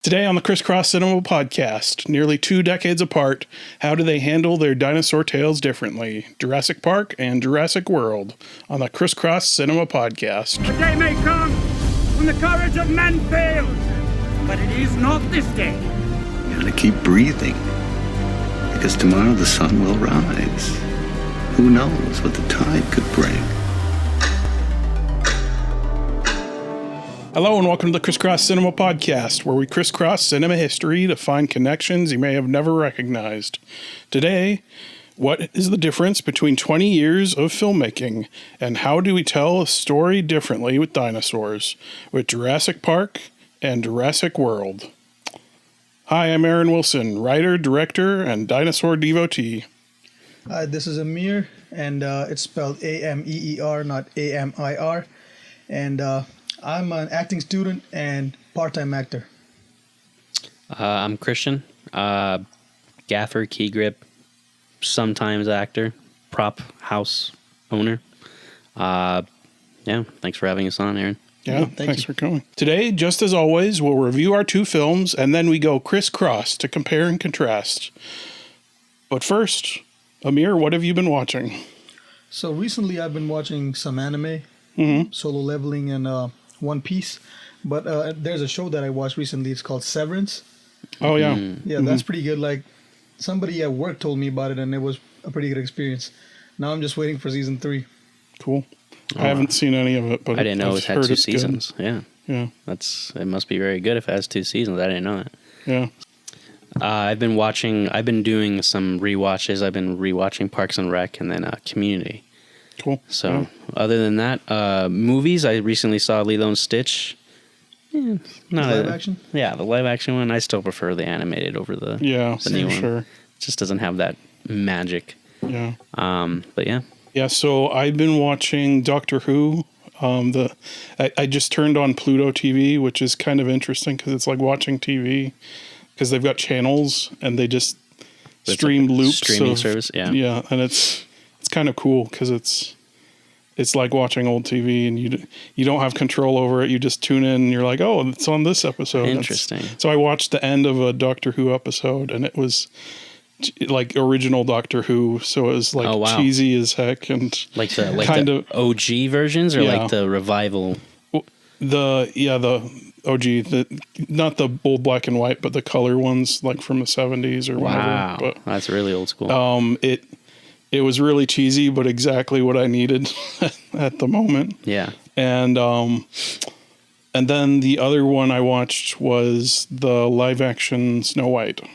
Today on the Crisscross Cinema podcast, nearly 2 decades apart, how do they handle their dinosaur tales differently? Jurassic Park and Jurassic World on the Crisscross Cinema podcast. A day may come when the courage of men fails, but it is not this day. You gotta keep breathing, because tomorrow the sun will rise. Who knows what the tide could bring? Hello and welcome to the Crisscross Cinema podcast, where we crisscross cinema history to find connections you may have never recognized. Today, what is the difference between 20 years of filmmaking, and how do we tell a story differently with dinosaurs, with Jurassic Park and Jurassic World? Hi, I'm Aaron Wilson, writer, director, and dinosaur devotee. This is Amir, and it's spelled A-M-E-E-R, not A-M-I-R, and I'm an acting student and part-time actor. I'm Christian, gaffer, key grip, sometimes actor, prop house owner. Thanks for having us on, Aaron. Yeah, thanks for coming. Today, just as always, we'll review our 2 films, and then we go crisscross to compare and contrast. But first, Amir, what have you been watching? So recently I've been watching some anime, Solo Leveling and One Piece, but there's a show that I watched recently. It's called Severance. Oh, yeah. Yeah, that's pretty good. Like, somebody at work told me about it, and it was a pretty good experience. Now I'm just waiting for season 3. Cool. I haven't seen any of it, but I didn't know it had 2 seasons. Good. Yeah. Yeah. It must be very good if it has 2 seasons. I didn't know that. Yeah. I've been doing some rewatches. I've been rewatching Parks and Rec and then Community. Cool. So, Other than that, movies, I recently saw Lilo and Stitch. Live action? Yeah, the live action one. I still prefer the animated over the new one. Sure. It just doesn't have that magic. Yeah. But yeah. Yeah, so I've been watching Doctor Who. I just turned on Pluto TV, which is kind of interesting because it's like watching TV because they've got channels and they just stream like loops. Streaming service, yeah. Yeah, and it's kind of cool because it's like watching old TV and you don't have control over it. You just tune in and you're like, oh, it's on this episode. Interesting. So I watched the end of a Doctor Who episode and it was like original Doctor Who, so it was like cheesy as heck and like the OG versions or like the revival. The OG, not the old black and white, but the color ones like from the 70s or whatever. Wow, but, that's really old school. It was really cheesy, but exactly what I needed at the moment. Yeah, and then the other one I watched was the live action Snow White.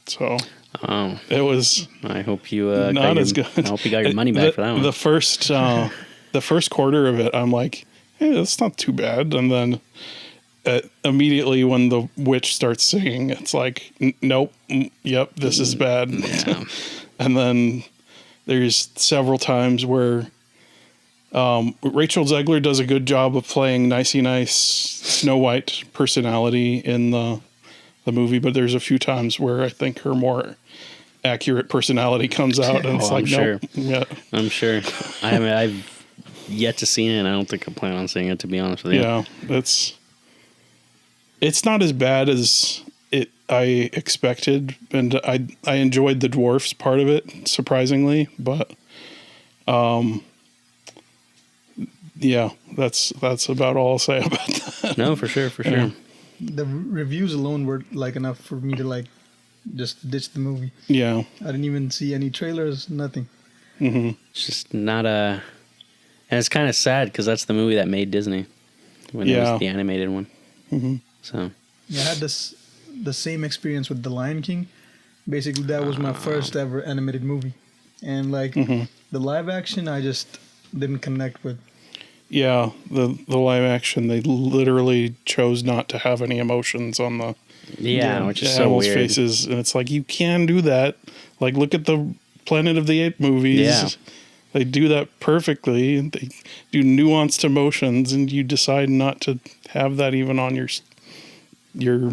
So. It was. I hope you not as good. I hope you got your money back for that one. The first quarter of it, I'm like, hey, that's not too bad. And then immediately when the witch starts singing, it's like, nope, yep, this is bad. Yeah. And then there's several times where Rachel Zegler does a good job of playing nicey nice Snow White personality in the movie, but there's a few times where I think her more accurate personality comes out, and it's like, sure. Nope. Yeah, I'm sure. I've yet to see it, and I don't think I plan on seeing it, to be honest with you. Yeah, it's not as bad as I expected, and I enjoyed the dwarfs part of it surprisingly, but yeah, that's about all I'll say about that. No, for sure. Yeah. The reviews alone were like enough for me to like just ditch the movie. Yeah. I didn't even see any trailers, nothing. Mm-hmm. It's just not and it's kind of sad because that's the movie that made Disney when it was the animated one. Mm-hmm. So yeah, I had the same experience with The Lion King. Basically, that was my first ever animated movie, and like the live action, I just didn't connect with. Yeah, the live action, they literally chose not to have any emotions on the which is so weird. faces, and it's like, you can do that. Like, look at the Planet of the Apes movies. Yeah. They do that perfectly. They do nuanced emotions, and you decide not to have that even on your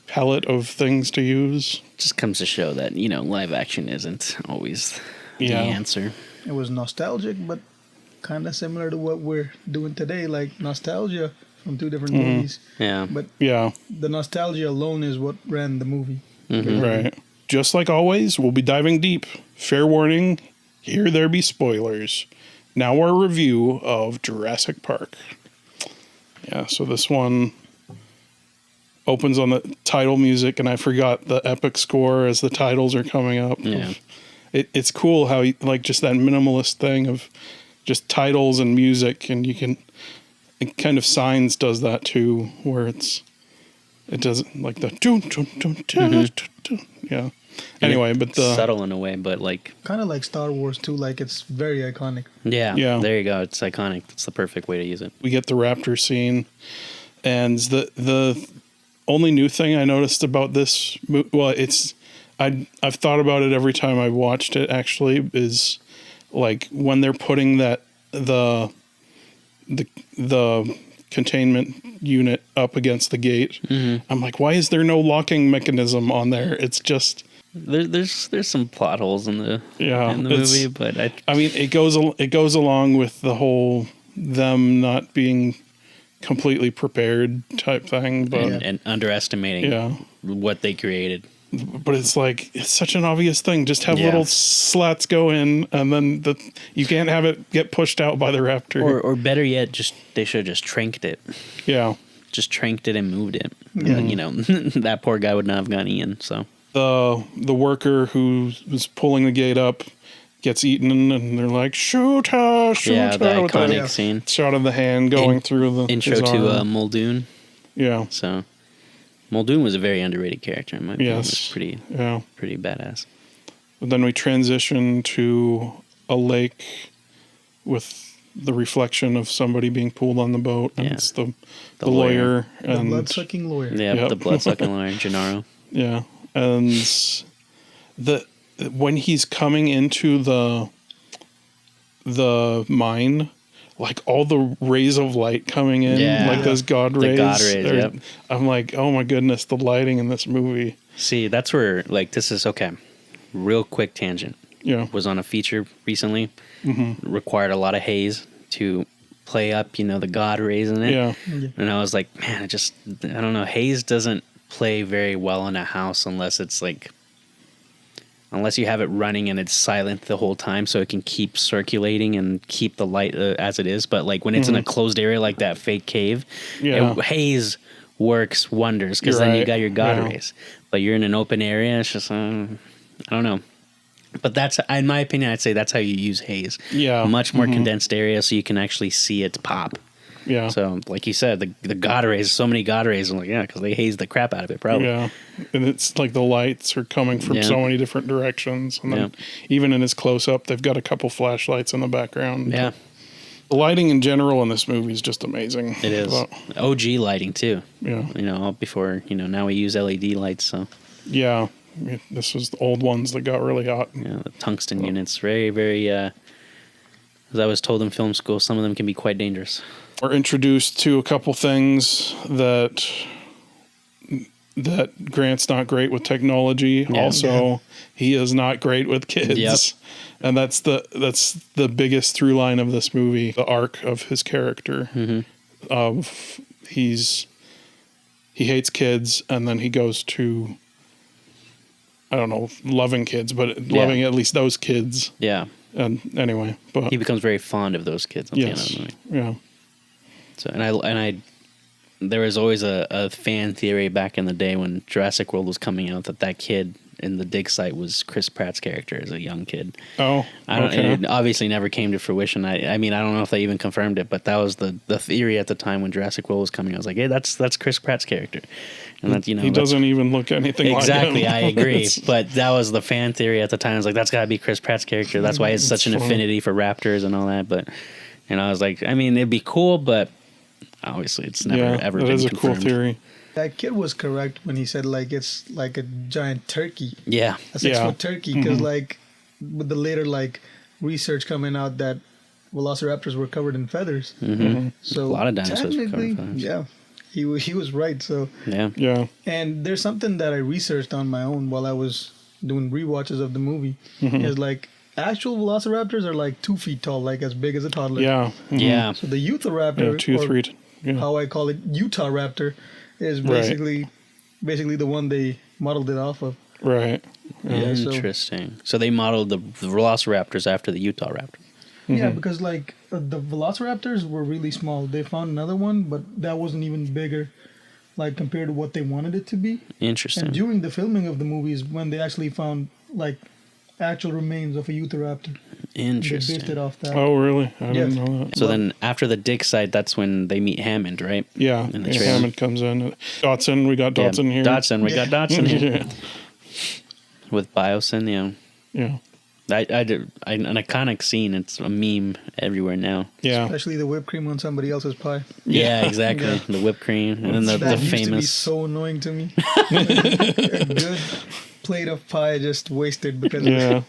palette of things to use. Just comes to show that, live action isn't always the answer. It was nostalgic, but kind of similar to what we're doing today. Like nostalgia from two different movies. Yeah. But Yeah. the nostalgia alone is what ran the movie. Right. Just like always, we'll be diving deep. Fair warning, here there be spoilers. Now our review of Jurassic Park. Yeah, so this one opens on the title music, and I forgot the epic score as the titles are coming up. Yeah. It's cool how, like, just that minimalist thing of just titles and music, and you can... It kind of Signs does that too, where it doesn't like the yeah. Anyway, but the subtle in a way, but like Kind of like Star Wars too. Like it's very iconic. yeah, Yeah. there you go. It's iconic. It's the perfect way to use it. we get the raptor scene, and the only new thing I noticed about this, well, I've thought about it every time I've watched it. Actually, is like when they're putting that the containment unit up against the gate. I'm like, why is there no locking mechanism on there? It's just There's some plot holes in the it's- movie, but I mean, it goes along with the whole them not being completely prepared type thing, but and underestimating yeah. what they created. But it's like, it's such an obvious thing. Just have Yeah. little slats go in, and then you can't have it get pushed out by the raptor. Or better yet, they should have just tranked it. Yeah. Just tranked it and moved it. You know, that poor guy would not have gone in. So The worker who was pulling the gate up gets eaten, and they're like, shoot her, shoot yeah, her. the with the iconic scene. shot of the hand going through the Intro his to arm. Muldoon. Yeah. So Muldoon was a very underrated character in my opinion. Yes. It was pretty Yeah. pretty badass. But then we transition to a lake with the reflection of somebody being pulled on the boat, and Yeah. it's the The lawyer, The and blood-sucking lawyer. Yeah, Yep. the blood-sucking lawyer, Gennaro. yeah, and when he's coming into the mine, like all the rays of light coming in, Yeah. like those God The rays. God rays, yep. I'm like, oh my goodness, the lighting in this movie. See, that's where, like, this is, okay, real quick tangent. Yeah. Was on a feature recently. Required a lot of haze to play up, the God rays in it. Yeah. And I was like, man, I don't know. Haze doesn't play very well in a house unless you have it running and it's silent the whole time so it can keep circulating and keep the light as it is. But like when it's in a closed area like that fake cave, Yeah. haze works wonders because You're then you right. got your God Yeah. rays. But you're in an open area, it's just, I don't know. But that's, in my opinion, I'd say that's how you use haze. Yeah. Much more condensed area so you can actually see it pop. Yeah. So, like you said, the God rays, so many God rays, I'm like, yeah, because they haze the crap out of it, probably. Yeah, and it's like the lights are coming from Yeah. so many different directions, and then even in his close up, they've got a couple flashlights in the background. Yeah, the lighting in general in this movie is just amazing. it is. But, OG lighting, too. yeah, Before, now we use LED lights, so. yeah. This was the old ones that got really hot. Yeah, the tungsten units, very, very, as I was told in film school, some of them can be quite dangerous. We're introduced to a couple things that Grant's not great with technology. Yeah. Also, he is not great with kids. Yep. And that's the biggest through line of this movie, the arc of his character. Of he hates kids, and then he goes to, I don't know, loving kids, but loving at least those kids. Yeah. And anyway, but He becomes very fond of those kids at the end of yes, the movie. yeah. So, and I, there was always a fan theory back in the day when Jurassic World was coming out that kid in the dig site was Chris Pratt's character as a young kid. Oh, okay. It obviously never came to fruition. I mean, I don't know if they even confirmed it, but that was the theory at the time when Jurassic World was coming. I was like, hey, that's Chris Pratt's character, and that, He doesn't even look anything exactly. like him. I agree, It's- but that was the fan theory at the time. I was like, that's got to be Chris Pratt's character. That's why it's such an funny. affinity for raptors and all that. But I was like, I mean, it'd be cool, but obviously, it's never ever that been is a confirmed. cool theory. That kid was correct when he said like it's like a giant turkey, Yeah, a 6-foot Yeah. turkey. Because like with the later like research coming out that velociraptors were covered in feathers. So A lot of dinosaurs were covered in technically, feathers. yeah, he was right. So yeah, Yeah. and there's something that I researched on my own while I was doing rewatches of the movie. Is like actual velociraptors are like 2 feet tall, like as big as a toddler. Yeah. yeah. So the Euthraptor, Yeah, or how I call it Utah Raptor is basically the one they modeled it off of. Right. Yeah, so- Interesting. So they modeled the Velociraptors after the Utah Raptor. Yeah, because like the Velociraptors were really small. They found another one, but that wasn't even bigger, like compared to what they wanted it to be. Interesting. And during the filming of the movies, when they actually found like actual remains of a Utahraptor, they based it Interesting. off that. Oh, really? I didn't Yeah. know that. So then after the dig site, that's when they meet Hammond, right? Yeah, In the yeah, trailer. Hammond comes in. Dotson, we got Dotson yeah, here. Dotson. We got Dotson here. Yeah. With Biosyn, Yeah. I did an iconic scene. It's a meme everywhere now. Yeah. Especially the whipped cream on somebody else's pie. Yeah, exactly. Yeah. The whipped cream and then the That used to be famous. so annoying to me. A good plate of pie just wasted because of Yeah.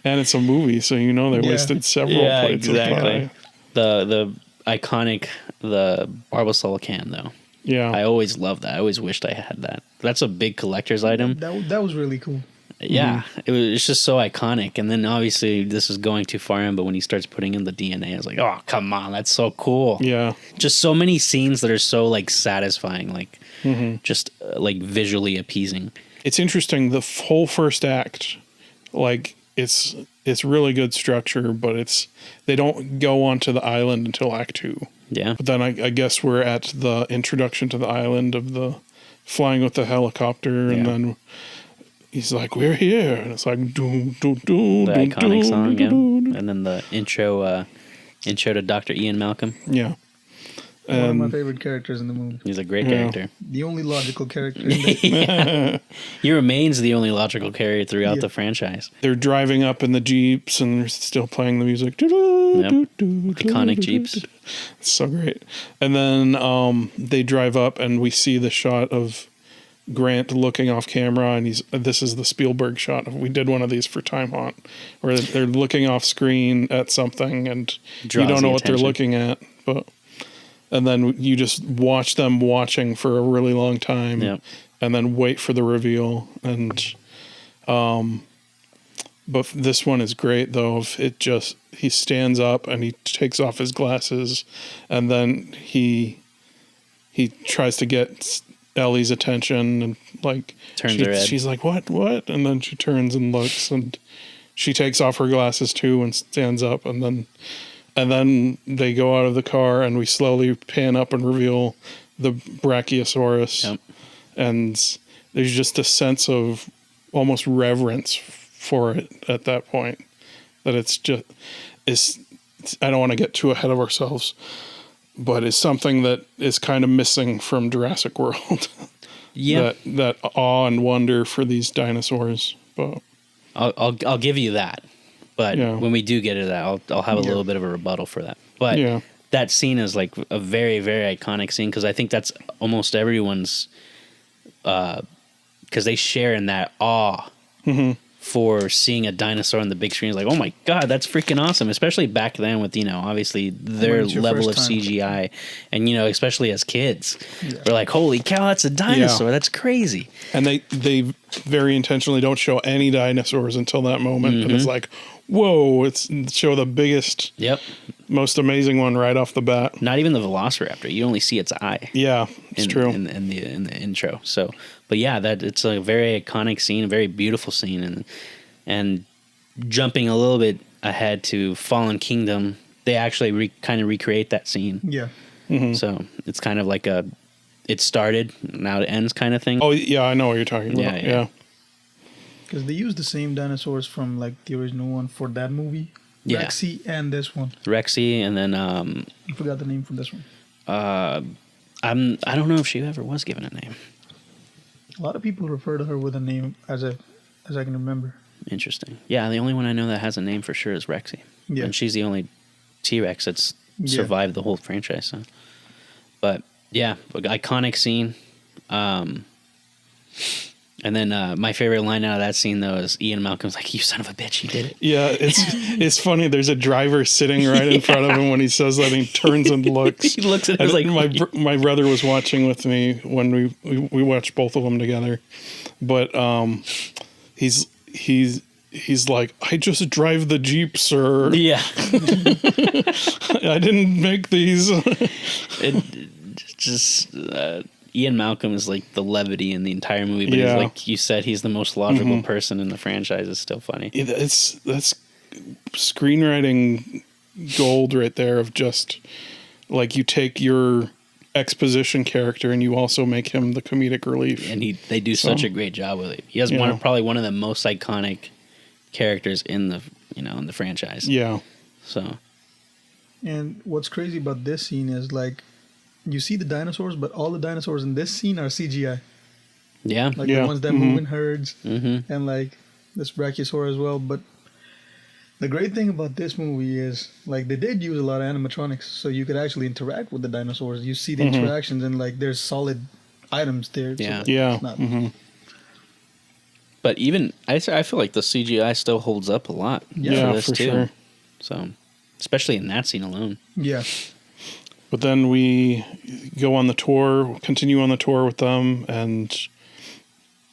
And it's a movie, so you know they Yeah. wasted several Yeah, plates of exactly. pie. The iconic the Barbasol can though. Yeah. I always loved that. I always wished I had that. That's a big collector's item. that was really cool. Yeah, it's just so iconic. And then obviously this is going too far in, but when he starts putting in the DNA, I was like, oh, come on, that's so cool. Yeah. Just so many scenes that are so like satisfying, like just like visually appeasing. It's interesting. The whole first act, like it's really good structure, but they don't go onto the island until Act 2. Yeah. But then I guess we're at the introduction to the island of the flying with the helicopter, and Yeah. then he's like, "We're here," and it's like, "Doom, doom, doom, The doom, iconic doom, song, yeah. doom, doom." And then the intro to Dr. Ian Malcolm. Yeah. One of my favorite characters in the movie. He's a great Yeah. character. The only logical character in the He remains the only logical character throughout Yeah. the franchise. They're driving up in the Jeeps and they're still playing the music. Iconic Jeeps. It's so great. And then they drive up and we see the shot of Grant looking off camera, and this is the Spielberg shot. We did one of these for Time Haunt, where they're looking off screen at something and Draws you don't know the what they're attention. looking at, and then you just watch them watching for a really long time. Yep. And then wait for the reveal. And but this one is great though. He stands up and he takes off his glasses, and then he tries to get Ellie's attention, and like Turns her head. she's like, what, and then she turns and looks, and she takes off her glasses too and stands up, and then they go out of the car, and we slowly pan up and reveal the Brachiosaurus. Yep. And there's just a sense of almost reverence for it at that point, that I don't want to get too ahead of ourselves, but it's something that is kind of missing from Jurassic World. Yeah. that awe and wonder for these dinosaurs. But I'll give you that. But Yeah. when we do get to that, I'll have a little bit of a rebuttal for that. But Yeah. that scene is like a very, very iconic scene, because I think that's almost everyone's, because they share in that awe for seeing a dinosaur on the big screen. It's like, oh my God, that's freaking awesome. Especially back then with, obviously their it's your level of first time. CGI. And, especially as kids, we're like, holy cow, that's a dinosaur. Yeah. That's crazy. and they very intentionally don't show any dinosaurs until that moment, and it's like, whoa! Show the biggest, Yep. most amazing one right off the bat. Not even the Velociraptor. You only see its eye. Yeah, it's true. in the intro. So, but yeah, that it's a very iconic scene, a very beautiful scene, and jumping a little bit ahead to Fallen Kingdom, they actually kind of recreate that scene. yeah. So it's kind of like it started, now it ends kind of thing. Oh yeah, I know what you're talking about. Yeah, yeah. Yeah. Because they used the same dinosaurs from like the original one for that movie. Yeah. Rexy and this one. Rexy, and then I forgot the name for this one. I don't know if she ever was given a name. A lot of people refer to her with a name as I can remember. Interesting. Yeah, the only one I know that has a name for sure is Rexy. Yeah. And she's the only T-Rex that's Yeah. survived the whole franchise. So. But yeah, iconic scene. And then my favorite line out of that scene though is Ian Malcolm's like, "You son of a bitch, you did it." Yeah, it's funny. There's a driver sitting right in front of him when he says that. And he turns and looks. He looks at him like, my brother was watching with me when we watched both of them together, but he's like, "I just drive the Jeep, sir. yeah. I didn't make these." just Ian Malcolm is like the levity in the entire movie, but he's, Yeah. like you said, he's the most logical person in the franchise. It's still funny. That's screenwriting gold right there of just like you take your exposition character and you also make him the comedic relief. And they do such a great job with it. He has probably one of the most iconic characters in the in the franchise. Yeah. So. And what's crazy about this scene is like you see the dinosaurs, but all the dinosaurs in this scene are CGI. Yeah. Like the ones that move in herds, Mm-hmm. and like this brachiosaur as well. But the great thing about this movie is like they did use a lot of animatronics, so you could actually interact with the dinosaurs. You see the interactions, and like there's solid items there. Yeah. So Yeah. it's not- But even I feel like the CGI still holds up a lot. Yeah, this for too. sure. So, especially in that scene alone. Yeah. But then we go on the tour, continue on the tour with them, and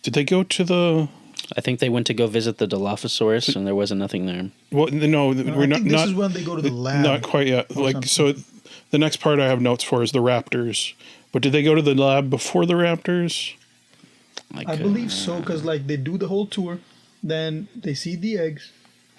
did they go to the? I think they went to go visit the Dilophosaurus, and there wasn't nothing there. Well, no, No, we're I think this not. is when they go to the lab. Not quite yet. or Like something. so, the next part I have notes for is the raptors. But did they go to the lab before the raptors? Like, I believe so, because like they do the whole tour, then they see the eggs.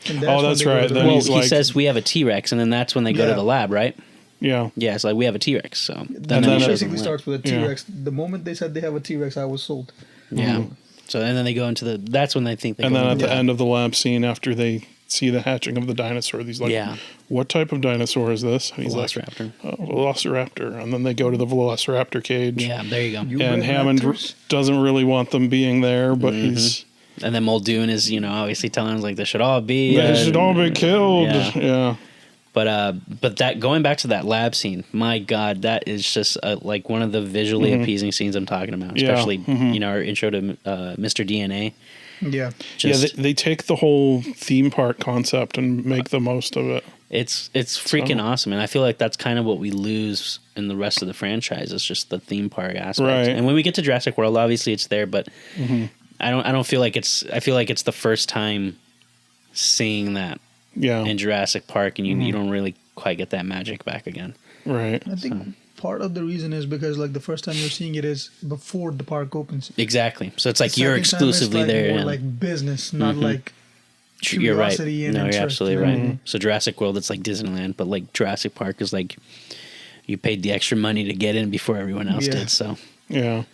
And Oh, when that's they go to right. the Then lab. well, he's he like- says we have a T-Rex, and then that's when they go to Yeah. the lab, right? Yeah. Yeah, it's like we have a T-Rex. So And Then then he it shows basically them the lab. starts with a Yeah. T-Rex. The moment they said they have a T-Rex, I was sold. Yeah. So and then they go into the. That's when they think they. And go then at into the end of the lab scene, after they see the hatching of the dinosaur, he's like, Yeah. "What type of dinosaur is this?" And he's Velociraptor. like, "Velociraptor." And then they go to the Velociraptor cage. Yeah, there you go. You And red Hammond raptors? doesn't really want them being there, but Mm-hmm. he's And then Muldoon is, obviously telling us like they should all be. they should all be killed. Yeah. Yeah. But that going back to that lab scene, my God, that is just like one of the visually appeasing scenes I'm talking about. Yeah. Especially our intro to Mr. DNA. Yeah. Just, Yeah, they take the whole theme park concept and make the most of it. it's freaking awesome, and I feel like that's kind of what we lose in the rest of the franchise. Is just the theme park aspect. Right. And when we get to Jurassic World, obviously it's there, but I don't feel like it's. I feel like it's the first time seeing that Yeah. in Jurassic Park, and you don't really quite get that magic back again. Right. I think part of the reason is because like the first time you're seeing it is before the park opens. Exactly. So it's like The you're second time it's, exclusively like, there. More and- like business, not like You're right. curiosity and No, you're interest, absolutely you know right. what I mean? So Jurassic World, it's like Disneyland, but like Jurassic Park is like you paid the extra money to get in before everyone else Yeah. did. So, Yeah.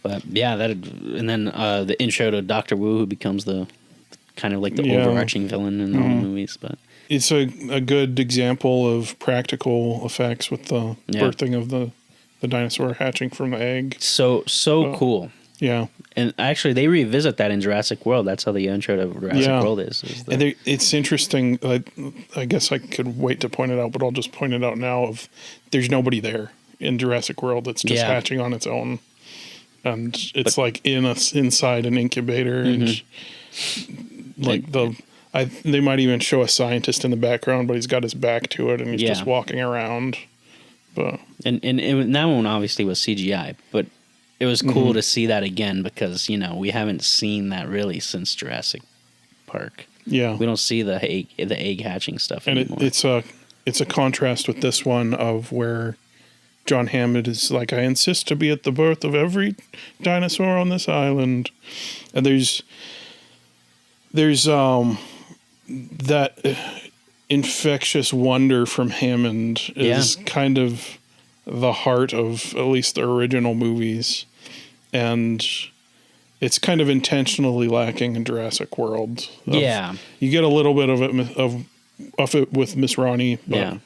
but yeah, and then the intro to Doctor Wu, who becomes the kind of like the Yeah. overarching villain in all the movies. But It's a good example of practical effects with the Yeah. birthing of the dinosaur hatching from the egg. so cool. Yeah. And actually, they revisit that in Jurassic World. That's how the intro to Jurassic Yeah. World is the- And it's interesting. I guess I could wait to point it out, but I'll just point it out now. Of there's nobody there in Jurassic World. It's just Yeah. hatching on its own, and it's like inside an incubator, and like they might even show a scientist in the background, but he's got his back to it, and he's Yeah. just walking around. But And that one obviously was CGI, but it was cool to see that again because we haven't seen that really since Jurassic Park. yeah, We don't see the egg hatching stuff and anymore. it's a contrast with this one of where John Hammond is like, I insist to be at the birth of every dinosaur on this island, and there's that infectious wonder from Hammond is kind of the heart of at least the original movies, and it's kind of intentionally lacking in Jurassic World. Yeah. You get a little bit of it with Miss Ronnie, but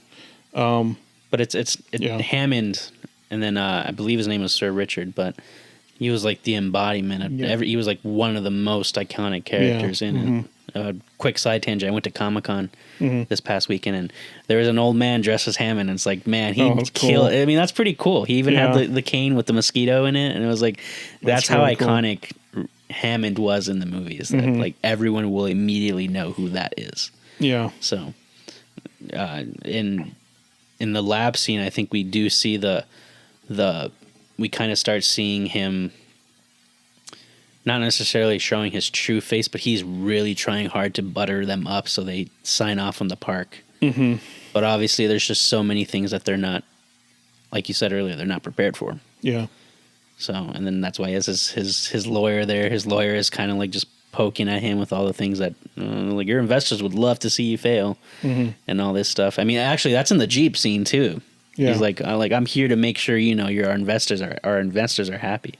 but it's Yeah. Hammond, and then I believe his name was Sir Richard, but he was like the embodiment of he was like one of the most iconic characters in it. Quick side tangent: I went to Comic-Con this past weekend, and there was an old man dressed as Hammond, and it's like, man, he that's killed. cool. I mean, that's pretty cool. He even Yeah. had the cane with the mosquito in it, and it was like that's how really cool. iconic Hammond was in the movies. That like everyone will immediately know who that is. yeah. So, in the lab scene, I think we do see we kind of start seeing him, not necessarily showing his true face, but he's really trying hard to butter them up so they sign off on the park. Mm-hmm. But obviously, there's just so many things that they're not like you said earlier, they're not prepared for. Yeah. So, and then that's why he has his lawyer there. His lawyer is kind of like just poking at him with all the things that like your investors would love to see you fail and all this stuff. I mean, actually, that's in the Jeep scene too. Yeah. He's like I'm here to make sure our investors are happy.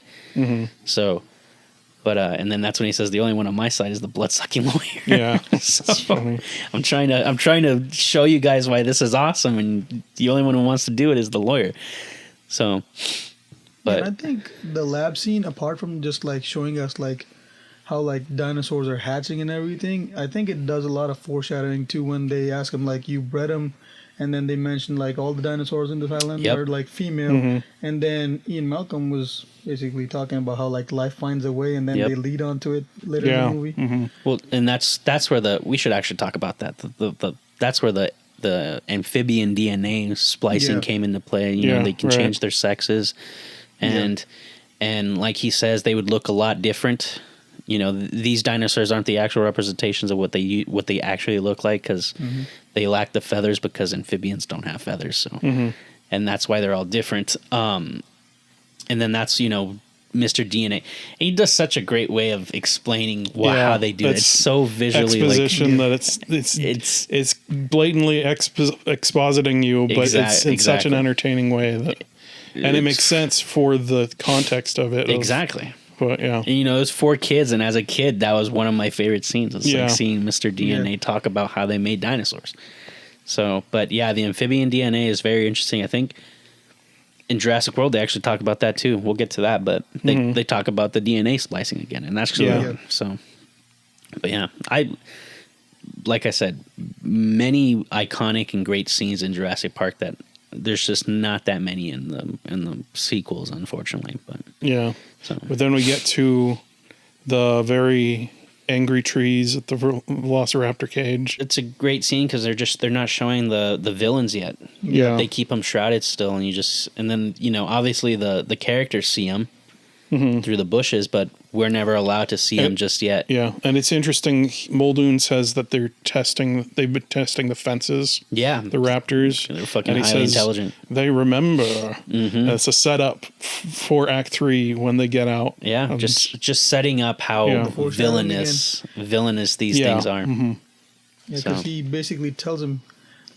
So, but and then that's when he says the only one on my side is the blood sucking lawyer. Yeah. So funny. I'm trying to show you guys why this is awesome, and the only one who wants to do it is the lawyer. So, but and I think the lab scene, apart from just like showing us like how like dinosaurs are hatching and everything, I think it does a lot of foreshadowing too when they ask him like, you bred them, and then they mention like all the dinosaurs in this island are like female, and then Ian Malcolm was basically talking about how like life finds a way, and then they lead on to it later in the movie. Well, and that's where we should actually talk about that. That's where the amphibian DNA splicing came into play. You know, they can change their sexes, and like he says, they would look a lot different. You know, these dinosaurs aren't the actual representations of what they actually look like, because they lack the feathers, because amphibians don't have feathers. So, and that's why they're all different. And then that's, Mr. DNA. And he does such a great way of explaining how they do it. It's so visually exposition that it's blatantly expositing you, but it's in such an entertaining way and it makes sense for the context of it. Exactly. But yeah, and, it was 4 kids, and as a kid, that was one of my favorite scenes. It's like seeing Mr. DNA talk about how they made dinosaurs. So, but yeah, the amphibian DNA is very interesting. I think in Jurassic World they actually talk about that too. We'll get to that, but they talk about the DNA splicing again, and that's actually so. But yeah, like I said, many iconic and great scenes in Jurassic Park that there's just not that many in the sequels, unfortunately. But yeah. But then we get to the very angry trees at the Velociraptor cage. It's a great scene because they're not showing the villains yet. Yeah, they keep them shrouded still, and then obviously the characters see them through the bushes, but we're never allowed to see them just yet. Yeah, and it's interesting. Muldoon says that they've been testing the fences. Yeah, the raptors. They're fucking highly intelligent. They remember. It's a setup for Act 3 when they get out. Yeah, just setting up how villainous these things are. Yeah, because he basically tells him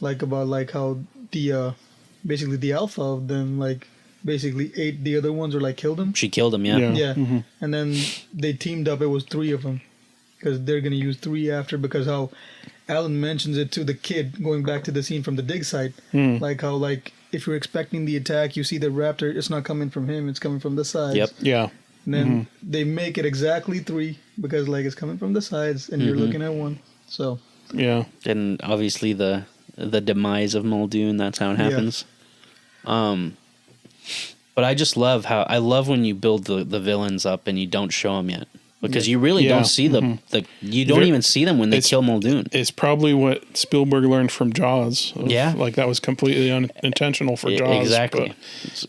about how the basically the alpha of them basically ate the other ones or killed them. She killed them, yeah. And then they teamed up. It was 3 of them because they're going to use 3 after, because how Alan mentions it to the kid going back to the scene from the dig site. How if you're expecting the attack, you see the raptor, it's not coming from him, it's coming from the sides. Yep. Yeah. And then they make it exactly 3 because it's coming from the sides and you're looking at 1. So yeah. And obviously the demise of Muldoon, that's how it happens. But I just love when you build the villains up and you don't show them yet, because you really don't see them. You don't even see them when they kill Muldoon. It's probably what Spielberg learned from Jaws. That was completely unintentional for Jaws. Exactly.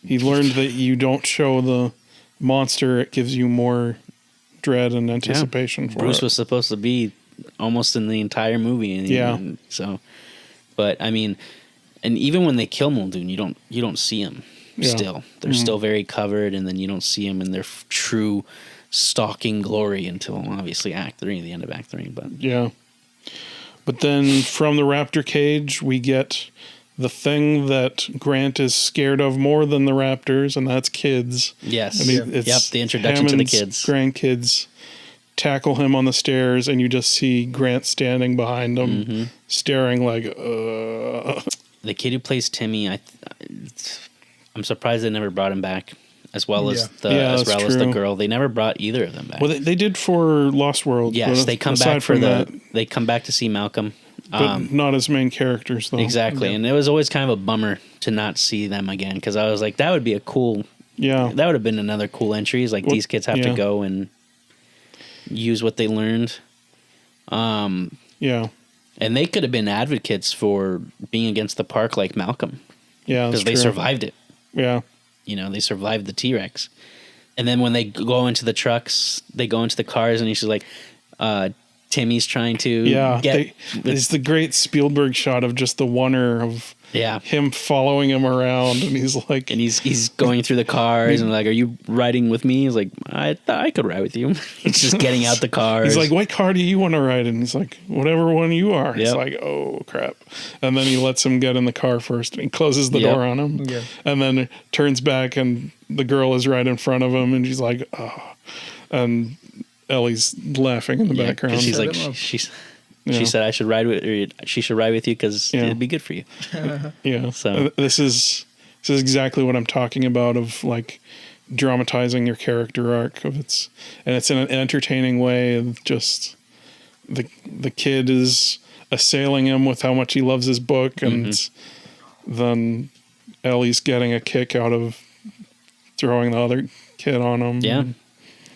He learned that you don't show the monster; it gives you more dread and anticipation for Bruce it. was supposed to be almost in the entire movie. And so, but I mean, and even when they kill Muldoon, you don't see him. Still, they're still very covered, and then you don't see them in their true stalking glory until obviously Act 3, the end of Act 3. But then from the raptor cage, we get the thing that Grant is scared of more than the raptors, and that's kids. Yes. I mean, it's the introduction to the kids. Grandkids tackle him on the stairs, and you just see Grant standing behind them, staring like, The kid who plays Timmy, I'm surprised they never brought him back, as well as the girl. They never brought either of them back. Well, they did for Lost World. Yes, they come back they come back to see Malcolm, but not as main characters though. Exactly, and it was always kind of a bummer to not see them again, because I was like, that would be a cool. Yeah, that would have been another cool entry. These kids have to go and use what they learned. Yeah, and they could have been advocates for being against the park like Malcolm. Yeah, because they survived it. Yeah. They survived the T-Rex. And then when they go into the trucks, they go into the cars, and he's just like, Timmy's trying to Yeah, get. it's the great Spielberg shot of just the wonder of him following him around, and he's like, and he's going through the cars and like, are you riding with me? He's like, I thought I could ride with you. He's just getting out the cars. He's like, what car do you want to ride in? He's like, whatever one you are. He's Yep. like, oh crap, and then he lets him get in the car first, and he closes the door on him, and then turns back, and the girl is right in front of him, and she's like, oh, and Ellie's laughing in the background. She's like, she said I should ride with, or she should ride with you because it'd be good for you. Yeah. So this is exactly what I'm talking about, of like dramatizing your character arc and it's in an entertaining way, of just the kid is assailing him with how much he loves his book, and then Ellie's getting a kick out of throwing the other kid on him. Yeah.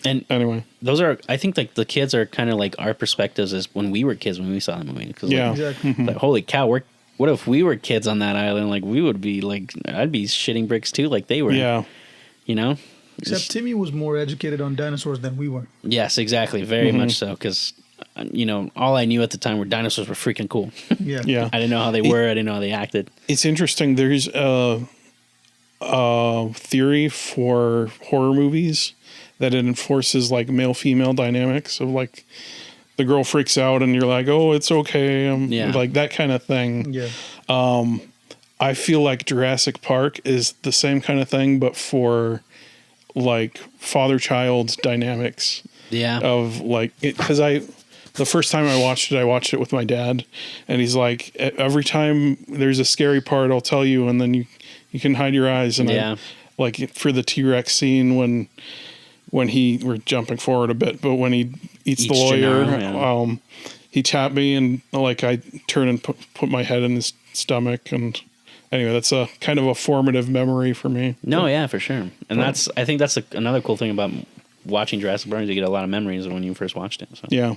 And anyway, those are, I think, like the kids are kind of like our perspectives as when we were kids when we saw the movie. Cause exactly. Like, holy cow, what if we were kids on that island? Like we would be like, I'd be shitting bricks too, like they were. Yeah. You know. Except Timmy was more educated on dinosaurs than we were. Yes, exactly, very much so. Because all I knew at the time were dinosaurs were freaking cool. Yeah. I didn't know how they were. I didn't know how they acted. It's interesting. There's a theory for horror movies that it enforces like male-female dynamics of like the girl freaks out and you're like, oh, it's okay. Like that kind of thing. Yeah. I feel like Jurassic Park is the same kind of thing, but for like father-child dynamics. Yeah. Of like, because the first time I watched it with my dad, and he's like, every time there's a scary part, I'll tell you, and then you can hide your eyes. And like for the T-Rex scene when we're jumping forward a bit, but when he eats the lawyer, he tapped me, and like I turn and put my head in his stomach, and anyway, that's a kind of a formative memory for me. No, yeah, for sure. And I think that's another cool thing about watching Jurassic Park. You get a lot of memories when you first watched it. So. Yeah.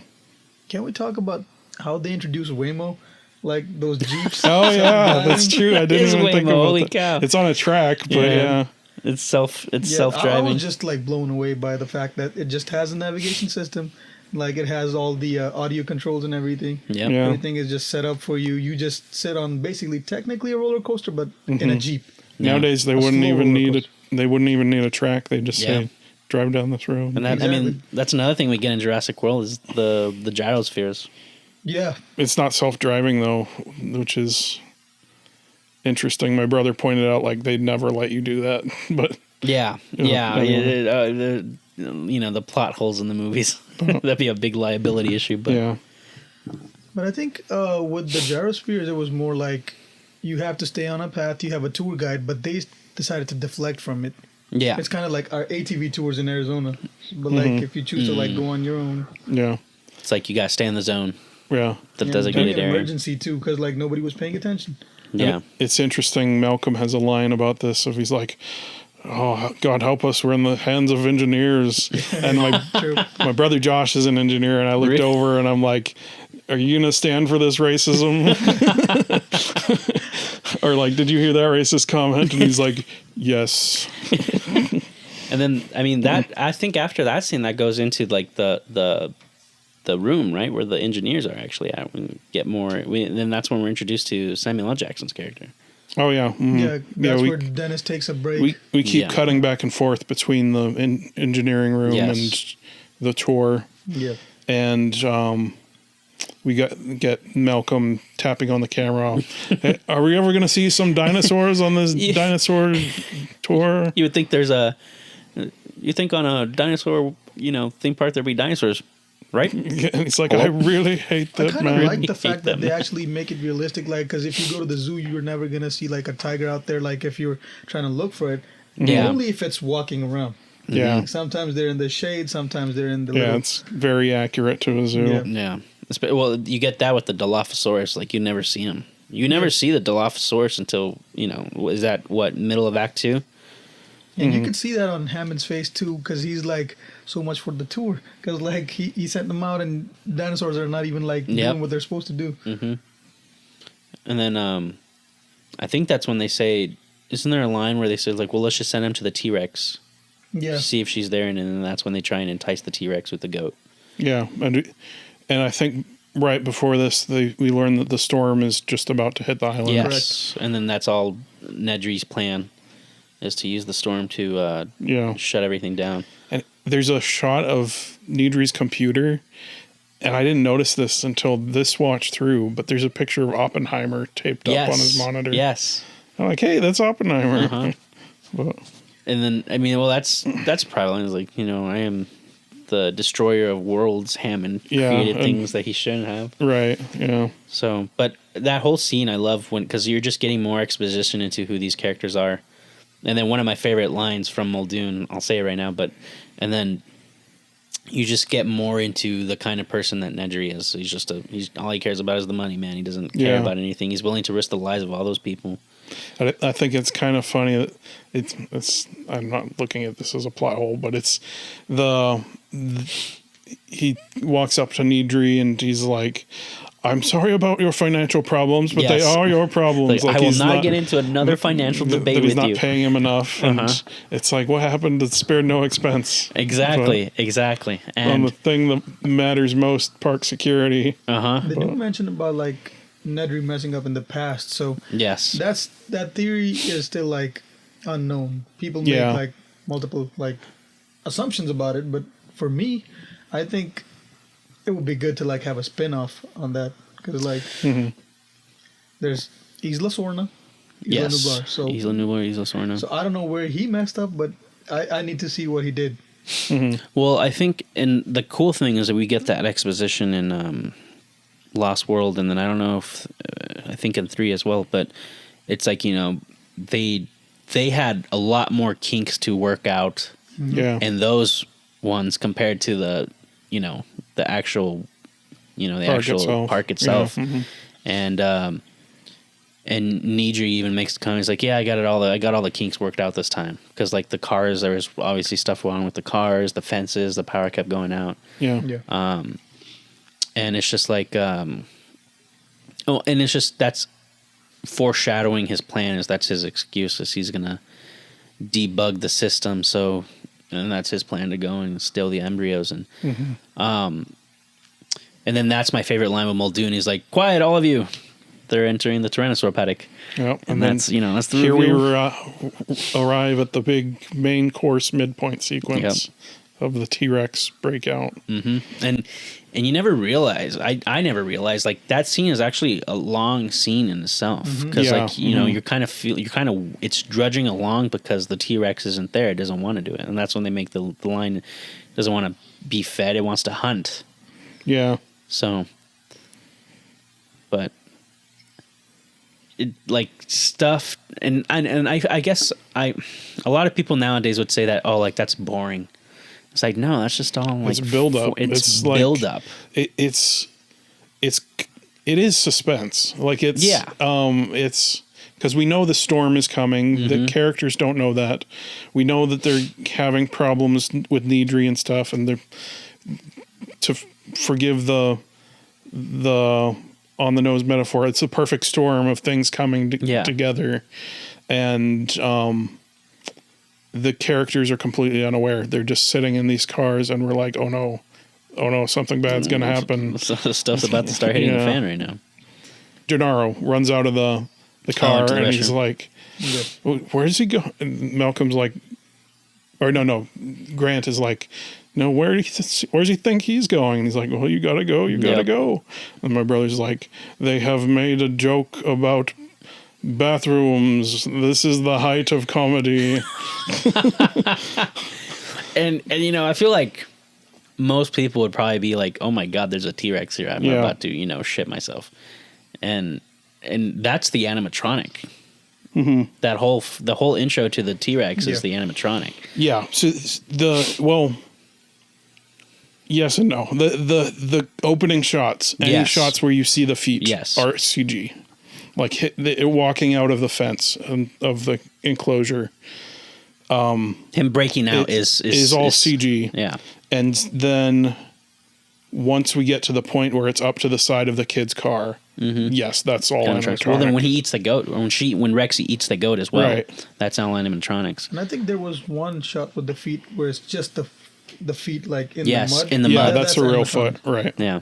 Can we talk about how they introduced Waymo? Like those Jeeps? Oh, yeah, that's true. I didn't even think about Holy that. cow. It's on a track, but yeah. It's self-driving. I was just like blown away by the fact that it just has a navigation system. Like it has all the audio controls and everything. Yep. Yeah. Everything is just set up for you. You just sit on basically technically a roller coaster, but in a Jeep. Nowadays they wouldn't even need a track. They just say drive down this road. And that, I mean, that's another thing we get in Jurassic World is the gyrospheres. Yeah. It's not self-driving though, which is interesting. My brother pointed out like they'd never let you do that, but the plot holes in the movies. That'd be a big liability issue, but yeah. But I think with the gyrospheres, it was more like you have to stay on a path. You have a tour guide, but they decided to deflect from it. Yeah, it's kind of like our ATV tours in Arizona, but like if you choose to like go on your own, it's like you gotta stay in the zone. Yeah, the designated area. Emergency too, because like nobody was paying attention. Yeah, it's interesting. Malcolm has a line about this. If he's like, "Oh God, help us! We're in the hands of engineers." And my brother Josh is an engineer, and I looked over and I'm like, "Are you gonna stand for this racism?" Or like, "Did you hear that racist comment?" And he's like, "Yes." And then I mean that I think after that scene that goes into like the room, right, where the engineers are actually at. We get more. Then that's when we're introduced to Samuel L. Jackson's character. Oh yeah, yeah. That's where Dennis takes a break. We keep cutting back and forth between the engineering room and the tour. Yeah, and we get Malcolm tapping on the camera. Hey, are we ever going to see some dinosaurs on this dinosaur tour? You would think you think on a dinosaur, theme park there'd be dinosaurs. Right? Yeah, it's like, I really hate that, man. I kind of like the fact that they actually make it realistic. Like, because if you go to the zoo, you're never going to see, like, a tiger out there, like, if you're trying to look for it. Yeah. Only if it's walking around. Yeah. Like, sometimes they're in the shade, sometimes they're in the Yeah, it's very accurate to a zoo. Yeah. Well, you get that with the Dilophosaurus. Like, you never see him. You never see the Dilophosaurus until, is that, middle of Act 2? And you could see that on Hammond's face, too, because he's, like, so much for the tour. Because, like, he sent them out, and dinosaurs are not even, like, doing what they're supposed to do. Mm-hmm. And then I think that's when they say, isn't there a line where they say, like, well, let's just send him to the T-Rex. Yeah. See if she's there, and then that's when they try and entice the T-Rex with the goat. Yeah, and And I think right before this, we learned that the storm is just about to hit the island. Yes, and then that's all Nedry's plan is to use the storm to shut everything down. And there's a shot of Nedry's computer, and I didn't notice this until this watch through, but there's a picture of Oppenheimer taped up on his monitor. Yes. I'm like, hey, that's Oppenheimer. Uh-huh. But, And then, I mean, well, that's probably like, you know, I am the destroyer of worlds. Hammond created things that he shouldn't have. right, yeah. So, but that whole scene I love because you're just getting more exposition into who these characters are. And then one of my favorite lines from Muldoon, I'll say it right now, and then you just get more into the kind of person that Nedry is. He's all he cares about is the money, man. He doesn't care about anything. He's willing to risk the lives of all those people. I think it's kind of funny that it's I'm not looking at this as a plot hole, but it's he walks up to Nedry and he's like, I'm sorry about your financial problems, but they are your problems. Like, I will not get into another financial debate with you. He's not paying him enough. And it's like, what happened to spare no expense? Exactly. And on the thing that matters most, park security. They do mention about like Nedry messing up in the past, so yes, that theory is still like unknown. People make like multiple like assumptions about it, but for me, I think it would be good to like have a spin-off on that, because like there's Isla Sorna, Isla Nublar, so Isla Nublar, Isla Sorna. So I don't know where he messed up, but I need to see what he did. Well, I think, and the cool thing is that we get that exposition in Lost World, and then I don't know if I think in 3 as well, but it's like, you know, they had a lot more kinks to work out in those ones compared to the, you know, the actual, you know, the park itself. And Nedry even makes the comments like, yeah, I got all the kinks worked out this time, because like the cars, there was obviously stuff wrong with the cars, the fences, the power kept going out. And it's just like, and it's just, that's foreshadowing his plan, is that's his excuse, is he's gonna debug the system. So, and that's his plan to go and steal the embryos. And and then that's my favorite line with Muldoon. He's like, quiet, all of you. They're entering the Tyrannosaur paddock. Yep. And that's, you know, that's the here reveal. we arrive at the big main course midpoint sequence of the T-Rex breakout. And you never realize, I never realized, like, that scene is actually a long scene in itself. Because, like, you know, it's drudging along because the T-Rex isn't there. It doesn't want to do it. And that's when they make the line, it doesn't want to be fed, it wants to hunt. Yeah. So, but, it, like, stuff, and I guess a lot of people nowadays would say that, oh, like, that's boring. It's like, no, that's just all like it's build up. It's build like, up. It is suspense. Like it's it's because we know the storm is coming. The characters don't know that. We know that they're having problems with Nedry and stuff, and they're to forgive the on the nose metaphor. It's a perfect storm of things coming together, and the characters are completely unaware. They're just sitting in these cars, and we're like, oh no, something bad's going to happen. Stuff's about to start hitting the fan right now. Gennaro runs out of the car, and he's like, where's he going? And Malcolm's like, or no, Grant is like, no, where's he think he's going? And he's like, well, you gotta go. And my brother's like, they have made a joke about bathrooms. This is the height of comedy. and you know, I feel like most people would probably be like, oh my god, there's a T-Rex here, I'm about to, you know, shit myself. And that's the animatronic. The whole intro to the T-Rex is the animatronic. So yes and no. The opening shots, any shots where you see the feet are CG. Like walking out of the fence of the enclosure. Him breaking out is all CG. Yeah. And then once we get to the point where it's up to the side of the kid's car, yes, that's all animatronic. Well, then when he eats the goat, when Rexy eats the goat as well, that's all animatronics. And I think there was one shot with the feet where it's just the feet like in the mud. In the mud. Yeah, that's a real foot, right? Yeah.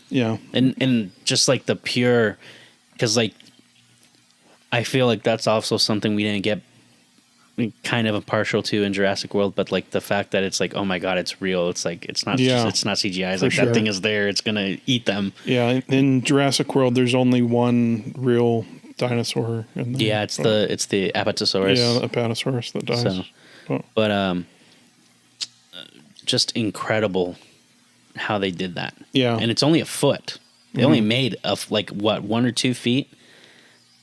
Yeah. And just like the pure, because like I feel like that's also something we didn't get kind of impartial to in Jurassic World, but like the fact that it's like, oh my god, it's real. It's like it's not it's not CGI. It's like sure. that thing is there. It's gonna eat them. Yeah, in Jurassic World, there's only one real dinosaur. Yeah, it's the Apatosaurus. Yeah, the Apatosaurus that dies. So, but just incredible how they did that. Yeah, and it's only a foot. They only made like what 1 or 2 feet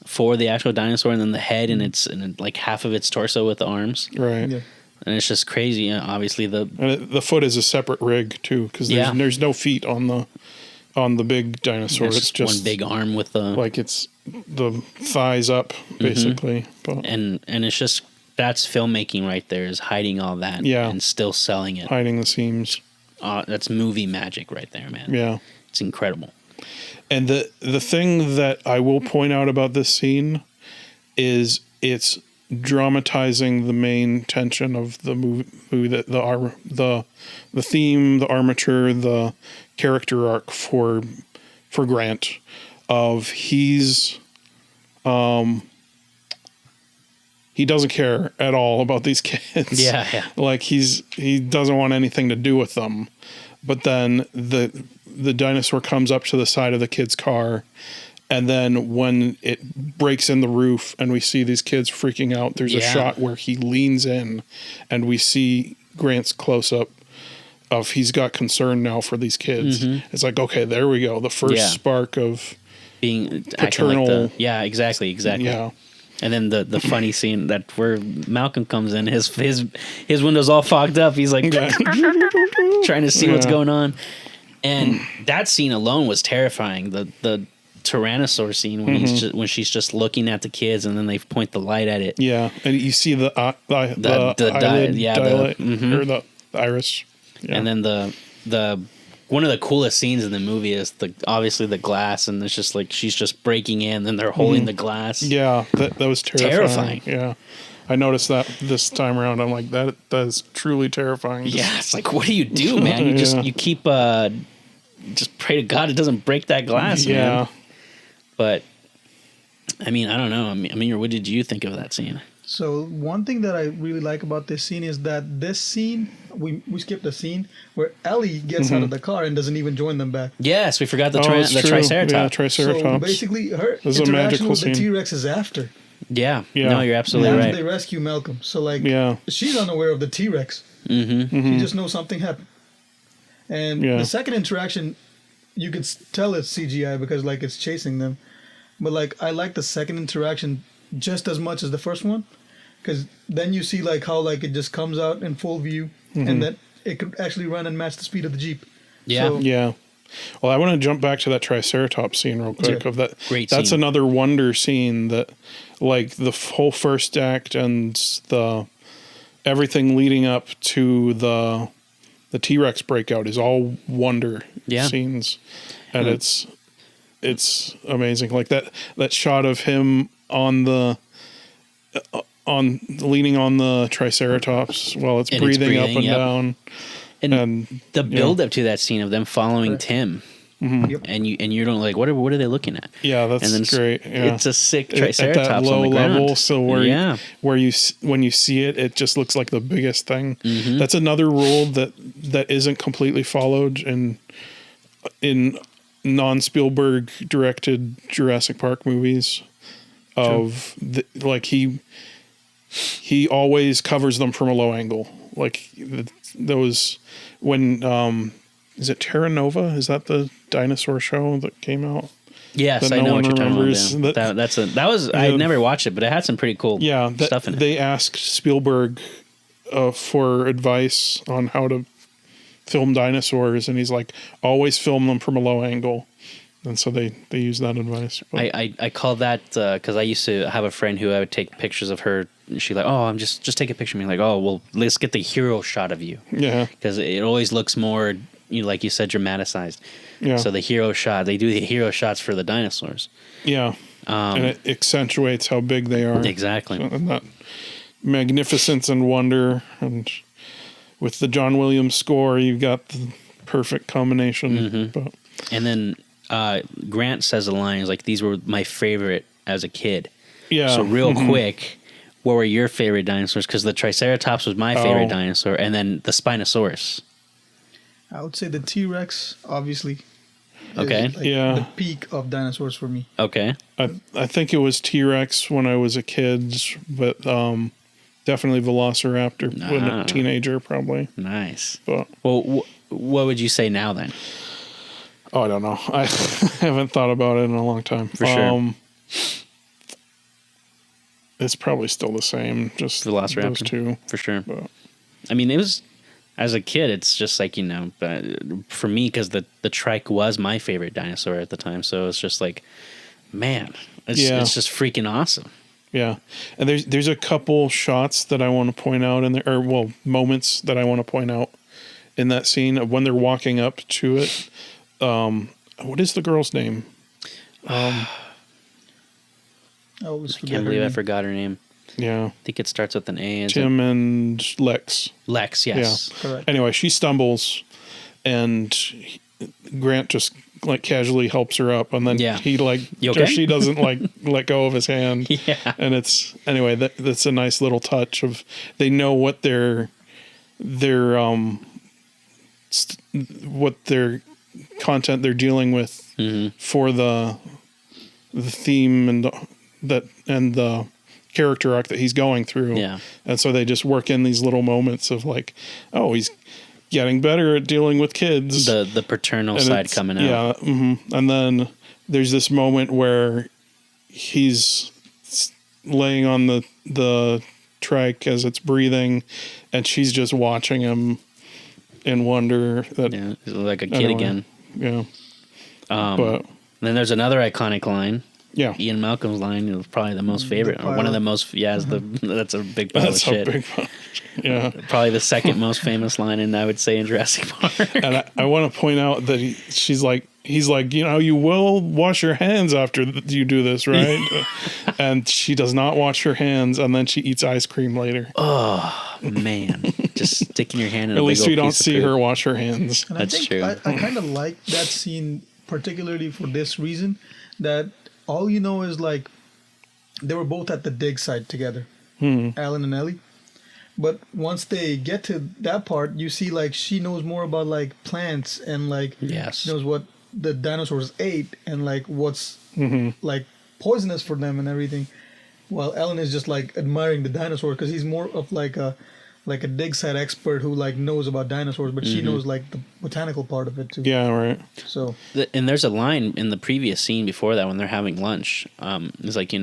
for the actual dinosaur, and then the head and like half of its torso with the arms. Right. Yeah. And it's just crazy. You know, obviously the foot is a separate rig too, because there's no feet on the big dinosaur. It's just one big arm with the like it's the thighs up basically. But and it's just that's filmmaking right there, is hiding all that and still selling it. Hiding the seams. That's movie magic right there, man. Yeah, it's incredible. And the thing that I will point out about this scene is it's dramatizing the main tension of the movie, that the theme, the armature, the character arc for Grant of he doesn't care at all about these kids. Yeah. Like he doesn't want anything to do with them. But then the dinosaur comes up to the side of the kid's car, and then when it breaks in the roof and we see these kids freaking out, there's a shot where he leans in and we see Grant's close up of he's got concern now for these kids. It's like, okay, there we go. The first spark of being paternal. Like exactly. Yeah. And then the funny scene that where Malcolm comes in, his window's all fogged up. He's like trying to see what's going on. And that scene alone was terrifying. The Tyrannosaur scene when when she's just looking at the kids and then they point the light at it. Yeah, and you see the eyelid dilate, or the iris. Yeah. And then the one of the coolest scenes in the movie is obviously the glass, and it's just like she's just breaking in, and they're holding the glass. Yeah, that was terrifying. Yeah, I noticed that this time around. I'm like, that is truly terrifying. Yeah, it's like, what do you do, man? You keep just pray to God it doesn't break that glass, man. But I mean, I don't know. I mean, what did you think of that scene? So one thing that I really like about this scene is that this scene, we skipped a scene where Ellie gets out of the car and doesn't even join them back. Yes, we forgot the Triceratops. Yeah, Triceratops. So basically, her this interaction with the T-Rex is after. Yeah. No, you're absolutely after right. they rescue Malcolm. So like, she's unaware of the T-Rex. She just knows something happened. And the second interaction, you could tell it's CGI because like it's chasing them. But like, I like the second interaction just as much as the first one, because then you see like how like it just comes out in full view and that it could actually run and match the speed of the Jeep. Well, I want to jump back to that Triceratops scene real quick. Of that, great that's scene. Another wonder scene that, like the whole first act and the everything leading up to the T-Rex breakout is all wonder scenes, and it's amazing. Like that shot of him on leaning on the Triceratops while it's breathing up and down, and the build up to that scene of them following Tim, and you don't like what are they looking at? Yeah, that's great. Yeah. It's a sick Triceratops at that low on the ground. level, so where when you see it, it just looks like the biggest thing. That's another rule that isn't completely followed in non-Spielberg directed Jurassic Park movies. Like he always covers them from a low angle. Like those when is it Terra Nova? Is that the dinosaur show that came out? Yes, I know what you're talking about. I never watched it, but it had some pretty cool stuff in it. They asked Spielberg for advice on how to film dinosaurs, and he's like, always film them from a low angle. And so they use that advice. I call that because I used to have a friend who I would take pictures of her. And she's like, "Oh, I'm just take a picture of me." Like, "Oh, well, let's get the hero shot of you." Yeah, because it always looks more, like you said, dramatized. Yeah. So the hero shot, they do the hero shots for the dinosaurs. Yeah, and it accentuates how big they are. Exactly, and that magnificence and wonder, and with the John Williams score, you've got the perfect combination. But And then Grant says a line, he's like, these were my favorite as a kid. Yeah. So real quick, what were your favorite dinosaurs? Because the Triceratops was my favorite dinosaur, and then the Spinosaurus. I would say the T-Rex, obviously. Okay. Is Yeah. the peak of dinosaurs for me. Okay. I think it was T-Rex when I was a kid, but definitely Velociraptor when a teenager, probably. Nice. But Well, what would you say now then? I don't know. I haven't thought about it in a long time. For sure. It's probably still the same. Just Velociraptor. those two. For sure. But I mean, it was, as a kid, it's just like, for me, because the trike was my favorite dinosaur at the time. So it's just like, man, it's just freaking awesome. yeah, and there's a couple shots that I want to point out in there, or moments that I want to point out in that scene of when they're walking up to it. What is the girl's name? I always forget Can't her believe I name. forgot her name. Yeah, I think it starts with an A. Is Tim and Lex. Lex, yes. Yeah. Correct. Anyway, she stumbles, and Grant just like casually helps her up, and then he You okay? or she doesn't like let go of his hand. Yeah. And it's anyway that's a nice little touch of they know what their what their content they're dealing with for the theme and the character arc that he's going through. Yeah. And so they just work in these little moments of like, oh, he's getting better at dealing with kids. The paternal side coming out. Yeah. And then there's this moment where he's laying on the trike as it's breathing, and she's just watching him in wonder that Yeah, he's like a kid again. Yeah. And then there's another iconic line. Yeah. Ian Malcolm's line is probably the most favorite. Or one of the most, that's a big pile That's of a shit. big yeah. Probably the second most famous line, and I would say in Jurassic Park. And I want to point out that he's like, you will wash your hands after you do this, right? And she does not wash her hands, and then she eats ice cream later. Oh, man. Just sticking your hand in a At big least old we don't piece of see poop. her wash her hands. And That's I think true. I kind of like that scene, particularly for this reason, that all you know is like they were both at the dig site together, Alan and Ellie. But once they get to that part, you see like she knows more about like plants and like Yes. knows what the dinosaurs ate and like what's like poisonous for them and everything. While Alan is just like admiring the dinosaur because he's more of like a dig site expert who like knows about dinosaurs, but she knows like the botanical part of it too. Yeah, right. So And there's a line in the previous scene before that when they're having lunch. It's like,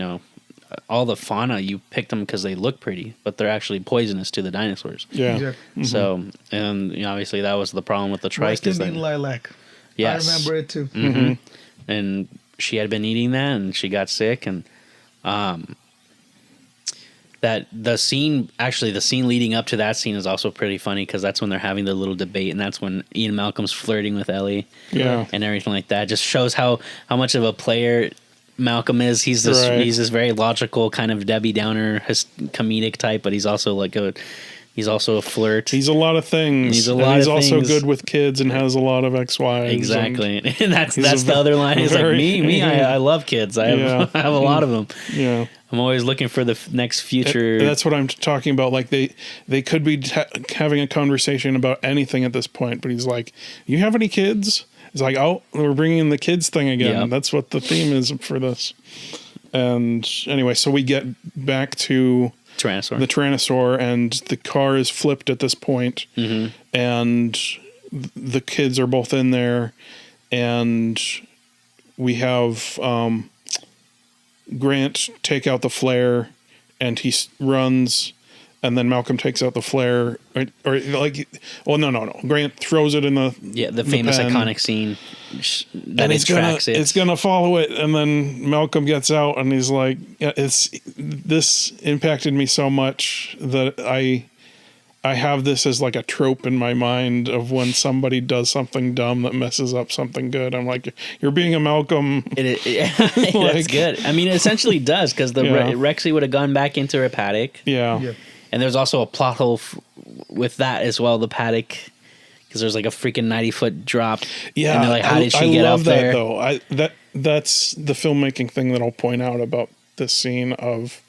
all the fauna, you picked them because they look pretty, but they're actually poisonous to the dinosaurs. Yeah. exactly. So, and obviously that was the problem with the trike. West Is that, Indian lilac. yes. I remember it too. And she had been eating that, and she got sick, and that the scene leading up to that scene is also pretty funny because that's when they're having the little debate, and that's when Ian Malcolm's flirting with Ellie, Yeah. and everything like that. Just shows how much of a player Malcolm is. He's this Right. he's this very logical kind of Debbie Downer comedic type, but he's also he's also a flirt. He's a lot of things. He's a And lot he's of also things. good with kids and has a lot of ex-wives. Exactly, and that's he's the other line. He's like, very- I love kids. I have Yeah. I have a lot of them. Yeah. I'm always looking for the next future. And that's what I'm talking about. Like they could be having a conversation about anything at this point, but he's like, "You have any kids?" It's like, "Oh, we're bringing in the kids thing again." Yep. That's what the theme is for this. And anyway, so we get back to Tyrannosaur. the Tyrannosaur, and the car is flipped at this point, and the kids are both in there, and we have Grant take out the flare, and he runs, and then Malcolm takes out the flare, or like, well, no. Grant throws it in the famous pen, iconic scene that and it tracks it. It's gonna follow it, and then Malcolm gets out, and he's like, this impacted me so much that I have this as like a trope in my mind of when somebody does something dumb that messes up something good. I'm like, you're being a Malcolm. That's Like- good. I mean, it essentially does because the Yeah. Rexy would have gone back into her paddock, Yeah. Yeah. and there's also a plot hole with that as well. The paddock because there's like a freaking 90-foot drop. Yeah, and they're like, how did she I get love up that there? though. That's the filmmaking thing that I'll point out about this scene of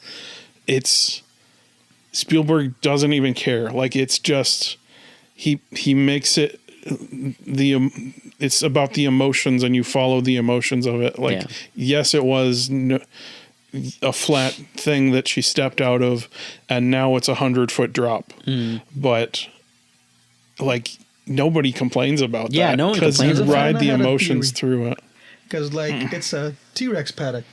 it's Spielberg doesn't even care. Like it's just he makes it it's about the emotions and you follow the emotions of it. Like yes, it was a flat thing that she stepped out of, and now it's 100-foot drop. But like nobody complains about that. Yeah, no one complains. You about ride it. the I had a emotions theory. through it. Because like it's a T-Rex paddock,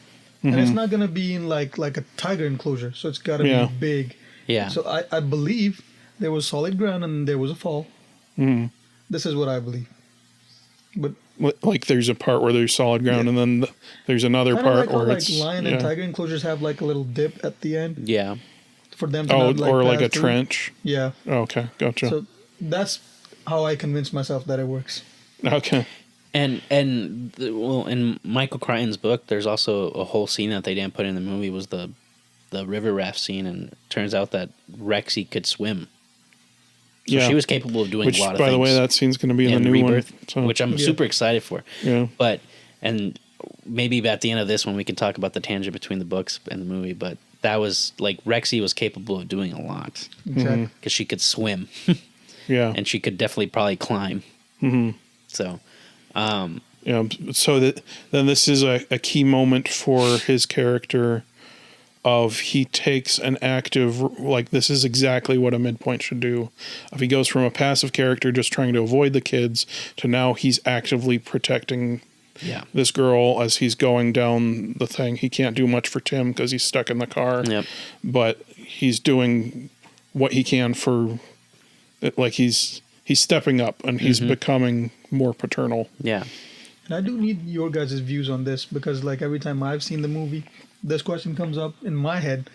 and it's not gonna be in like a tiger enclosure, so it's gotta be big. Yeah. So I believe there was solid ground and there was a fall. This is what I believe. But Like there's a part where there's solid ground, and then there's another kind of part like how where like it's lion and tiger enclosures have like a little dip at the end Yeah. for them to not, or like pass a through. trench. Yeah. Oh, okay, gotcha. So that's how I convinced myself that it works. Okay. And well, in Michael Crichton's book, there's also a whole scene that they didn't put in the movie was the river raft scene, and it turns out that Rexy could swim. So she was capable of doing Which, a lot of by things. the way, that scene's going to be in the new Rebirth, one. So. which I'm super excited for. Yeah. But and maybe at the end of this one we can talk about the tangent between the books and the movie. But that was like Rexy was capable of doing a lot Exactly. because she could swim. Yeah. And she could definitely probably climb. So. Yeah. So then this is a key moment for his character. Of he takes an active, like this is exactly what a midpoint should do. If he goes from a passive character just trying to avoid the kids to now he's actively protecting this girl as he's going down the thing. He can't do much for Tim because he's stuck in the car. Yep. But he's doing what he can for, like he's stepping up and he's becoming more paternal. Yeah. And I do need your guys' views on this because like every time I've seen the movie, this question comes up in my head.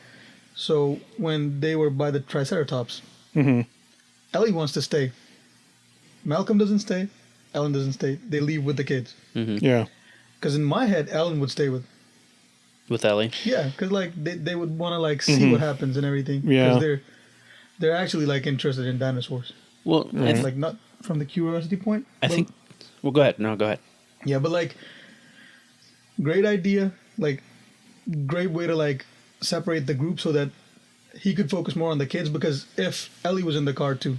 So when they were by the Triceratops, Ellie wants to stay. Malcolm doesn't stay. Ellen doesn't stay. They leave with the kids. Yeah. Because in my head, Ellen would stay with. With Ellie. Yeah, because like they would want to like see what happens and everything. Yeah. Because they're actually like interested in dinosaurs. Well, It's like not from the curiosity point. I think. Well, go ahead. No, go ahead. Yeah, but like, great idea. Like, great way to like separate the group so that he could focus more on the kids. Because if Ellie was in the car too,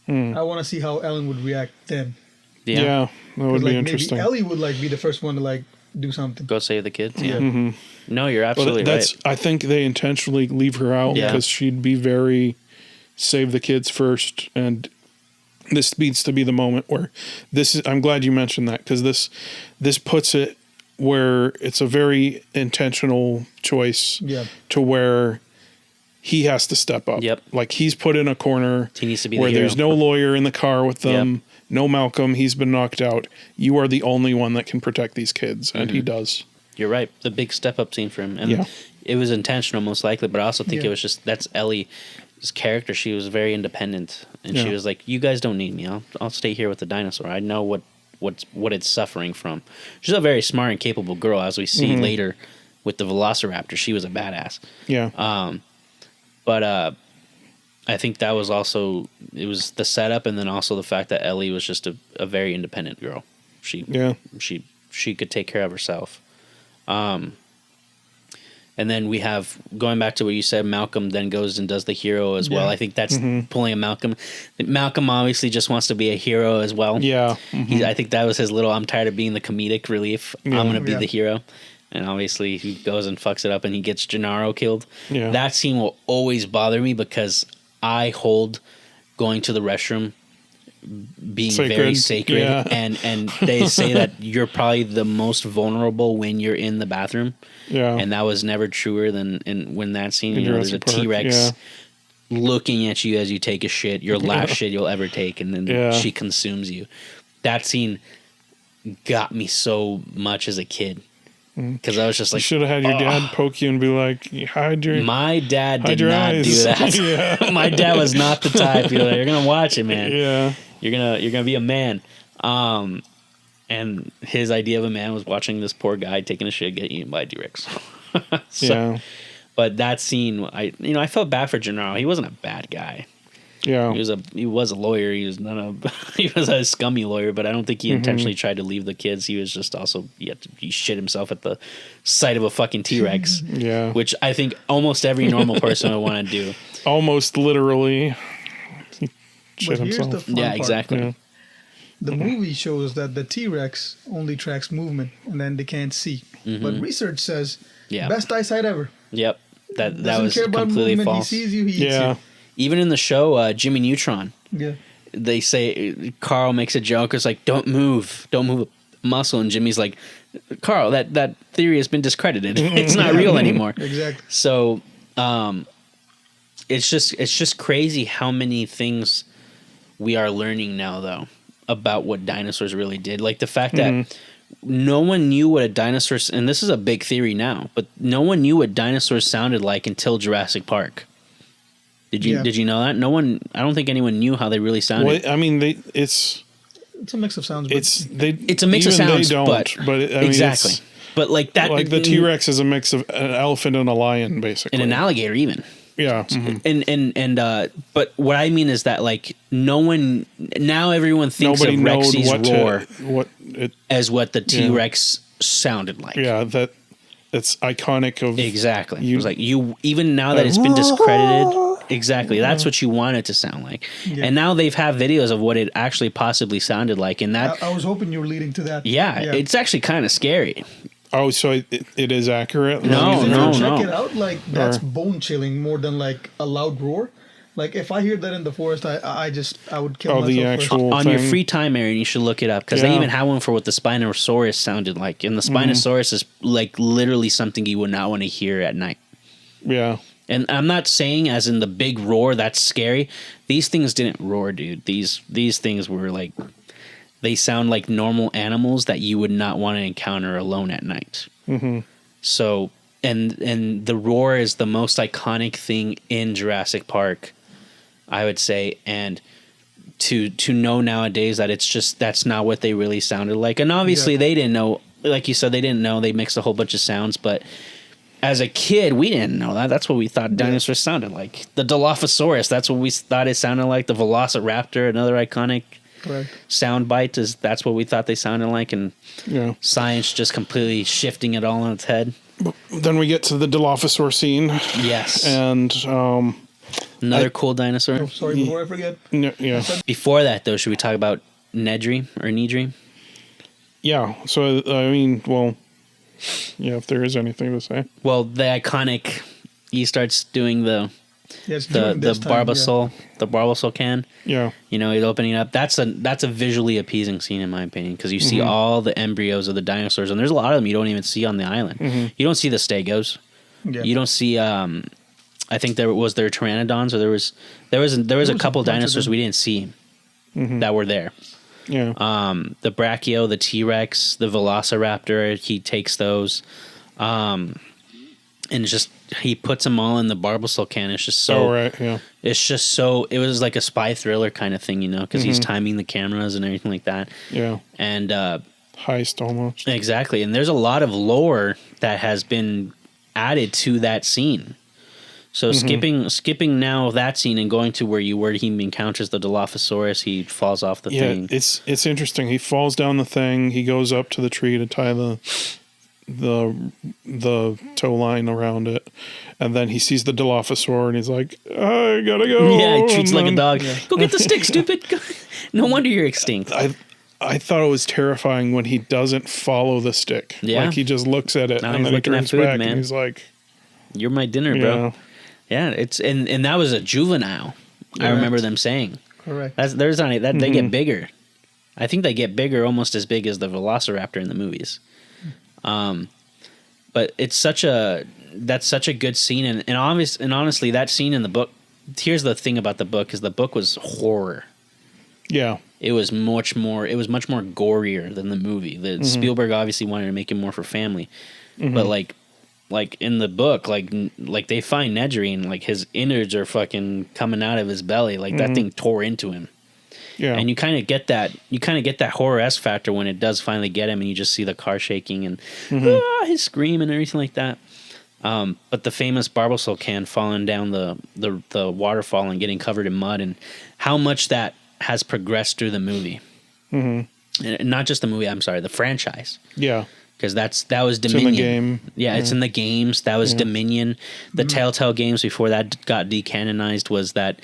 I want to see how Ellen would react then. Yeah. That would like be interesting. maybe Ellie would like be the first one to like do something. Go save the kids. Yeah. Yeah. No, you're absolutely that's right. I think they intentionally leave her out Yeah. because she'd be very save the kids first, and this needs to be the moment where this is. I'm glad you mentioned that because this puts it where it's a very intentional choice. Yeah. To where he has to step up. Yep. Like he's put in a corner. He needs to be where the hero. there's no lawyer in the car with them. Yep. No Malcolm. He's been knocked out. You are the only one that can protect these kids, and he does. You're right. The big step up scene for him, and it was intentional, most likely. But I also think it was just that's Ellie's character. She was very independent, and she was like, "You guys don't need me. I'll stay here with the dinosaur. I know what it's suffering from." She's a very smart and capable girl, as we see later with the Velociraptor. She was a badass. Yeah. But I think that was also it was the setup, and then also the fact that Ellie was just a very independent girl. She could take care of herself. And then we have going back to what you said. Malcolm then goes and does the hero as well. I think that's pulling a Malcolm. Malcolm obviously just wants to be a hero as well. Yeah. I think that was his little. I'm tired of being the comedic relief. I'm going to be the hero. And obviously he goes and fucks it up, and he gets Gennaro killed. Yeah. That scene will always bother me because I hold going to the restroom being very sacred, and they say that you're probably the most vulnerable when you're in the bathroom. Yeah. And that was never truer than when that scene. You know, there's a Jurassic Park, T-Rex looking at you as you take a shit, your last shit you'll ever take, and then she consumes you. That scene got me so much as a kid. Because I was just like, you should have had your dad poke you and be like, hide your. My dad did your not eyes. do that. My dad was not the type. You're gonna watch it, man. Yeah. You're gonna be a man. And his idea of a man was watching this poor guy taking a shit get eaten by a T-Rex. Yeah. But that scene, I felt bad for Gennaro. He wasn't a bad guy. Yeah. He was a lawyer. He was not a he was a scummy lawyer, but I don't think he intentionally tried to leave the kids. He was just also he shit himself at the sight of a fucking T-Rex. Yeah. Which I think almost every normal person would want to do. Almost literally. He shit But here's the himself. fun Yeah, part. exactly. Yeah. The movie shows that the T-Rex only tracks movement, and then they can't see. But research says, Yeah. best eyesight ever. Yep. That Doesn't was care about completely movement. false. He sees you, he eats Yeah. Even in the show, Jimmy Neutron, you. Yeah. they say Carl makes a joke. It's like, don't move a muscle, and Jimmy's like, Carl, that theory has been discredited. It's not real anymore. Exactly. So, it's just crazy how many things we are learning now, though, about what dinosaurs really did. Like the fact that no one knew what a dinosaur, and this is a big theory now, but no one knew what dinosaurs sounded like until Jurassic Park. Did you know that? No one. I don't think anyone knew how they really sounded. Well, I mean, it's a mix of sounds. But It's a mix of even sounds, they don't, but I mean, exactly. it's But like that, like the T-Rex is a mix of an elephant and a lion, basically, and an alligator, even. Yeah. But what I mean is that like no one now everyone thinks Nobody of knows Rexy's roar as what the T-Rex sounded like. Yeah, it's iconic of Exactly. It was like even now that it's been discredited. Exactly. That's what you want it to sound like. Yeah. And now they've had videos of what it actually possibly sounded like, and that I was hoping you were leading to that. yeah, it's actually kind of scary. Oh, so it is accurate? No, If you no, check no. it out, like that's bone chilling more than like a loud roar. Like if I hear that in the forest, I would kill myself. the first. actual On your thing. free time, Aaron, you should look it up because they Yeah. even have one for what the Spinosaurus sounded like, and the Spinosaurus is like literally something you would not want to hear at night. Yeah. And I'm not saying as in the big roar that's scary. These things didn't roar, dude. These things were like they sound like normal animals that you would not want to encounter alone at night. Mm-hmm. So and the roar is the most iconic thing in Jurassic Park, I would say, and to know nowadays that it's just that's not what they really sounded like. And obviously they didn't know, like you said, they didn't know. They mixed a whole bunch of sounds, but as a kid, we didn't know that. That's what we thought dinosaurs sounded like. The Dilophosaurus, that's what we thought it sounded like. The Velociraptor, another iconic sound bite, that's what we thought they sounded like. And science just completely shifting it all on its head. Then we get to the Dilophosaur scene. Yes. And another cool dinosaur. Oh, sorry, before I forget. Yeah. Before that, though, should we talk about Nedry or Nedry? Yeah. So I mean, well, yeah, if there is anything to say. Well, the iconic, he starts doing the Yes, during this time, the Barbasol can. Yeah. You know, he's opening up. That's a visually appeasing scene in my opinion because you see all the embryos of the dinosaurs, and there's a lot of them you don't even see on the island. You don't see the stegos. Yeah. You don't see. I think there pteranodons, or there was a couple a bunch of dinosaurs them. we didn't see that were there. Yeah. The Brachio, the T-Rex, the Velociraptor, he takes those. And it's just, he puts them all in the Barbasol can. It's just so, it's just so, it was like a spy thriller kind of thing, you know, because he's timing the cameras and everything like that. Yeah. And, Heist almost. exactly. And there's a lot of lore that has been added to that scene. So skipping now that scene and going to where he encounters the Dilophosaurus, he falls off the thing. It's interesting. He falls down the thing. He goes up to the tree to tie the tow line around it, and then he sees the Dilophosaur and he's like, I gotta go. Yeah, he treats and it like a then- dog. Go get the stick, stupid. No wonder you're extinct. I thought it was terrifying when he doesn't follow the stick. Yeah. Like he just looks at it Now and he's then he looking at turns food, back man. and he's like, You're my dinner, bro. Yeah, it's and that was a juvenile. I remember them saying. Correct. They get bigger. I think they get bigger, almost as big as the Velociraptor in the movies. But that's such a good scene, and honestly, that scene in the book. Here's the thing about the book: is the book was horror. yeah, It was much more gorier than the movie. The Spielberg obviously wanted to make it more for family, but like in the book, like they find Nedry and like his innards are fucking coming out of his belly, like that thing tore into him. yeah, And you kind of get that horror-esque factor when it does finally get him, and you just see the car shaking and his scream and everything like that. But the famous Barbasol can falling down the waterfall and getting covered in mud, and how much that has progressed through the movie. Mm-hmm. And not just the movie, I'm sorry, the franchise. Yeah. Because that was Dominion. It's in the game. Yeah, it's in the games. That was Dominion. The Telltale games before that got decanonized was that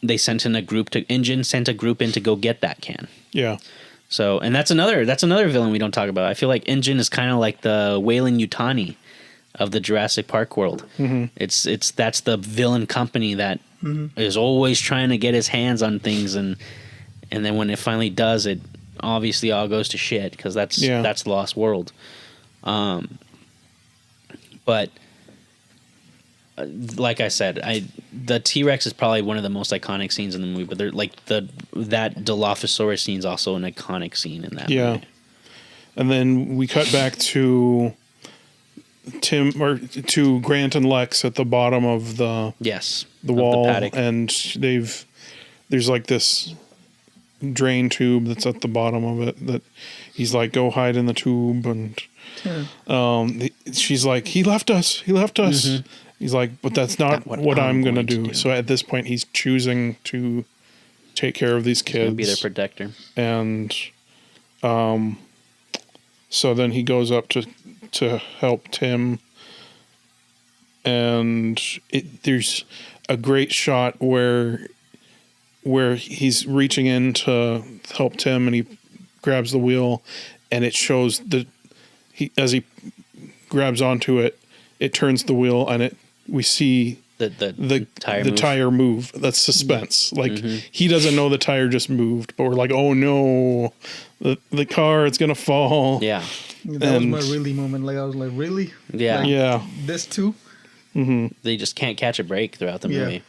they sent in a group Engine sent a group in to go get that can. Yeah. So, and that's another villain we don't talk about. I feel like Engine is kind of like the Weyland Yutani of the Jurassic Park world. Mm-hmm. That's the villain company that is always trying to get his hands on things, and then when it finally does, it obviously all goes to shit because that's the Lost World. But like I said, the T-Rex is probably one of the most iconic scenes in the movie. But they're like that Dilophosaurus scene is also an iconic scene in that movie. And then we cut back to to Grant and Lex at the bottom of the wall, and there's like this drain tube that's at the bottom of it that he's like, go hide in the tube, and she's like, he left us. Mm-hmm. He's like, but that's not what I'm gonna do. So at this point, he's choosing to take care of these kids, be their protector, and so then he goes up to help Tim, and there's a great shot where he's reaching in to help Tim, and he grabs the wheel, and it shows as he grabs onto it, it turns the wheel, and we see the tire move. That's suspense. Like he doesn't know the tire just moved, but we're like, oh no, the car, it's gonna fall. Yeah. That was my really moment. Like I was like, really? Yeah. Yeah. This too? Mm-hmm. They just can't catch a break throughout the movie.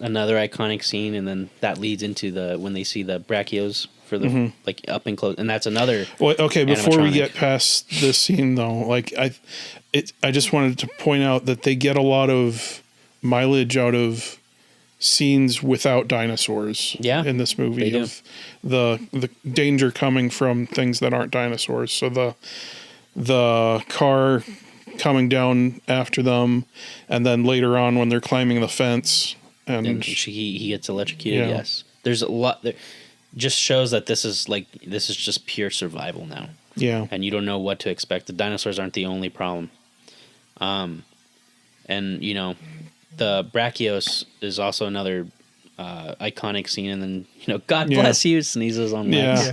Another iconic scene, and then that leads into when they see the brachios for the like up and close, and that's another. Well, okay, before we get past this scene though, like I just wanted to point out that they get a lot of mileage out of scenes without dinosaurs in this movie, of the danger coming from things that aren't dinosaurs. So the car coming down after them, and then later on when they're climbing the fence and he gets electrocuted. Yes, there's a lot there. Just shows that this is just pure survival now. Yeah, and you don't know what to expect. The dinosaurs aren't the only problem. And you know, the brachios is also another iconic scene, and then God bless you sneezes on Lex,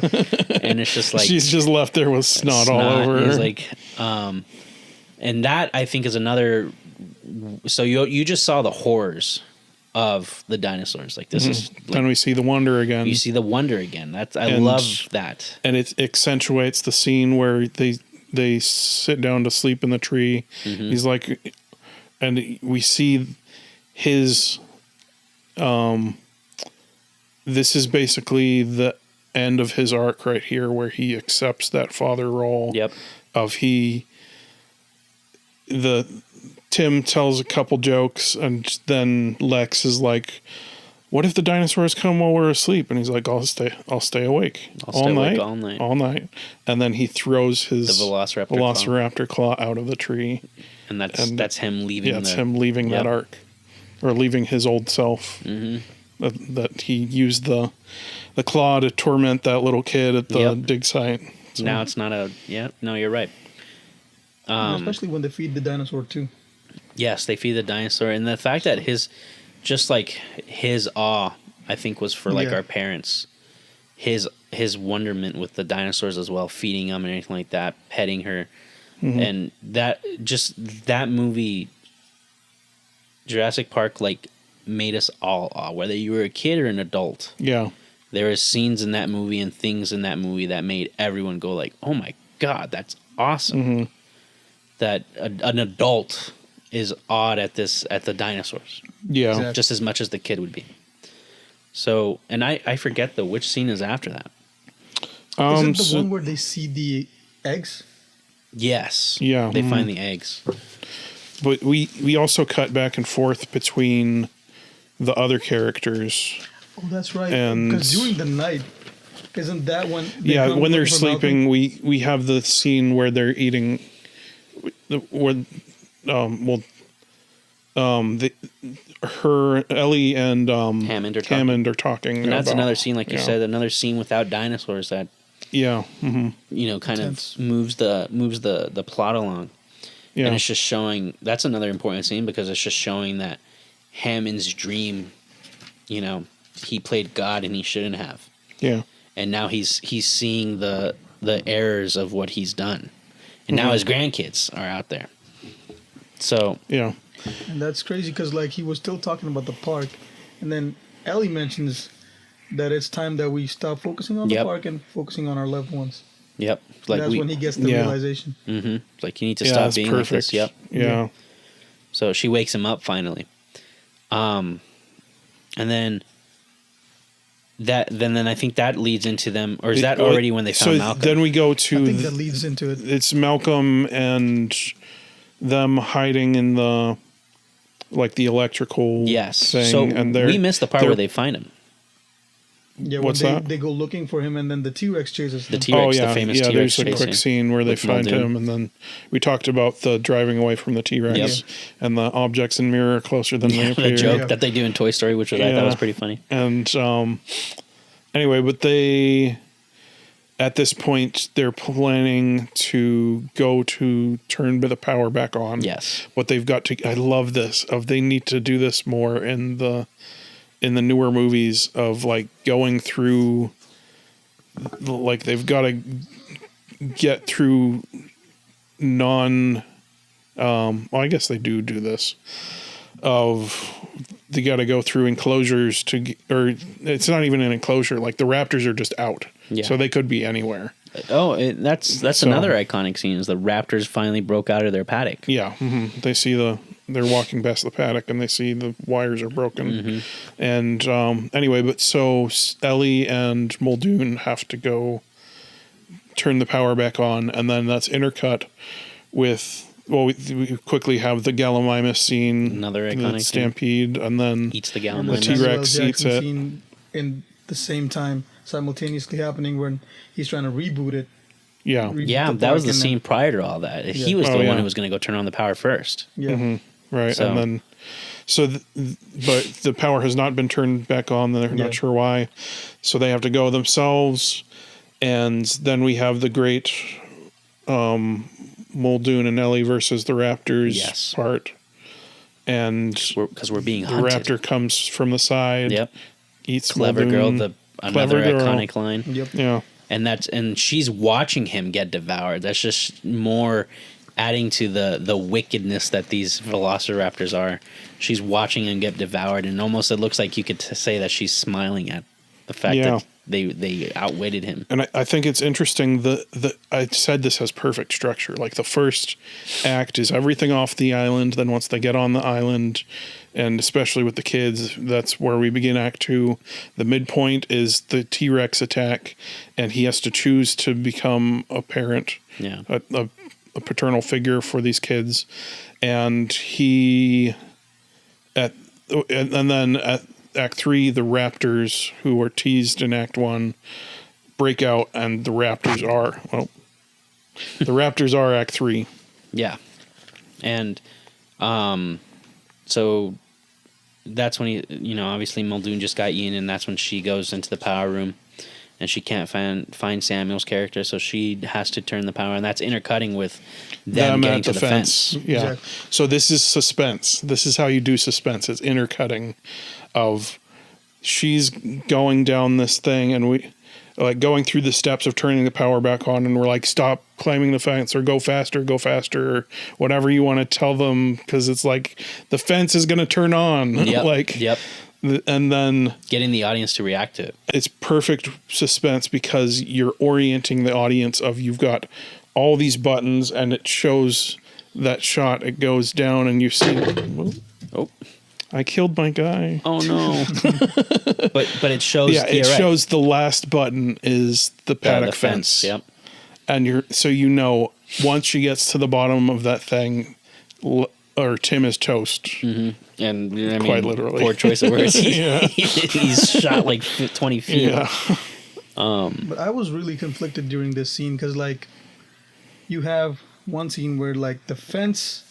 and it's just like she's just left there with snot all over her. He's like, and that I think is another. So you just saw the horrors of the dinosaurs. Like this is, like, and we see the wonder again. You see the wonder again. I love that, and it accentuates the scene where they sit down to sleep in the tree. He's like, and we see his. This is basically the end of his arc right here, where he accepts that father role. Yep. Tim tells a couple jokes, and then Lex is like, "What if the dinosaurs come while we're asleep?" And he's like, "I'll stay awake all night." And then he throws his Velociraptor claw out of the tree, and that's him leaving. Yeah, it's him leaving that arc, or leaving his old self. That he used the claw to torment that little kid at the dig site. So. Now it's not no, you're right. Especially when they feed the dinosaur too. Yes, they feed the dinosaur, and the fact that his awe, I think, was for like our parents. His wonderment with the dinosaurs as well, feeding them and anything like that, petting her, and that movie, Jurassic Park, like made us all awe, whether you were a kid or an adult. Yeah, there are scenes in that movie and things in that movie that made everyone go like, "Oh my God, that's awesome!" That an adult is awed at the dinosaurs. Yeah. Exactly. Just as much as the kid would be. So, and I forget which scene is after that. Is it the one where they see the eggs? Yes. Yeah. They find the eggs. But we also cut back and forth between the other characters. Oh, that's right. Because during the night, isn't that when... when they're sleeping, we have the scene where they're eating... where Ellie and Hammond are talking, and that's about, another scene, like you said, another scene without dinosaurs that kind of moves the plot along. Yeah. And it's just showing, that's another important scene because it's just showing that Hammond's dream, he played God and he shouldn't have. Yeah. And now he's seeing the errors of what he's done. And now his grandkids are out there. So, yeah. And that's crazy because like he was still talking about the park, and then Ellie mentions that it's time that we stop focusing on the park and focusing on our loved ones. Yep. Like that's when he gets the realization. Mm-hmm. Like you need to stop being like this. Yep. Yeah. So she wakes him up finally. And then then I think that leads into them, or is that already when they found Malcolm? Then we go to. I think that leads into it. It's Malcolm and them hiding in the electrical yes. thing. So and we missed the part where they find him. Yeah, what's when that? They go looking for him, and then the T-Rex chases them. The T-Rex, the famous T-Rex there's a quick scene where they find him, and then we talked about the driving away from the T-Rex and the objects in mirror closer than they appear. The joke that they do in Toy Story, which I thought was pretty funny. And anyway, but at this point, they're planning to go to turn the power back on. Yes. What they've got to, I love this, they need to do this more in the newer movies of like going through, like they've got to get through I guess they do this, they got to go through enclosures or it's not even an enclosure, like the raptors are just out. Yeah. So they could be anywhere. Oh, that's another iconic scene is the raptors finally broke out of their paddock. Yeah. Mm-hmm. They see they're walking past the paddock and they see the wires are broken. Mm-hmm. And anyway, but so Ellie and Muldoon have to go turn the power back on, and then that's intercut with, we quickly have the Gallimimus scene. Another iconic stampede, and then eats the Gallimimus. The T-Rex eats it. Scene in the same time, simultaneously happening when he's trying to reboot it. Yeah. Yeah, that was the scene prior to all that. He was the one who was going to go turn on the power first. Yeah. Mm-hmm. Right. So. And then, but the power has not been turned back on. They're not sure why. So they have to go themselves. And then we have the great Muldoon and Ellie versus the Raptors part. And because we're being the hunted. raptor comes from the side. Yep. Eats Clever Muldoon. girl, another iconic line. Yep. Yeah. And she's watching him get devoured. That's just more adding to the wickedness that these velociraptors are. She's watching him get devoured, and almost it looks like you could say that she's smiling at the fact that they outwitted him. And I think it's interesting I said this has perfect structure. Like the first act is everything off the island. Then once they get on the island, and especially with the kids, that's where we begin Act 2. The midpoint is the T-Rex attack, and he has to choose to become a parent, a paternal figure for these kids. And then at Act 3, the raptors who were teased in Act 1 break out, and the raptors are Act 3. Yeah. And so that's when he, obviously Muldoon just got eaten, and that's when she goes into the power room, and she can't find Samuel's character, so she has to turn the power, and that's intercutting with them getting to the fence. Yeah. Exactly. So this is suspense. This is how you do suspense. It's intercutting of she's going down this thing, and we like going through the steps of turning the power back on, and we're like, stop climbing the fence, or go faster, or whatever you want to tell them, because it's like the fence is going to turn on. Yep. And then getting the audience to react to it. It's perfect suspense because you're orienting the audience of, you've got all these buttons, and it shows that shot. It goes down, and you see, I killed my guy. Oh no! but it shows. Yeah, it shows the last button is the paddock fence. Yep. And once she gets to the bottom of that thing, or Tim is toast. Mm-hmm. And quite literally, poor choice of words. He's shot like 20 feet. Yeah. But I was really conflicted during this scene because, like, you have one scene where like the fence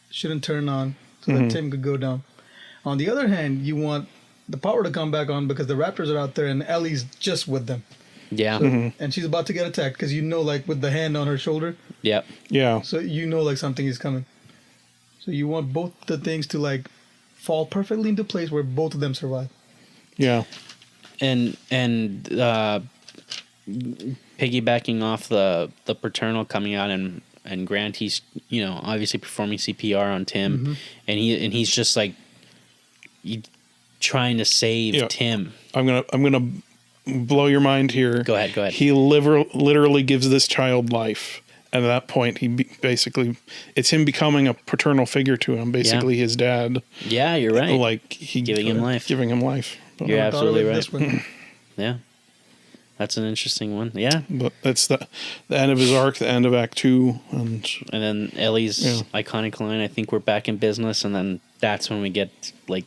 shouldn't turn on so that Tim could go down. On the other hand, you want the power to come back on because the raptors are out there and Ellie's just with them. Yeah. So, and she's about to get attacked because you know, like with the hand on her shoulder. Yep. Yeah. So you know, like something is coming. So you want both the things to like fall perfectly into place where both of them survive. Yeah. And piggybacking off the paternal coming out and Grant, he's, you know, obviously performing CPR on Tim, and he's just like trying to save Tim. I'm gonna blow your mind here. Go ahead. He literally gives this child life. And at that point, basically, it's him becoming a paternal figure to him, basically his dad. Yeah, you're right. Like giving him life. Giving him life. But You're absolutely right. Yeah. That's an interesting one. Yeah. But that's the end of his arc, the end of Act 2. And then Ellie's iconic line, I think we're back in business. And then that's when we get like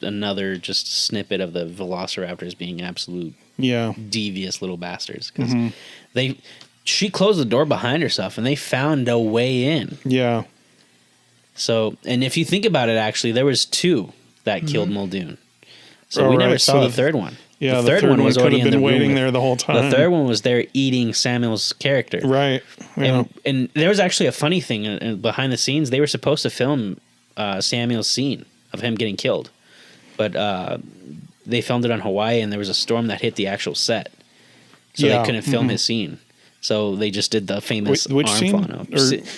another just snippet of the Velociraptors being absolute devious little bastards. Because she closed the door behind herself and they found a way in. Yeah. So, and if you think about it, actually, there was 2 that killed Muldoon. So we never saw the third one. Yeah, the third one was already in the waiting room there the whole time. The third one was there eating Samuel's character. Right. Yeah. And there was actually a funny thing behind the scenes. They were supposed to film Samuel's scene of him getting killed, but they filmed it on Hawaii, and there was a storm that hit the actual set, so they couldn't film his scene. So they just did the famous which arm scene? falling off.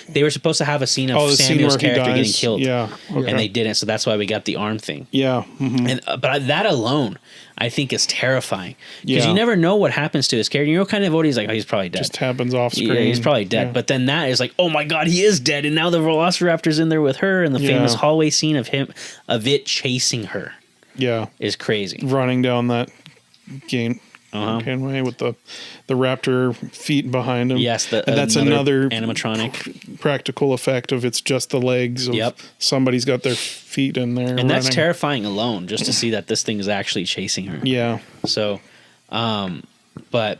They were supposed to have a scene of Samuel's character getting killed. Yeah. Okay. And they didn't, so that's why we got the arm thing. Yeah. And but that alone, I think, is terrifying. Because you never know what happens to his character. You know, kind of what he's like, oh, he's probably dead. Just happens off screen. Yeah, he's probably dead. Yeah. But then that is like, oh my God, he is dead. And now the Velociraptor's in there with her, and the famous hallway scene of it chasing her. Yeah. Is crazy. Running down that way with the raptor feet behind him. Yes, and that's another animatronic practical effect of it's just the legs of somebody's got their feet in there. And that's terrifying alone, just to see that this thing is actually chasing her. Yeah. So, but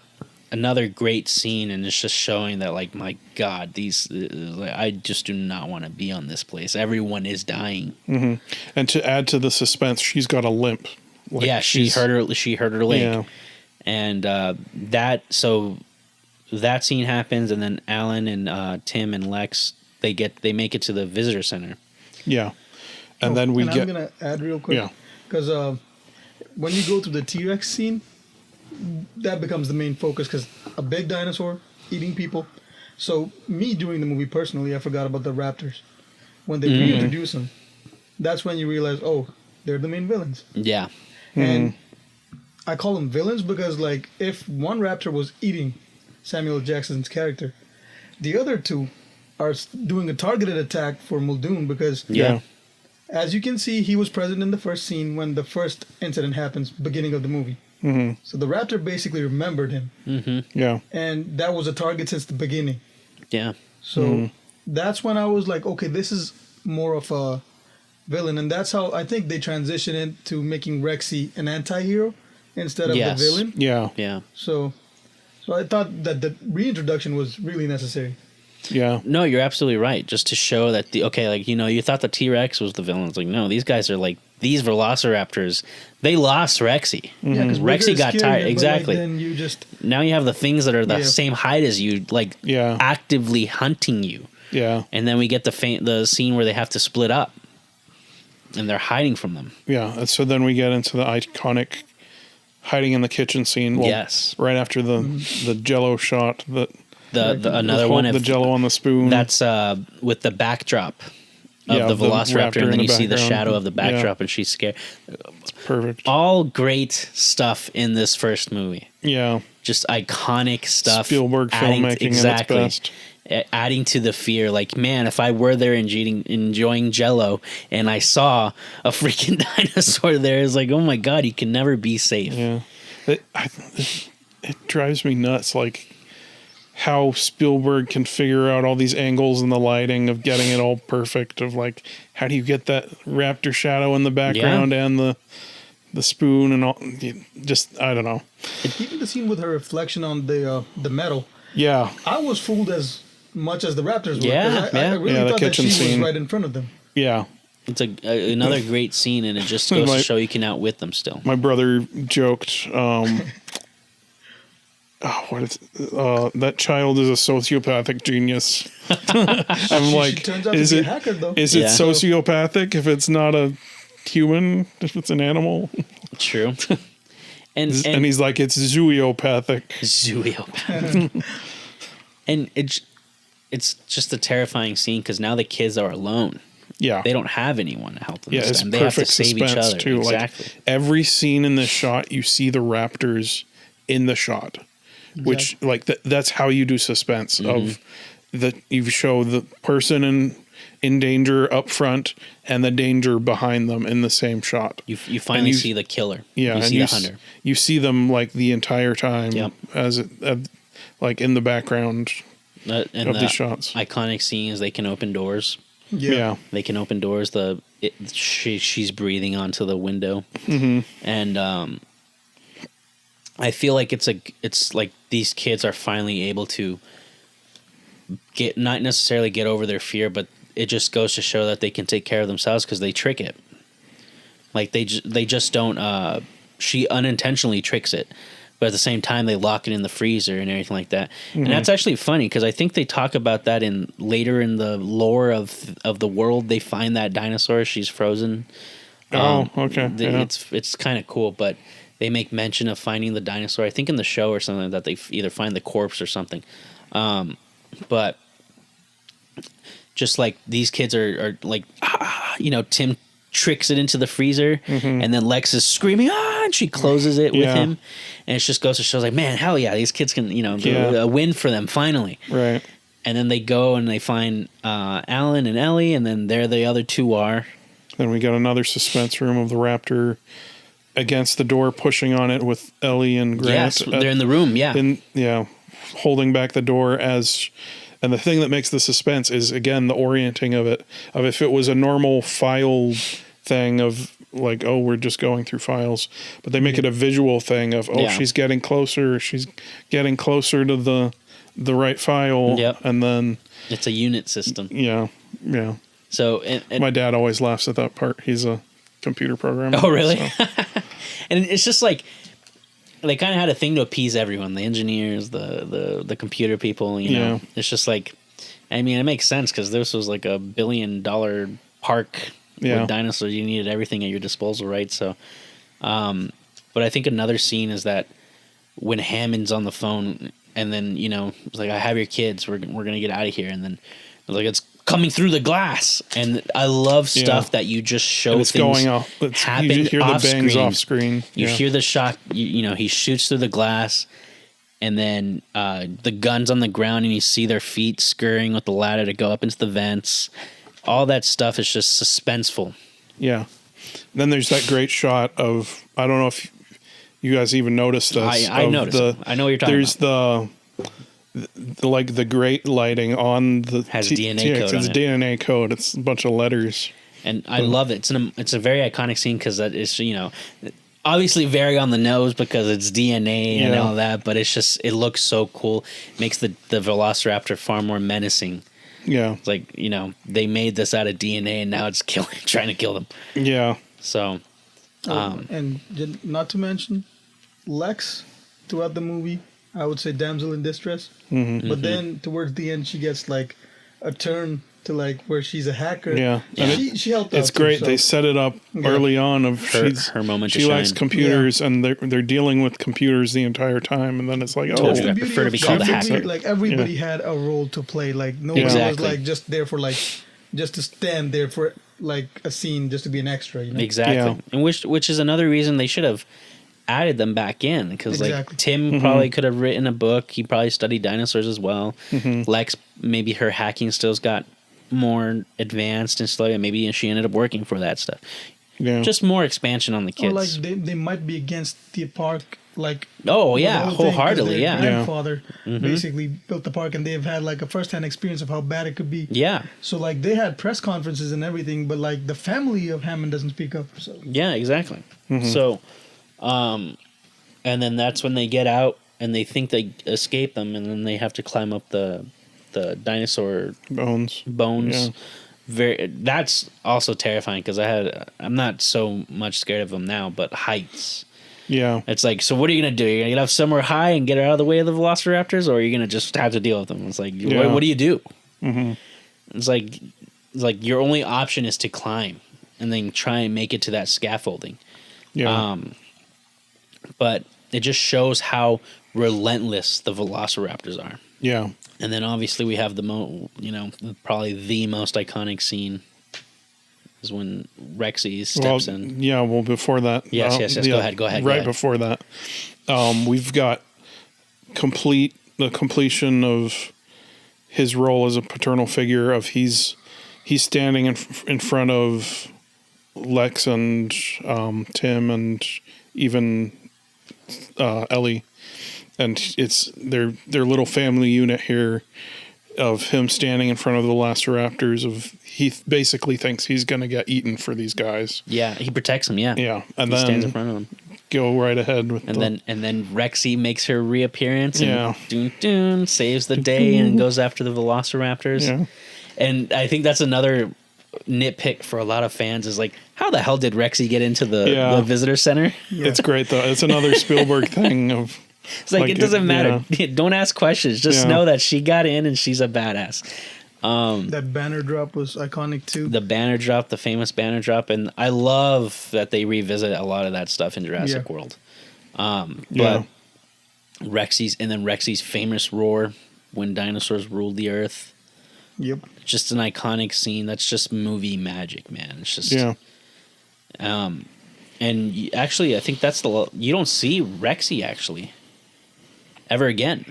another great scene, and it's just showing that, like, my God, I just do not want to be on this place. Everyone is dying. Mm-hmm. And to add to the suspense, she's got a limp. Like she hurt her leg. Yeah. And that scene happens, and then Alan and Tim and Lex they make it to the visitor center. Yeah, and then I'm gonna add real quick, because when you go to the T-Rex scene, that becomes the main focus because a big dinosaur eating people. So me doing the movie personally, I forgot about the raptors. When they reintroduce them, that's when you realize, oh, they're the main villains. Yeah, and I call them villains because, like, if one raptor was eating Samuel Jackson's character, the other 2 are doing a targeted attack for Muldoon because, as you can see, he was present in the first scene when the first incident happens, beginning of the movie. Mm-hmm. So the raptor basically remembered him. Mm-hmm. Yeah. And that was a target since the beginning. Yeah. So that's when I was like, okay, this is more of a villain. And that's how I think they transitioned into making Rexy an anti-hero instead of the villain. Yeah. Yeah. So I thought that the reintroduction was really necessary. Yeah. No, you're absolutely right. Just to show that you thought the T-Rex was the villain. It's like, no, these guys are like these Velociraptors. They lost Rexy. Yeah, because Rexy got tired. Exactly. Like, then now you have the things that are the same height as you, like actively hunting you. Yeah. And then we get the scene where they have to split up, and they're hiding from them. Yeah. And so then we get into the iconic hiding in the kitchen scene. Well, yes. Right after the Jello shot that. Another one of the Jello on the spoon. That's with the backdrop of the Velociraptor, and then you see the shadow of the backdrop, and she's scared. It's perfect. All great stuff in this first movie. Yeah, just iconic stuff. Spielberg filmmaking at its best. Adding to the fear, like, man, if I were there enjoying Jello and I saw a freaking dinosaur there, it's like, oh my God, you can never be safe. Yeah, it drives me nuts. Like, how Spielberg can figure out all these angles and the lighting of getting it all perfect. Of like, how do you get that raptor shadow in the background and the spoon and all? Just, I don't know. Even the scene with her reflection on the metal. Yeah, I was fooled as much as the raptors were. Yeah, 'cause I really Yeah, the thought that kitchen she scene. was right in front of them. Yeah. It's another great scene, and it just goes My- to show you can outwit them still. My brother joked, that child is a sociopathic genius. I'm like, she turns out is to be it a hacker, though. is it Yeah. sociopathic if it's not a human? If it's an animal? True. And And he's like, it's zooopathic. Zooiopath. And it's just a terrifying scene because now the kids are alone. Yeah. They don't have anyone to help them. Yeah, this it's time. They have to perfect save each suspense other. too. Exactly. Like every scene in this shot, you see the raptors in the shot, which like that's how you do suspense. Of the you show the person in danger up front and the danger behind them in the same shot. You finally you- see the killer. Yeah, You and see the hunter. You see them like the entire time Yep. as it like in the background And of the these shots. iconic scene is they can open doors. Yeah. They can open doors. She's breathing onto the window, and I feel like it's like these kids are finally able to not necessarily get over their fear, but it just goes to show that they can take care of themselves because they trick it. Like they just don't. She unintentionally tricks it, but at the same time they lock it in the freezer and everything like that. And that's actually funny because I think they talk about that later in the lore of the world. They find that dinosaur. She's frozen. Okay. Yeah. It's kind of cool, but they make mention of finding the dinosaur. I think in the show or something like that they either find the corpse or something. But just like these kids are like, Tim tricks it into the freezer, and then Lex is screaming, and she closes it with him, and it just goes to show like, man, hell yeah, these kids can, a win for them finally. Right. And then they go and they find Alan and Ellie, and then there the other two are. Then we got another suspense room of the raptor against the door, pushing on it with Ellie and Grant. Yes, they're in the room. Yeah. Holding back the door and the thing that makes the suspense is again the orienting of it. Of if it was a normal file thing of like, oh, we're just going through files, but they make it a visual thing of she's getting closer to the right file. Yep. And then It's a unit system. yeah. So and My dad always laughs at that part. He's a computer programmer. oh really? so. And it's just like they kind of had a thing to appease everyone, the engineers, the computer people. Yeah. It's just like, I mean, it makes sense because this was like $1 billion park with dinosaurs. You needed everything at your disposal, right? So, but I think another scene is that when Hammond's on the phone and then it's like, I have your kids. We're gonna get out of here, and then like it's coming through the glass, and I love stuff that you just show And it's things going off. happen You hear the off bangs screen. off screen. You hear the shot. He shoots through the glass, and then the gun's on the ground, and you see their feet scurrying with the ladder to go up into the vents. All that stuff is just suspenseful. Yeah. Then there's that great shot of, I don't know if you guys even noticed this. I noticed it. I know what you're talking there's about. the great lighting on the Has DNA code It's on it. DNA code. It's a bunch of letters. And I love it. It's a very iconic scene because that is, obviously very on the nose because it's DNA and all that, but it looks so cool. It makes the Velociraptor far more menacing. Yeah. It's like, they made this out of DNA and now it's trying to kill them. Yeah. So, And not to mention Lex throughout the movie, I would say damsel in distress. But then towards the end, she gets like a turn to like where she's a hacker. Yeah. And she helped out. It's too, great. so- They set it up early on of her moment to she likes shine. computers and they're dealing with computers the entire time, and then it's like, Told oh, you. I beauty prefer to of be called a the hacker. movie, like everybody had a role to play. Like nobody Exactly. was like just there for like just to stand there for like a scene just to be an extra. exactly. Yeah. And which is another reason they should have added them back in because like Exactly. Tim probably could have written a book. He probably studied dinosaurs as well. Lex, maybe her hacking skills got more advanced and stuff, and maybe she ended up working for that stuff. Yeah. Just more expansion on the Or kids. like they might be against the park. Like Oh, the yeah, whole thing, 'cause wholeheartedly, their yeah. grandfather basically built the park, and they've had like a first-hand experience of how bad it could be. Yeah. So like they had press conferences and everything, but like the family of Hammond doesn't speak up. So Yeah, exactly. So, and then that's when they get out and they think they escape them, and then they have to climb up the dinosaur Bones. bones. Yeah. That's also terrifying because I'm not so much scared of them now, but heights. Yeah. It's like, so what are you gonna do? You're gonna get up somewhere high and get out of the way of the velociraptors, or are you gonna just have to deal with them? It's like, what do you do? Mm-hmm. It's like your only option is to climb and then try and make it to that scaffolding. Yeah. But it just shows how relentless the velociraptors are. Yeah. And then obviously we have probably the most iconic scene is when Rexy steps in. Yeah, well, before that. Yes. Go ahead. Right before that. We've got the completion of his role as a paternal figure of he's standing in front of Lex and Tim and even Ellie. And it's their little family unit here of him standing in front of the Velociraptors. He basically thinks he's going to get eaten for these guys. Yeah, he protects them. Yeah, yeah, and he then stands in front of them. Go right ahead with then Rexy makes her reappearance and yeah. Saves the day and goes after the Velociraptors. Yeah. And I think that's another nitpick for a lot of fans is like, how the hell did Rexy get into the visitor center? Yeah. It's great though. It's another Spielberg thing of. It's like it doesn't matter. Yeah. Don't ask questions. Just know that she got in and she's a badass. That banner drop was iconic too. The banner drop, the famous banner drop, and I love that they revisit a lot of that stuff in Jurassic World. But Rexy's famous roar when dinosaurs ruled the earth. Yep. Just an iconic scene. That's just movie magic, man. It's just and actually, I think that's you don't see Rexy actually ever again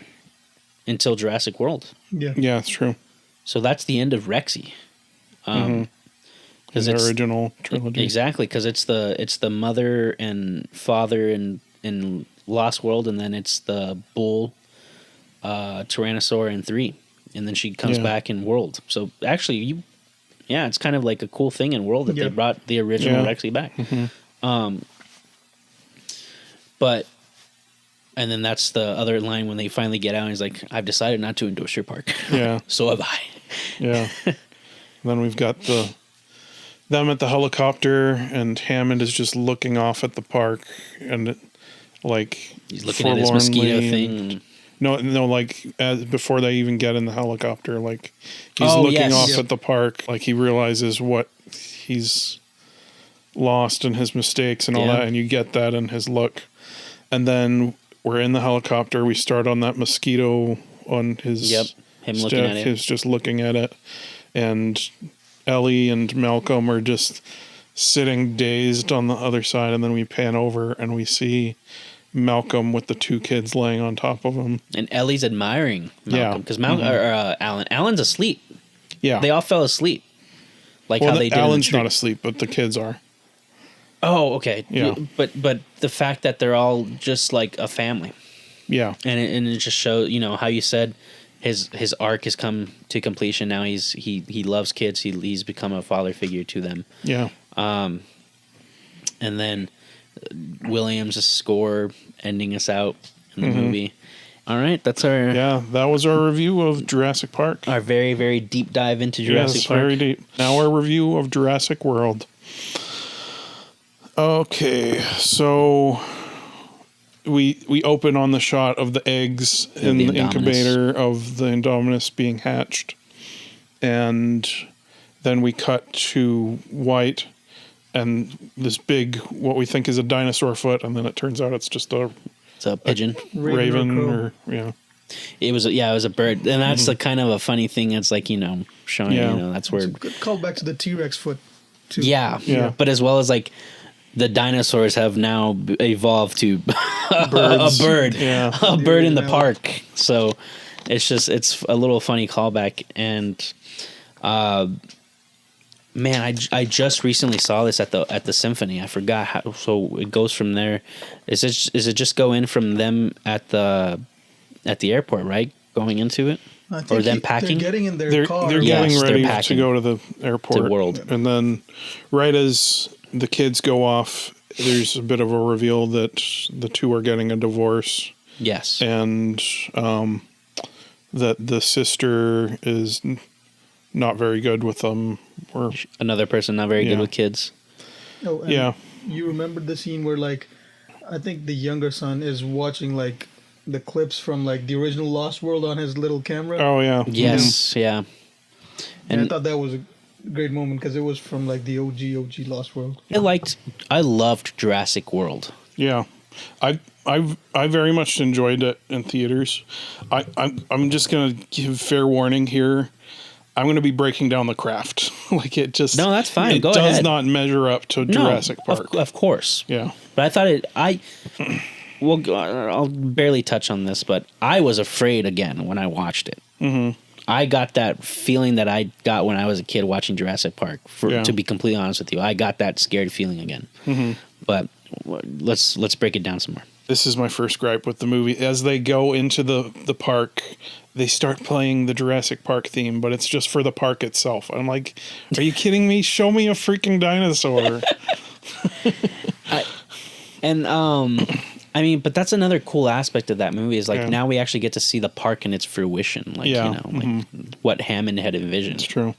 until Jurassic World. Yeah, it's true. So that's the end of Rexy. The original trilogy. Exactly, because it's the mother and father in Lost World, and then it's the bull, Tyrannosaur in 3, and then she comes back in World. So actually, it's kind of like a cool thing in World that they brought the original Rexy back. Mm-hmm. And then that's the other line when they finally get out. And he's like, "I've decided not to endorse your park." Yeah. So have I. Yeah. Then we've got them at the helicopter, and Hammond is just looking off at the park, and he's looking at his mosquito thing. No, like before they even get in the helicopter, like he's looking off at the park, like he realizes what he's lost and his mistakes and all that, and you get that in his look. And then we're in the helicopter. We start on that mosquito on his him stick. Looking at it. He's just looking at it, and Ellie and Malcolm are just sitting dazed on the other side. And then we pan over and we see Malcolm with the 2 kids laying on top of him, and Ellie's admiring Malcolm because Alan's asleep. Yeah, they all fell asleep. Like how they did. Alan's not asleep, but the kids are. Oh, okay. Yeah. But the fact that they're all just like a family. Yeah. And it just shows, how you said his arc has come to completion. Now he loves kids. He's become a father figure to them. Yeah. And then Williams' score ending us out in the movie. All right, that's our that was our review of Jurassic Park. Our very, very deep dive into Jurassic Park. Very deep. Now our review of Jurassic World. Okay, so we open on the shot of the eggs in the incubator of the Indominus being hatched, and then we cut to white and this big, what we think is a dinosaur foot, and then it turns out it's just a pigeon, raven, or It was a bird, and that's the kind of a funny thing. It's like showing that's where it's a good callback to the T-Rex foot too. Yeah, but as well as like the dinosaurs have now evolved to a bird in the park. So it's a little funny callback, and man, I just recently saw this at the symphony. I forgot how. So it goes from there. Is it just go in from them at the airport, right? Going into it, or them packing? They're getting in their car. They're getting ready to go to the airport. To World, and then right as the kids go off, there's a bit of a reveal that the 2 are getting a divorce. Yes, and that the sister is not very good with them. Or Another person not very good with kids. Oh, and yeah, you remember the scene where, like, I think the younger son is watching, like, the clips from, like, the original Lost World on his little camera. oh yeah, Yes, yeah. And I And thought that was a great moment because it was from, like, the OG Lost World. I loved Jurassic World. yeah. I very much enjoyed it in theaters. I'm just gonna give fair warning here. I'm going to be breaking down the craft. Like it just No, that's fine. It Go does ahead. not measure up to Jurassic Park. Of course. Yeah. But I thought well, I'll barely touch on this, but I was afraid again when I watched it. Mm-hmm. I got that feeling that I got when I was a kid watching Jurassic Park. To be completely honest with you, I got that scared feeling again. Mm-hmm. But let's break it down some more. This is my first gripe with the movie. As they go into the park, they start playing the Jurassic Park theme, but it's just for the park itself. I'm like, are you kidding me? Show me a freaking dinosaur. I mean, but that's another cool aspect of that movie is like Yeah. now we actually get to see the park in its fruition. Like, Yeah. you know, like what Hammond had envisioned. It's true.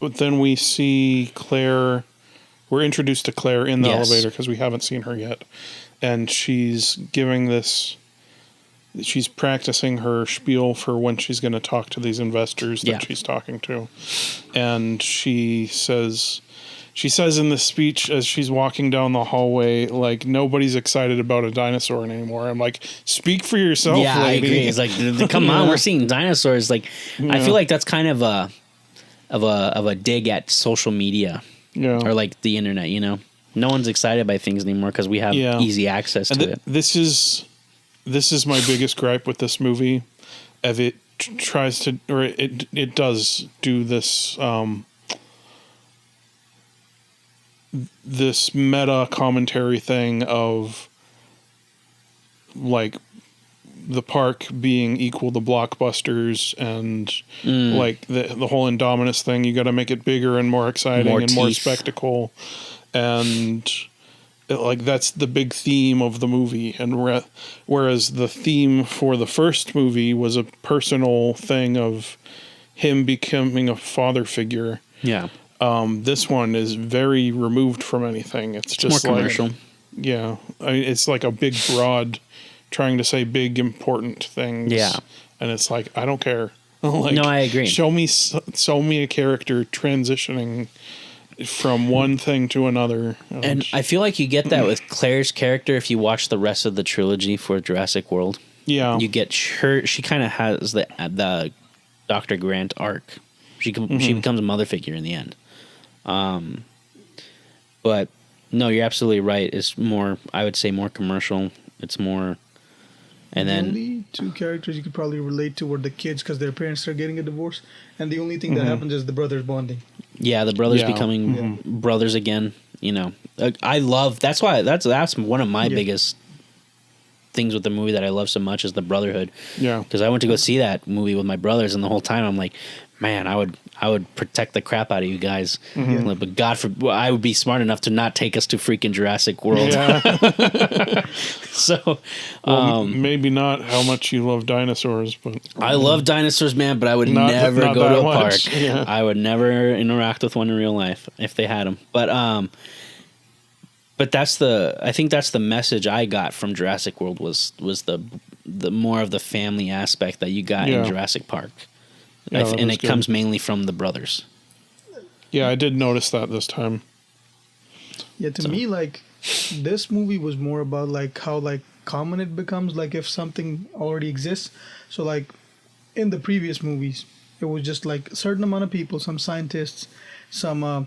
But then we see Claire. We're introduced to Claire in the Yes. elevator because we haven't seen her yet. And she's giving this. She's practicing her spiel for when she's going to talk to these investors that Yeah. she's talking to. And she says in the speech as she's walking down the hallway, like, nobody's excited about a dinosaur anymore. I'm like, speak for yourself, Yeah, lady. I agree. It's like, come on, we're seeing dinosaurs. Like, I feel like that's kind of a dig at social media Yeah. or like the internet. You know, no one's excited by things anymore because we have Yeah. easy access And to it. this is my biggest gripe with this movie. If it tries to, or it does do this, this meta commentary thing of like the park being equal to Blockbusters and like the whole Indominus thing. You got to make it bigger and more exciting More and more teeth. spectacle, and like that's the big theme of the movie. And whereas the theme for the first movie was a personal thing of him becoming a father figure. Yeah, This one is very removed from anything. It's just more like, commercial. yeah, I mean, it's like a big broad trying to say big important things. Yeah. And it's like, I don't care. Like, No, I agree. Show me a character transitioning from one thing to another. And I feel like you get that with Claire's character if you watch the rest of the trilogy for Jurassic World. yeah, You get her. She kind of has the Dr. Grant arc. She becomes a mother figure in the end. But no, you're absolutely right. It's more, I would say, more commercial. It's more, and The then only two characters you could probably relate to were the kids because their parents are getting a divorce, and the only thing that happens is the brothers bonding. yeah, the brothers Yeah. becoming brothers again. You know, I love. That's why that's one of my Yeah. biggest things with the movie that I love so much is the brotherhood. yeah. Because I went to go see that movie with my brothers, and the whole time I'm like, man, I would protect the crap out of you guys. Like, but God forbid, I would be smart enough to not take us to freaking Jurassic World. Yeah. So, Maybe not how much you love dinosaurs, but I love dinosaurs, man, but I would Not- never not go that to a much, park. yeah. I would never interact with one in real life if they had them. But I think that's the message I got from Jurassic World was the more of the family aspect that you got Yeah. in Jurassic Park. Yeah, that And was it good. comes mainly from the brothers. yeah, I did notice that this time. Yeah, to me, like, this movie was more about, like, how, like, common it becomes, like, if something already exists. So, like, in the previous movies, it was just, like, a certain amount of people, some scientists, some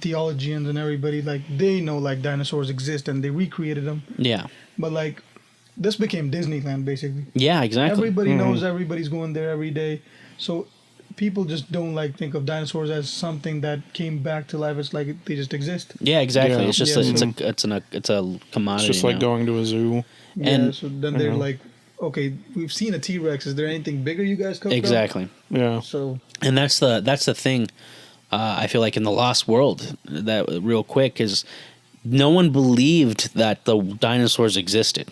theologians and everybody, like, they know, like, dinosaurs exist and they recreated them. Yeah. But, like, this became Disneyland, basically. Yeah, exactly. Everybody knows everybody's going there every day. So people just don't like think of dinosaurs as something that came back to life. It's like they just exist. Yeah, exactly. Yeah. It's just Yeah. it's a commodity. It's just like now. going to a zoo. Yeah, And- so then they're like, okay, we've seen a T-Rex. Is there anything bigger you guys cooked up? Exactly. Yeah. So And that's the thing. I feel like in the Lost World, that real quick is no one believed that the dinosaurs existed.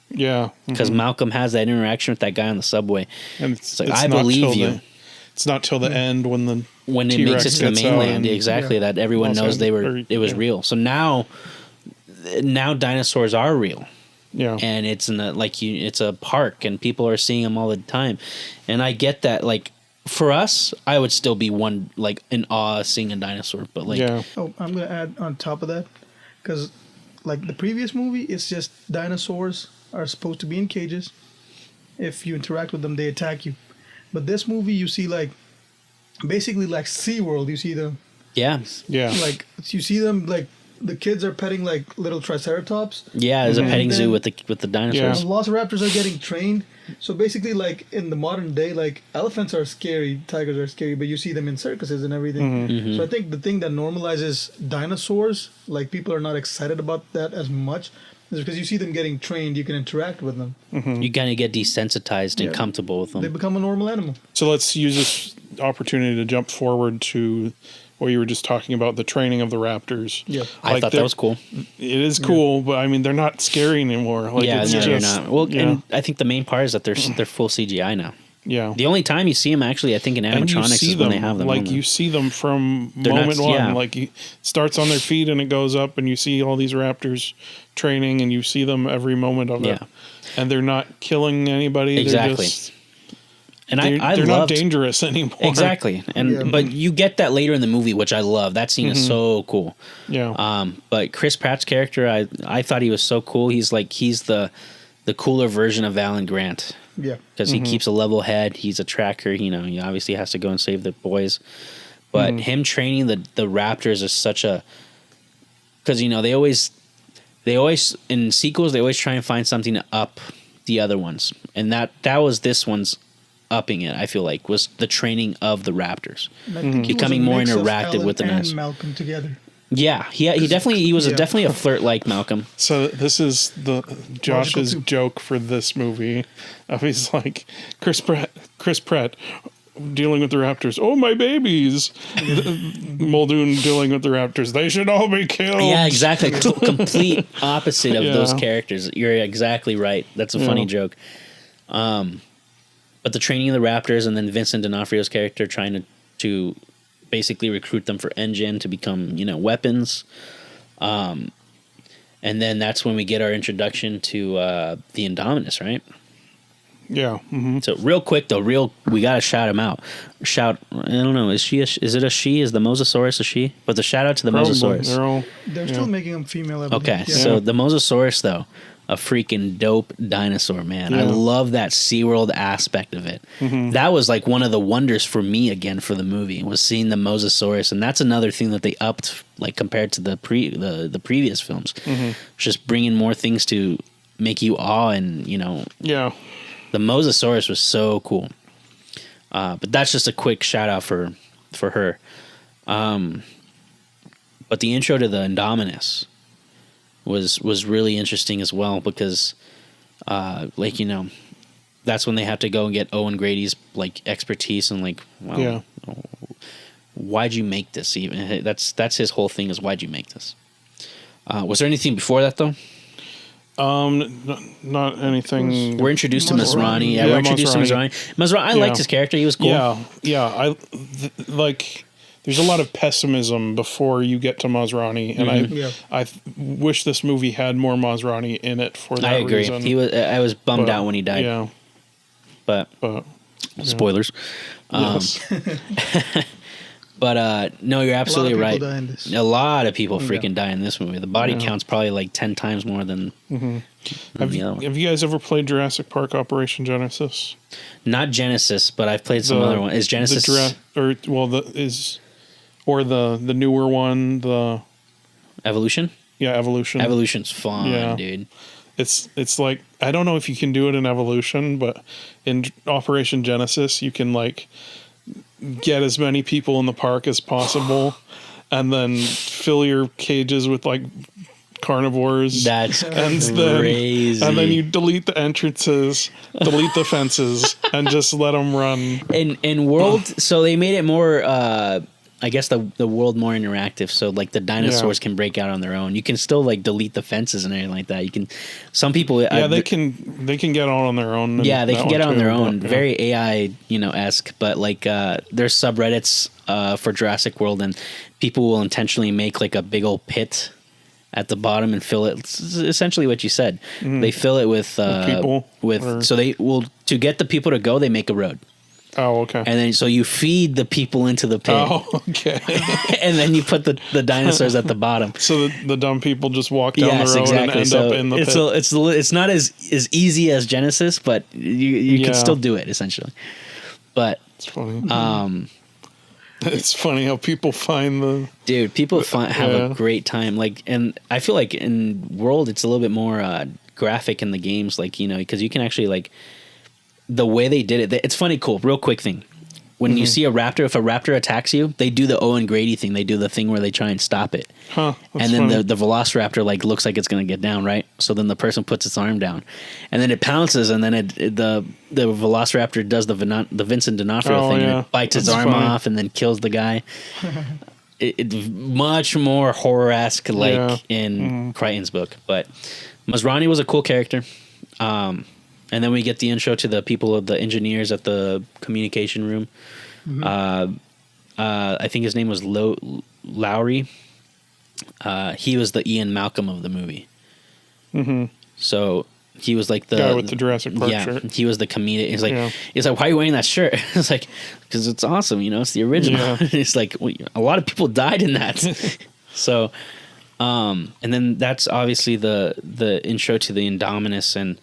Yeah. because Malcolm has that interaction with that guy on the subway. And It's like, it's I not believe till you. It's not till the end when When it T-Rex makes it to the gets out mainland, and- exactly, that everyone Los knows Angeles, it was yeah. real. So now dinosaurs are real. Yeah. And it's it's a park and people are seeing them all the time. And I get that, like, for us, I would still be in awe seeing a dinosaur, but like, yeah. Oh, I'm gonna add on top of that, because like the previous movie, it's just dinosaurs are supposed to be in cages. If you interact with them, they attack you. But this movie, you see like basically like SeaWorld. You see them yeah, like you see them like the kids are petting like little triceratops. there's a petting zoo then- with the dinosaurs. Yeah. Velociraptors are getting trained. So basically, like in the modern day, like elephants are scary, tigers are scary, but you see them in circuses and everything. Mm-hmm. So I think the thing that normalizes dinosaurs, like people are not excited about that as much, is because you see them getting trained, you can interact with them. You kind of get desensitized and Yeah. comfortable with They them. become a normal animal. So let's use this opportunity to jump forward to what you were just talking about, the training of the raptors. Yeah. I Like thought that was cool. It is cool, but I mean, they're not scary anymore. Like, Yeah, it's no, just, you're not. Well, yeah, and I think the main part is that they're full CGI now. yeah. The only time you see them actually, I think, in And you animatronics see is them, when they have them. like on you them. see them from They're moment not- one. yeah. Like it starts on their feet and it goes up, and you see all these raptors training, and you see them every moment of it. Yeah. And they're not killing anybody. Exactly. They're just, And they're, I they're loved, not dangerous anymore. exactly. And Yeah. but you get that later in the movie, which I love. That scene is so cool. Yeah. But Chris Pratt's character, I thought he was so cool. He's the cooler version of Alan Grant. Yeah. Because he keeps a level head. He's a tracker. He obviously has to go and save the boys. But him training the raptors is such a, because they always in sequels they always try and find something to up the other ones, and that was this one's upping it. I feel like was the training of the raptors. And I think he was Becoming a more mix of interactive Alan with the and dinosaurs. Malcolm together. Yeah, he definitely was Yeah. definitely a flirt like Malcolm. So this is Josh's too. joke for this movie. He's like, Chris Pratt dealing with the raptors. Oh, my babies. Muldoon dealing with the raptors. They should all be killed. Yeah, exactly. Complete opposite of Yeah. those characters. You're exactly right. That's a funny Yeah. joke. But the training of the raptors, and then Vincent D'Onofrio's character trying to basically recruit them for engine to become weapons. And then that's when we get our introduction to the Indominus, right? Yeah. Mm-hmm. So real quick though, we gotta shout him out. I don't know, is it a she? Is the Mosasaurus a she? But the shout out to the Mosasaurus. They're all, They're still making them female. I believe. Okay, Yeah. so the Mosasaurus though, a freaking dope dinosaur, man. I Yeah. love that SeaWorld aspect of it. That was like one of the wonders for me again for the movie was seeing the Mosasaurus, and that's another thing that they upped like compared to the previous films. Just bringing more things to make you awe, and yeah. the Mosasaurus was so cool. But that's just a quick shout out for her. But the intro to the Indominus was really interesting as well because, that's when they have to go and get Owen Grady's like expertise and like, well, Yeah. why'd you make this? Even that's his whole thing is why'd you make this? Was there anything before that though? Not anything. We're introduced to Masrani. Masrani. Yeah, Yeah, we're introduced to Masrani. Masrani. I liked his character. He was cool. Yeah. Like, there's a lot of pessimism before you get to Masrani, and Yeah. I wish this movie had more Masrani in it for that I agree. reason. I was bummed But, out when he died. Yeah, But but spoilers. yes. But no, you're absolutely people right. die in this. A lot of people freaking die in this movie. The body Yeah. count's probably like 10 times more than the other one. Have you guys ever played Jurassic Park Operation Genesis? Not Genesis, but I've played some other one. Is Genesis? the newer one, the Evolution? Evolution. Evolution's fun, Yeah. dude. It's like, I don't know if you can do it in Evolution, but in Operation Genesis you can like get as many people in the park as possible and then fill your cages with like carnivores. That's and crazy. then you delete the entrances, delete the fences, and just let them run. in World, so they made it more I guess the world more interactive, so like the dinosaurs can break out on their own. You can still like delete the fences and everything like that. You can. Some people, they can get out on their own. Yeah, they can get out on their own. But, Very AI, esque. But like, there's subreddits for Jurassic World, and people will intentionally make like a big old pit at the bottom and fill it. It's essentially what you said. They fill it with people. So they will, to get the people to go, they make a road. Oh, okay. And then so you feed the people into the pit. Oh, okay. And then you put the dinosaurs at the bottom. So the dumb people just walk down the road and end up in the pit. It's not as easy as Genesis, but you can still do it essentially. But it's funny. It's funny how people find the people have a great time. Like, and I feel like in World it's a little bit more graphic in the games, like because you can actually like. The way they did it, it's funny, cool, real quick thing. When you see a raptor, if a raptor attacks you, they do the Owen Grady thing. They do the thing where they try and stop it. Huh, and then the Velociraptor like looks like it's going to get down, right? So then the person puts its arm down. And then it pounces, and then the Velociraptor does the Vincent D'Onofrio thing. And it bites its arm off and then kills the guy. It's much more horror-esque like in Crichton's book. But Masrani was a cool character. And then we get the intro to the people, the engineers at the communication room. I think his name was Lowry. He was the Ian Malcolm of the movie. So he was like the guy with the Jurassic Park shirt. He was the comedic. He's like, why are you wearing that shirt? It's like, because it's awesome. It's the original. Yeah. It's like a lot of people died in that. So, and then that's obviously the intro to the Indominus. And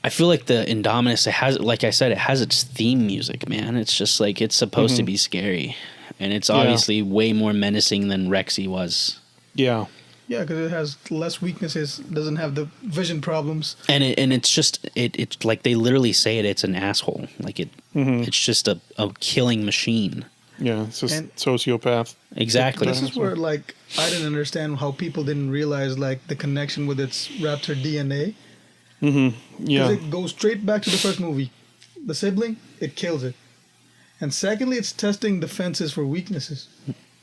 I feel like the Indominus, it has, like I said, it has its theme music, man. It's just like, it's supposed to be scary. And it's obviously way more menacing than Rexy was. Yeah. Yeah, because it has less weaknesses, doesn't have the vision problems. And it's just, it's like they literally say it's an asshole. Like it's just a killing machine. Yeah, it's just sociopath. Exactly. This is where, like, I didn't understand how people didn't realize, like, the connection with its raptor DNA. Yeah. Because it goes straight back to the first movie. The sibling, it kills it. And secondly, it's testing defenses for weaknesses.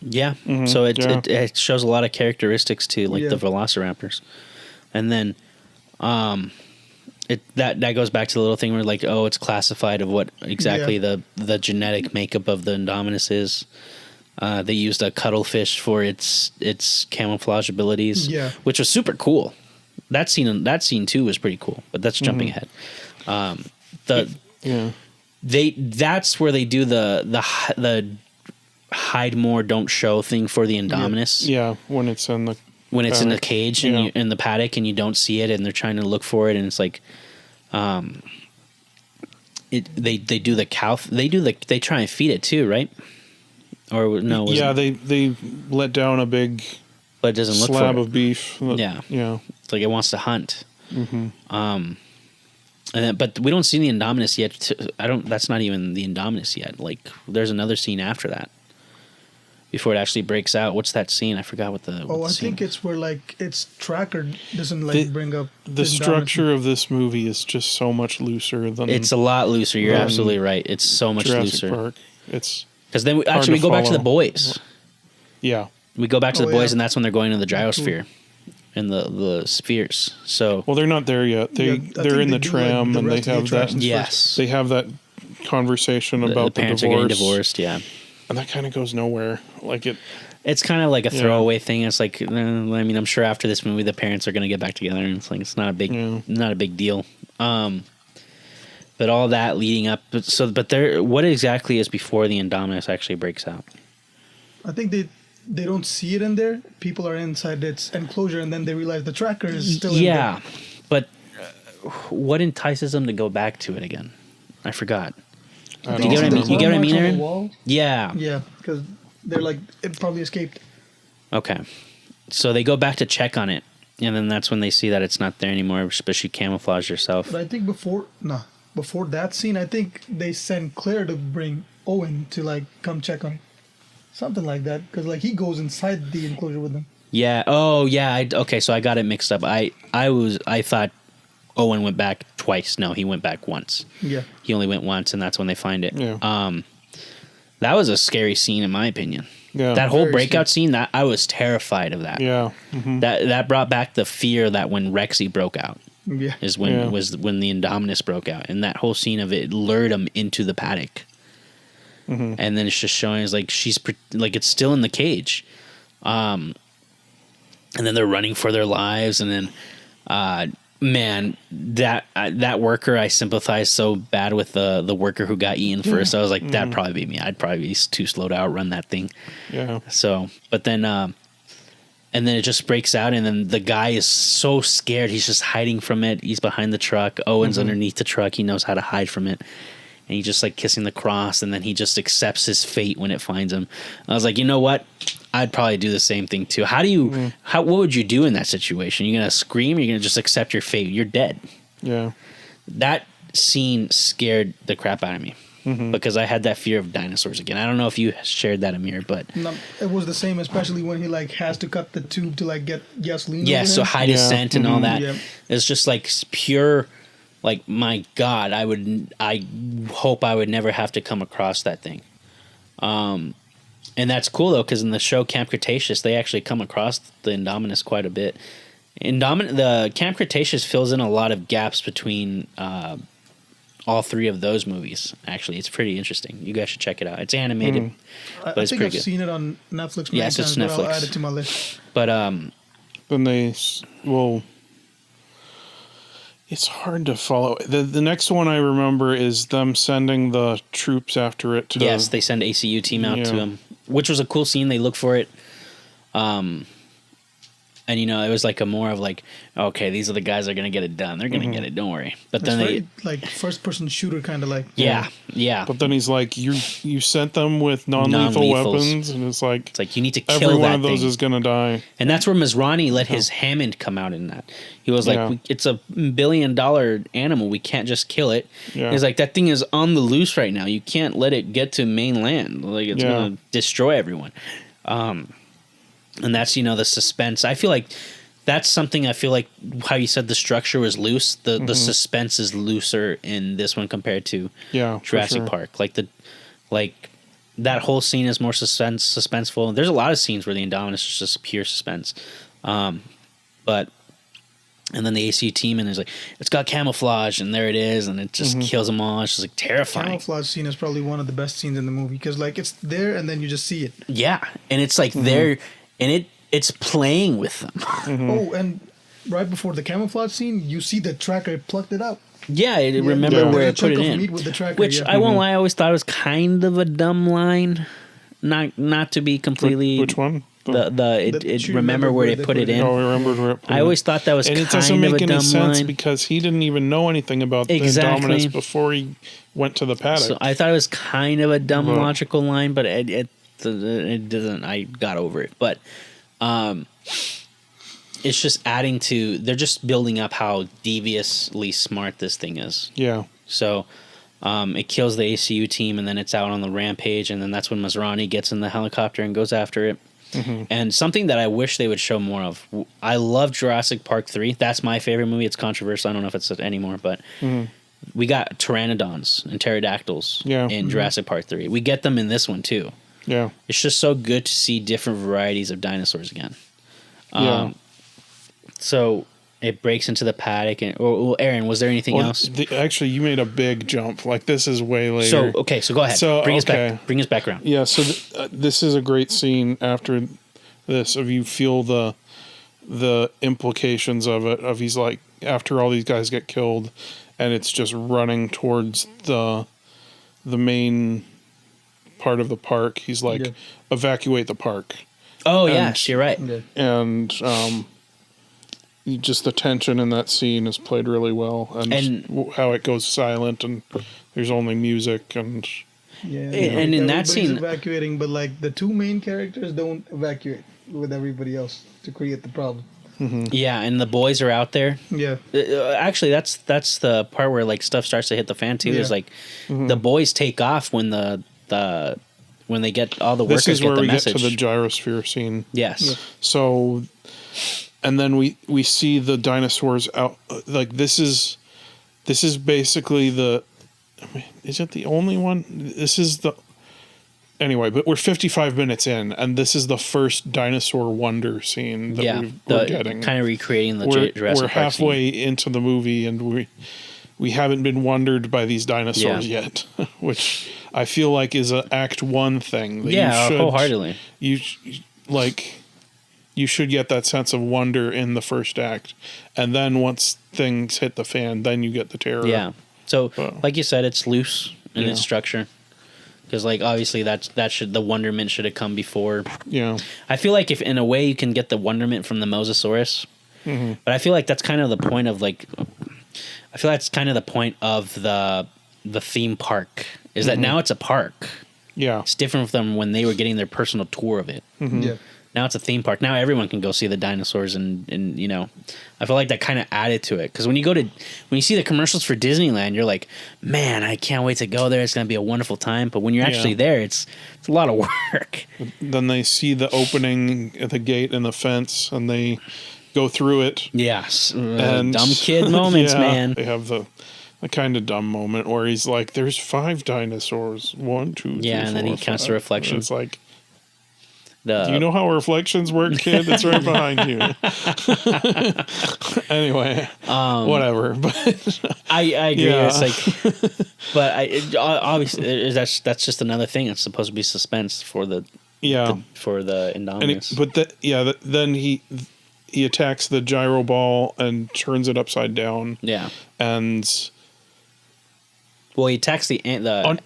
Yeah. So it shows a lot of characteristics to like the Velociraptors. And then that goes back to the little thing where like, oh, it's classified of what exactly the genetic makeup of the Indominus is. They used a cuttlefish for its camouflage abilities, which was super cool. That scene too was pretty cool, but that's jumping ahead. That's where they do the hide more, don't show thing for the Indominus. Yeah, when it's in the in the cage and in the paddock and you don't see it and they're trying to look for it and it's like, they do the cow. They try and feed it too, right? Or no? They let down a big. But it doesn't look slab for of beef. Yeah. It's like it wants to hunt. And then, but we don't see the Indominus yet. That's not even the Indominus yet. Like there's another scene after that. Before it actually breaks out. What's that scene? I forgot what the. I think it's where like its tracker doesn't like bring up the structure of this movie is just so much looser than. It's a lot looser. You're absolutely right. It's so much Jurassic looser. Park. It's because then we go back to the boys. Yeah. We go back to the boys, and that's when they're going to the gyrosphere and the spheres. So they're not there yet. They're in the tram, and they have that. Yes, they have that conversation about the parents are getting divorced. Yeah, and that kind of goes nowhere. Like it's kind of like a throwaway thing. It's like, I mean, I'm sure after this movie, the parents are going to get back together, and it's like it's not a big deal. But all that leading up. What exactly is before the Indominus actually breaks out? I think they don't see it in there. People are inside its enclosure, and then they realize the tracker is still in there. Yeah, but what entices them to go back to it again? I forgot. Do you get what I mean? You get what I mean, Aaron? Yeah. Yeah, because they're like, it probably escaped. Okay. So they go back to check on it, and then that's when they see that it's not there anymore, especially camouflage herself. But I think before that scene, I think they send Claire to bring Owen to, like, come check on it. Something like that, because like he goes inside the enclosure with them. Yeah. Oh, yeah. Okay, so I got it mixed up. I thought Owen went back twice. No, he went back once. Yeah. He only went once, and that's when they find it. Yeah. That was a scary scene, in my opinion. Yeah. That whole Very breakout scene, that I was terrified of that. Yeah. Mm-hmm. That brought back the fear that when Rexy broke out Yeah. is when the Indominus broke out, and that whole scene of it lured him into the paddock. Mm-hmm. And then it's just showing us like it's still in the cage, and then they're running for their lives, and then man, that worker, I sympathize so bad with the worker who got eaten first. I was like, that'd probably be me. I'd probably be too slow to outrun that thing. Yeah. So, but then, and then it just breaks out, and then the guy is so scared. He's just hiding from it. He's behind the truck. Owen's underneath the truck. He knows how to hide from it. And he's just like kissing the cross, and then he just accepts his fate when it finds him. I was like, you know what? I'd probably do the same thing too. How do you? What would you do in that situation? You're gonna scream? Or you're gonna just accept your fate? You're dead. Yeah. That scene scared the crap out of me because I had that fear of dinosaurs again. I don't know if you shared that, Amir, but No, it was the same, especially when he like has to cut the tube to like get gasoline. yeah, over so him. high descent and all that. Yeah. It's just like pure. Like, my God, I hope I would never have to come across that thing. And that's cool, though, because in the show Camp Cretaceous, they actually come across the Indominus quite a bit. The Camp Cretaceous fills in a lot of gaps between all three of those movies, actually. It's pretty interesting. You guys should check it out. It's animated, but I it's think pretty I've good. seen it on Netflix many Yes, it's times, but I'll Netflix. add it to my list. But, Then it's hard to follow. The next one I remember is them sending the troops after it. yes, they send ACU team out to Yeah. him, which was a cool scene. They look for it. And, it was like a more of like, okay, these are the guys that are going to get it done. They're going to get it. Don't worry. But It's then very, like first person shooter kind of like. yeah. But then he's like, you sent them with non-lethal Non-lethals. weapons, and it's like you need to kill every one that of those thing. is gonna die. And that's where Masrani let his Hammond come out in that. He was like, Yeah. it's a $1 billion animal. We can't just kill it. Yeah. He's like, that thing is on the loose right now. You can't let it get to mainland. Like, it's going to destroy everyone. And that's, the suspense. I feel like that's something I feel like how you said the structure was loose. The suspense is looser in this one compared to for Jurassic sure. Park. Like that whole scene is more suspenseful. There's a lot of scenes where the Indominus is just pure suspense. But and then the ACU team and is like, it's got camouflage, and there it is, and it just kills them all. It's just like terrifying. Camouflage scene is probably one of the best scenes in the movie because like it's there and then you just see it. Yeah, and it's like there, and it's playing with them. Oh, and right before the camouflage scene, you see the tracker plucked it out. Yeah, I remember Yeah. where There's a it put chunk it of in. meat with the tracker, Which yeah. I won't lie, I always thought it was kind of a dumb line. Not to be completely Which one? remember where they put it in. Oh, I remembered where it put I it. always thought that was And kind it doesn't of make a any dumb sense line. because he didn't even know anything about Exactly. the Indominus before he went to the paddock. So I thought it was kind of a dumb Well. logical line, but it doesn't. I got over it, but it's just adding to. They're just building up how deviously smart this thing is. Yeah. So it kills the ACU team, and then it's out on the rampage, and then that's when Masrani gets in the helicopter and goes after it. And something that I wish they would show more of. I love Jurassic Park 3. That's my favorite movie. It's controversial. I don't know if it's anymore, but we got pteranodons and pterodactyls in Jurassic Park 3. We get them in this one too. Yeah. It's just so good to see different varieties of dinosaurs again. Yeah. So it breaks into the paddock. And, well, Aaron, was there anything else? Actually, you made a big jump. Like, this is way later. So go ahead. So, Bring us okay. back. Bring us back around. Yeah, so this is a great scene after this of you feel the implications of it, of he's like, after all these guys get killed, and it's just running towards the main part of the park. He's like, evacuate the park. Oh, And- yes, you're right. Yeah. And just the tension in that scene is played really well, and how it goes silent and there's only music and Yeah, And in that everybody's scene- evacuating, but like the two main characters don't evacuate with everybody else to create the problem. Yeah, and the boys are out there. Yeah, Actually, that's the part where like stuff starts to hit the fan too. Is Yeah. like the boys take off when when they get all the this workers is where get the we message. get to the gyrosphere scene. Yes. So, and then we see the dinosaurs out. Like, this is basically is it the only one? This is anyway, but we're 55 minutes in, and this is the first dinosaur wonder scene that we're getting. Kind of recreating the Jurassic We're Park halfway scene. into the movie, and we haven't been wondered by these dinosaurs yet, which I feel like is an Act 1 thing. That wholeheartedly. You should get that sense of wonder in the first act, and then once things hit the fan, then you get the terror. Yeah. So, like you said, it's loose in its structure. Because, like, obviously the wonderment should have come before. Yeah. I feel like if in a way you can get the wonderment from the Mosasaurus, but I feel like that's kind of the point of the theme park is that now it's a park. Yeah. It's different from when they were getting their personal tour of it. Yeah. Now it's a theme park. Now everyone can go see the dinosaurs, and you know, I feel like that kind of added to it. Because when you see the commercials for Disneyland, you're like, man, I can't wait to go there. It's gonna be a wonderful time. But when you're actually there, it's a lot of work. Then they see the opening at the gate and the fence, and they go through it. Yes, and dumb kid moments, man. They have the kind of dumb moment where he's like, "There's 5 dinosaurs. 1, 2, 3, and then he 4, counts 5. the reflection. And it's like, do you know how reflections work, kid? It's right behind you. Anyway, whatever. But I agree. Yeah. It's like, but obviously that's just another thing. It's supposed to be suspense for the Indominus. Then he attacks the gyro ball and turns it upside down. Yeah, and he attacks the he attacks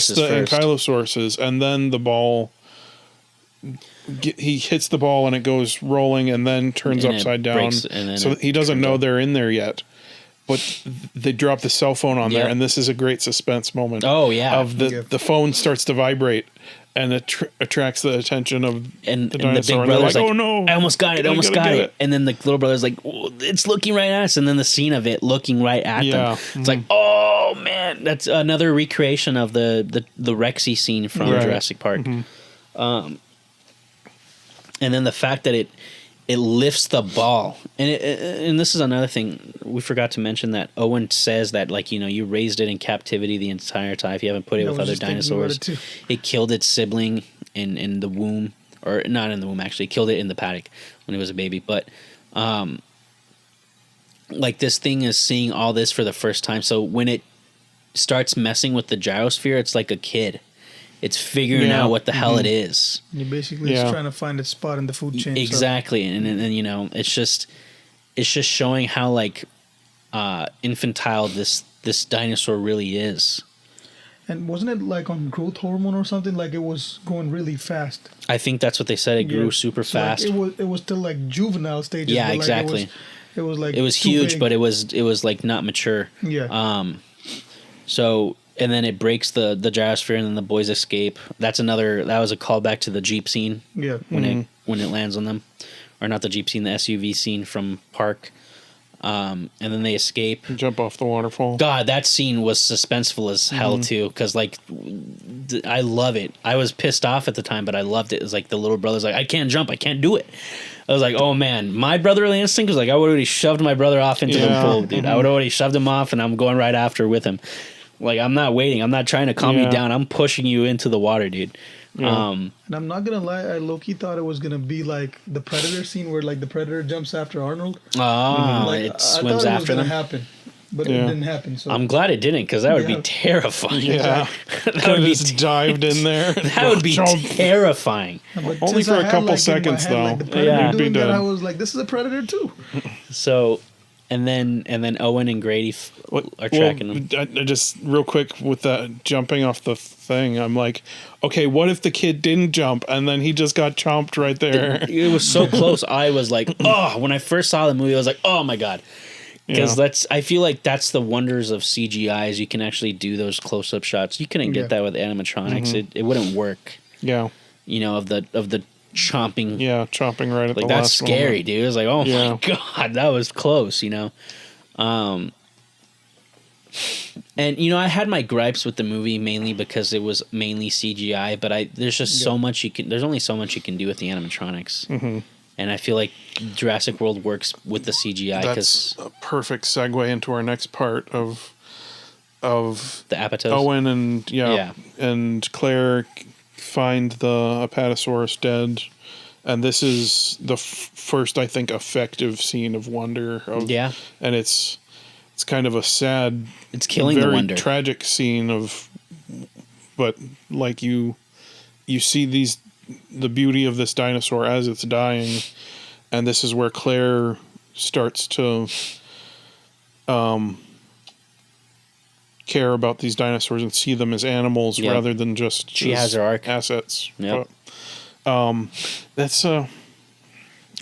the ankylosauruses, and then the ball. He hits the ball and it goes rolling and then turns upside down. So he doesn't know they're in there yet. But they drop the cell phone on there, and this is a great suspense moment. Oh yeah, of the phone starts to vibrate and it attracts the attention of the dinosaur. And the big brother's like, "Oh no, I almost got it!" And then the little brother's like, "It's looking right at us." And then the scene of it looking right at them. It's like, oh man, that's another recreation of the Rexy scene from Jurassic Park. And then the fact that it lifts the ball, and this is another thing we forgot to mention, that Owen says that, like, you know, you raised it in captivity the entire time. If you haven't put it with other dinosaurs, it killed its sibling in the womb, or not in the womb actually, killed it in the paddock when it was a baby. But like, this thing is seeing all this for the first time. So when it starts messing with the gyrosphere, it's like a kid. It's figuring out what the hell it is. You're basically just trying to find a spot in the food chain. Exactly, and you know, it's just showing how, like, infantile this dinosaur really is. And wasn't it like on growth hormone or something? Like, it was going really fast. I think that's what they said. It grew super fast. Like, it was still like juvenile stages. Yeah, exactly. It was like, it was huge, big. But it was like not mature. Yeah. So. And then it breaks the gyrosphere, and then the boys escape. That was a callback to the Jeep scene. Yeah. When it lands on them, or not the Jeep scene, the SUV scene from Park. And then they escape. Jump off the waterfall. God, that scene was suspenseful as hell too, because, like, I love it. I was pissed off at the time, but I loved it. It's like the little brother's like, I can't jump, I can't do it. I was like, oh man, my brotherly instinct was like, I would have already shoved my brother off into the pool, dude. I would have already shoved him off, and I'm going right after with him. Like, I'm not waiting. I'm not trying to calm you down. I'm pushing you into the water, dude. Yeah. And I'm not gonna lie, I low-key thought it was gonna be like the Predator scene where, like, the Predator jumps after Arnold. Like, it swims after them. Happen, but it didn't happen. So I'm glad it didn't, because that would be terrifying. Yeah, that would be just dived in there. That would be terrifying. But only for a couple seconds, though. Like, the Predator doing that, I was like, this is a Predator too. So. And then Owen and Grady are tracking them. Just real quick with that jumping off the thing, I'm like, okay, what if the kid didn't jump and then he just got chomped right there? It was so close. I was like, oh, when I first saw the movie, I was like, oh my God. Because I feel like that's the wonders of CGI, is you can actually do those close-up shots. You couldn't get that with animatronics. It wouldn't work. Yeah. You know, of the chomping. Yeah, chomping right at the last moment. Like, that's scary, dude. It was like, oh my God, that was close, you know? And, you know, I had my gripes with the movie mainly because it was mainly CGI, but there's just so much there's only so much you can do with the animatronics. Mm-hmm. And I feel like Jurassic World works with the CGI. That's a perfect segue into our next part of the Apatows. Owen and Claire find the Apatosaurus dead, and this is the first, I think, effective scene of wonder. And it's kind of a sad, it's killing very the wonder, tragic scene of, but like you see the beauty of this dinosaur as it's dying, and this is where Claire starts to care about these dinosaurs and see them as animals rather than just she has her arc assets. Yep. But, that's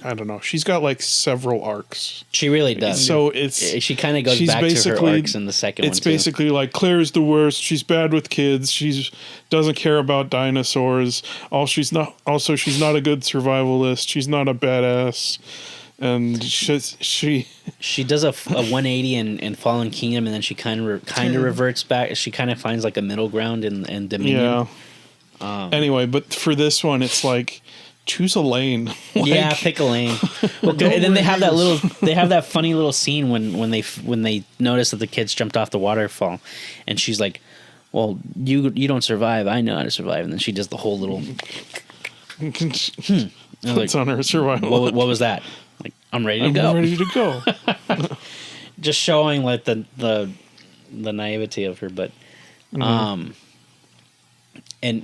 I don't know. She's got like several arcs. She really does. So she kind of goes back to her arcs in the second one. It's basically like Claire's the worst. She's bad with kids. She doesn't care about dinosaurs. She's not a good survivalist. She's not a badass. And she does a 180 in Fallen Kingdom, and then she kind of reverts back. She kind of finds like a middle ground in Dominion. Yeah. Anyway, but for this one, it's like, choose a lane. Pick a lane. And then they have that funny little scene when they notice that the kids jumped off the waterfall, and she's like, "Well, you don't survive. I know how to survive." And then she does the whole little. Puts on her survival. What was that? Like, I'm ready to go. Just showing like the naivety of her, but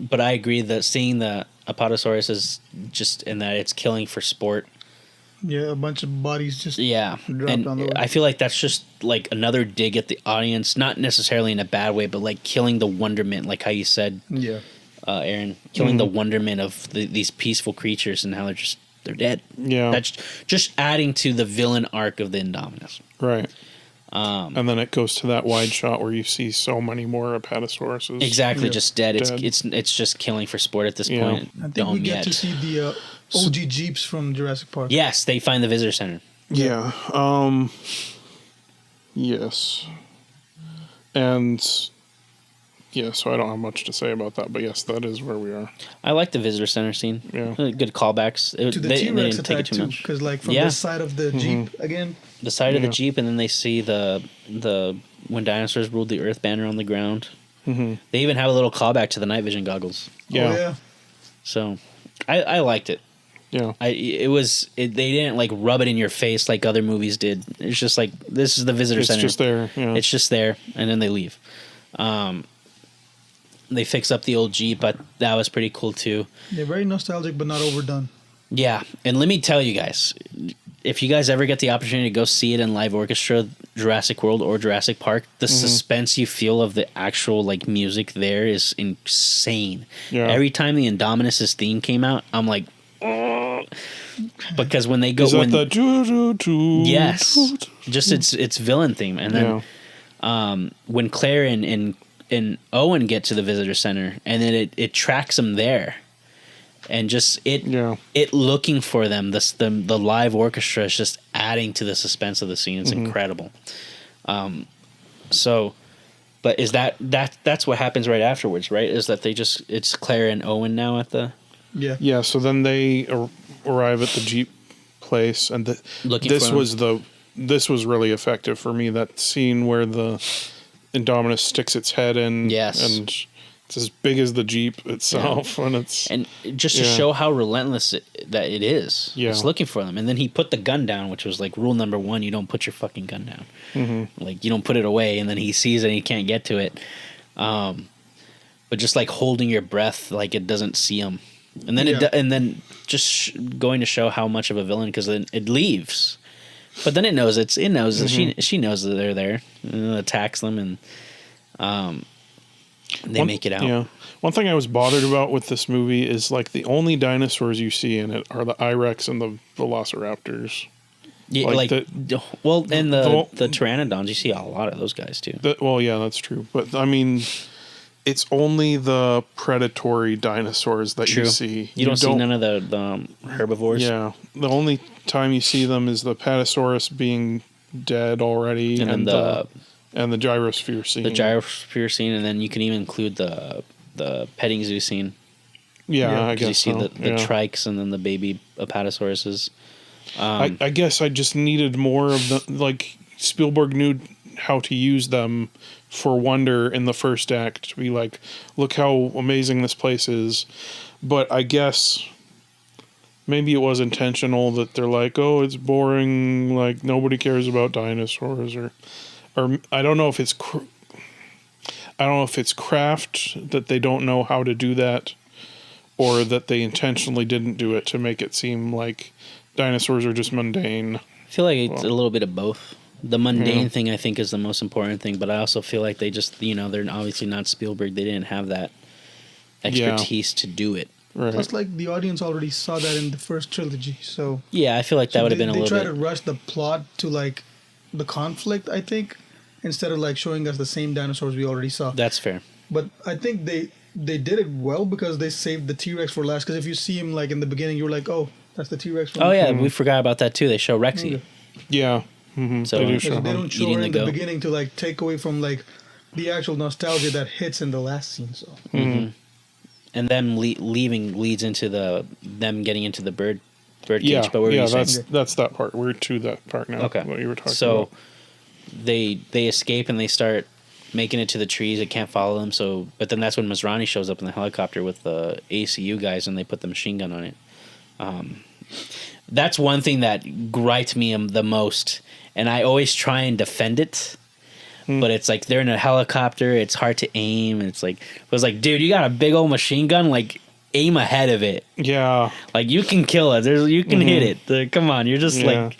but I agree that seeing the Apatosaurus is just in that it's killing for sport. Yeah, a bunch of bodies just and on the road. I feel like that's just like another dig at the audience, not necessarily in a bad way, but like killing the wonderment, like how you said, Aaron, killing the wonderment of these peaceful creatures and how they're dead. Yeah, that's just adding to the villain arc of the Indominus. Right. And then it goes to that wide shot where you see so many more Apatosauruses. Exactly, just dead. It's just killing for sport at this point. I think we get to see the OG Jeeps from Jurassic Park. Yes, they find the visitor center. Yeah. Yes. And so I don't have much to say about that, but yes, that is where we are. I like the visitor center scene. Yeah. Good callbacks. To the T-Rex attack too, because like from the side of the Jeep again. The side of the Jeep, and then they see the when dinosaurs ruled the Earth banner on the ground. Mm-hmm. They even have a little callback to the night vision goggles. Yeah. Oh, yeah. So, I liked it. Yeah. They didn't like rub it in your face like other movies did. It's just like, this is the visitor center. It's just there. Yeah. It's just there, and then they leave. They fix up the old Jeep, but that was pretty cool too. They're very nostalgic, but not overdone. Yeah, and let me tell you guys, if you guys ever get the opportunity to go see it in live orchestra, Jurassic World or Jurassic Park, the suspense you feel of the actual like music there is insane. Yeah. Every time the Indominus' theme came out, I'm like, oh. Because when they go, yes, just its villain theme, and then when Claire and Owen get to the visitor center, and then it tracks them there. And just it looking for them, the live orchestra is just adding to the suspense of the scene. It's incredible. But is that's what happens right afterwards, right? Is that it's Claire and Owen now at the So then they arrive at the Jeep place, and this was really effective for me. That scene where the Indominus sticks its head in, and it's as big as the Jeep itself, and just to show how relentless that it is. Yeah. It's looking for them, and then he put the gun down, which was like rule number 1: you don't put your fucking gun down. Mm-hmm. Like, you don't put it away, and then he sees it and he can't get to it. But just like holding your breath, like it doesn't see him, and then and then just going to show how much of a villain, because then it leaves, but then it knows that she knows that they're there, and it attacks them, and they make it out. Yeah. One thing I was bothered about with this movie is like the only dinosaurs you see in it are the I-Rex and the Velociraptors. Yeah, and the Pteranodons. You see a lot of those guys too. That's true. But I mean, it's only the predatory dinosaurs that you see. You don't see none of the herbivores. Yeah, the only time you see them is the Apatosaurus being dead already, and the gyrosphere scene. The gyrosphere scene, and then you can even include the petting zoo scene. Yeah, I guess you see the trikes and then the baby Apatosauruses. I guess I just needed more of the, like, Spielberg how to use them for wonder in the first act, to be like, look how amazing this place is. But I guess maybe it was intentional that they're like, oh, it's boring, like nobody cares about dinosaurs, or I don't know if it's craft that they don't know how to do that, or that they intentionally didn't do it to make it seem like dinosaurs are just mundane. I feel like it's a little bit of both. The mundane thing, I think, is the most important thing, but I also feel like they just, they're obviously not Spielberg. They didn't have that expertise to do it. Right. Plus, like, the audience already saw that in the first trilogy, so... Yeah, I feel like that would have been a little bit... They try to rush the plot to, like, the conflict, I think, instead of, like, showing us the same dinosaurs we already saw. That's fair. But I think they did it well because they saved the T-Rex for last, because if you see him, like, in the beginning, you're like, oh, that's the T-Rex from... Oh, yeah, we forgot about that, too. They show Rexy. Yeah. Mm-hmm. So they do They show him. don't show her in the the goat. beginning to, like, take away from, like, the actual nostalgia that hits in the last scene, so... Mm-hmm. And them leaving leads into them getting into the bird cage. Yeah, But what were you saying? that's that part. We're to that part now. Okay. What you were talking So about. they escape and they start making it to the trees. It can't follow them. So, but then that's when Masrani shows up in the helicopter with the ACU guys, and they put the machine gun on it. That's one thing that griped me the most, and I always try and defend it. But it's like they're in a helicopter. It's hard to aim. And it was like, dude, you got a big old machine gun. Like, aim ahead of it. Yeah. Like, you can kill it. You can hit it. Come on, you're just like.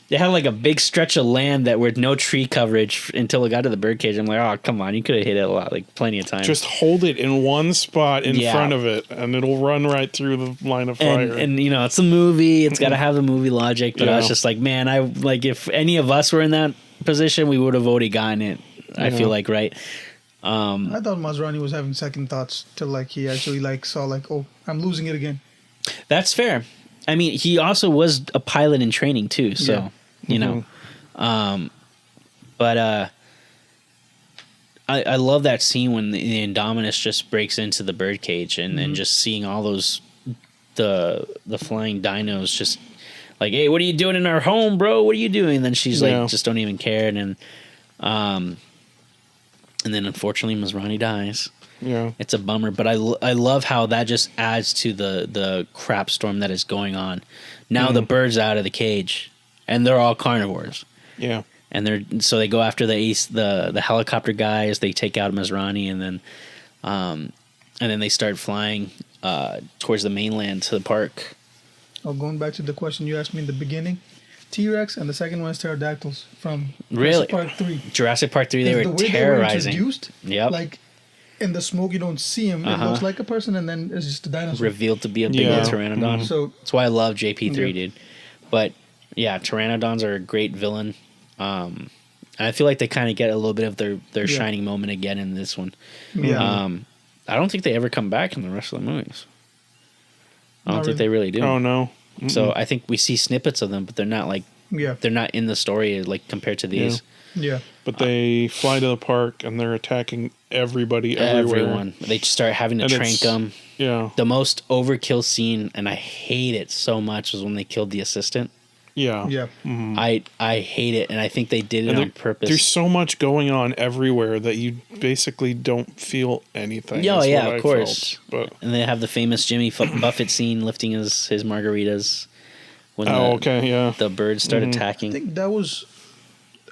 They had like a big stretch of land that were no tree coverage until it got to the birdcage. I'm like, oh, come on, you could have hit it a lot, like plenty of times. Just hold it in one spot in front of it, and it'll run right through the line of fire. And it's a movie. It's got to have the movie logic. But I was just like, man, if any of us were in that position, we would have already gotten it. I feel like, right? I thought Masrani was having second thoughts till, like, he actually, like, saw, like, oh, I'm losing it again. That's fair. I mean, he also was a pilot in training too, so but I love that scene when the Indominus just breaks into the birdcage and then just seeing all those the flying dinos just like, hey, what are you doing in our home, bro? What are you doing? And then she's like, just don't even care, and then unfortunately Masrani dies. Yeah, it's a bummer, but I love how that just adds to the crap storm that is going on. Now the bird's out of the cage, and they're all carnivores. Yeah, and they go after the helicopter guys. They take out Masrani, and then they start flying towards the mainland to the park. Oh, going back to the question you asked me in the beginning, T-Rex, and the second one is pterodactyls from Really? Jurassic Park 3. Jurassic Park 3, they were The way terrorizing. They were introduced, Yep. like, in the smoke, you don't see him. It looks like a person, and then it's just a dinosaur. Revealed to be a big old pteranodon. So that's why I love JP3, dude. But yeah, pteranodons are a great villain. And I feel like they kind of get a little bit of their shining moment again in this one. Yeah. I don't think they ever come back in the rest of the movies. I don't think they really do. Oh no. Mm-mm. So I think we see snippets of them, but they're not like they're not in the story like compared to these. Yeah. But they fly to the park and they're attacking everybody everywhere. Everyone. They just start having to trank them. Yeah. The most overkill scene, and I hate it so much, was when they killed the assistant. Yeah. Yeah. Mm-hmm. I hate it, and I think they did it on purpose. There's so much going on everywhere that you basically don't feel anything. Yeah, is yeah, what of I course. felt, And they have the famous Jimmy Buffett scene lifting his margaritas when the birds start attacking. I think that was...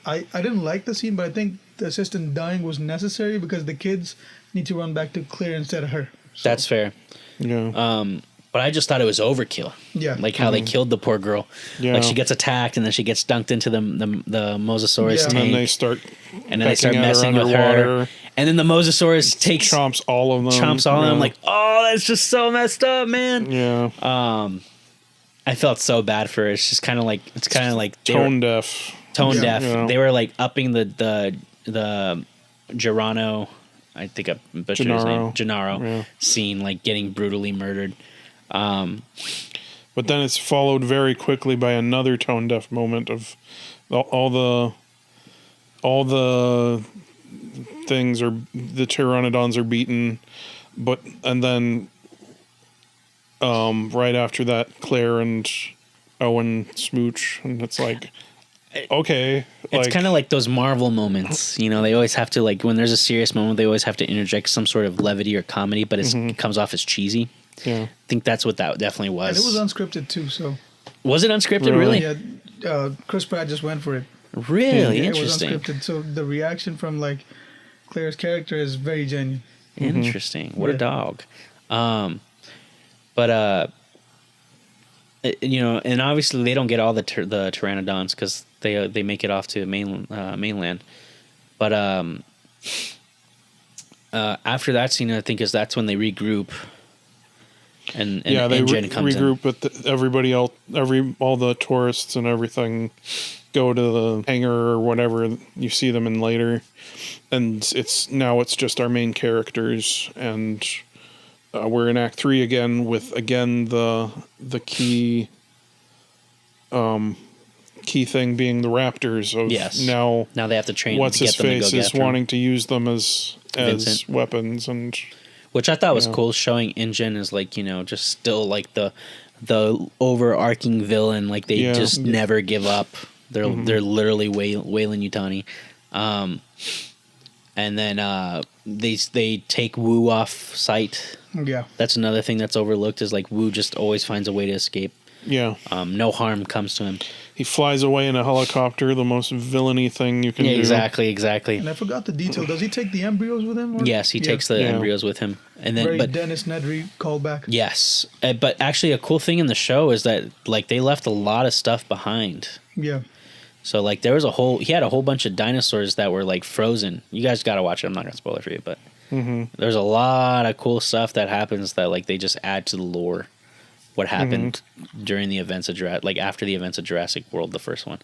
I didn't like the scene, but I think the assistant dying was necessary because the kids need to run back to Claire instead of her. So, That's fair. Yeah. But I just thought it was overkill. Yeah. Like how they killed the poor girl. Yeah. Like she gets attacked and then she gets dunked into the Mosasaurus Yeah. And tank. then they start messing with her. And then the Mosasaurus chomps all of them. Chomps all of them. I'm like, oh, that's just so messed up, man. Yeah. I felt so bad for her. It's just kind of like Tone deaf. Tone deaf. Yeah. They were like upping the Girano, I think I butchered his name, Gennaro scene, like getting brutally murdered. But then it's followed very quickly by another tone deaf moment of all the things are the pteranodons are beaten, and then right after that Claire and Owen smooch, and it's like okay. It's kind of like those Marvel moments, you know. They always have to, like, when there's a serious moment, they always have to interject some sort of levity or comedy, but it comes off as cheesy. Yeah. I think that's what that definitely was. And it was unscripted too, so. Was it unscripted? Really? Yeah, Chris Pratt just went for it. Really Yeah, interesting. It was unscripted, so the reaction from like Claire's character is very genuine. Interesting. What a Yeah. dog. But you know, and obviously they don't get all the pteranodons because they make it off to mainland. But after that scene, I think that's when they regroup. And they Jen comes regroup with everybody else, all the tourists and everything go to the hangar or whatever you see them in later, and it's just our main characters, and we're in Act 3 again with the key thing being the raptors. Now they have to train. What's to his get them face to go is wanting to use them as Vincent. weapons, and which I thought was cool, showing InGen as, like, you know, just still like the overarching villain. Like they just never give up. They're literally Weyland-Yutani. And then they take Wu off site. Yeah. That's another thing that's overlooked, is like Wu just always finds a way to escape. Yeah. No harm comes to him. He flies away in a helicopter, the most villainy thing you can do. Exactly. And I forgot the detail. Does he take the embryos with him? Or? Yes, he takes the embryos with him. And then, Very Dennis Nedry callback. Yes. But actually a cool thing in the show is that, like, they left a lot of stuff behind. Yeah. So, like, he had a whole bunch of dinosaurs that were, like, frozen. You guys got to watch it. I'm not going to spoil it for you, but there's a lot of cool stuff that happens that, like, they just add to the lore. What happened during the events of Jurassic, like after the events of Jurassic World, the first one.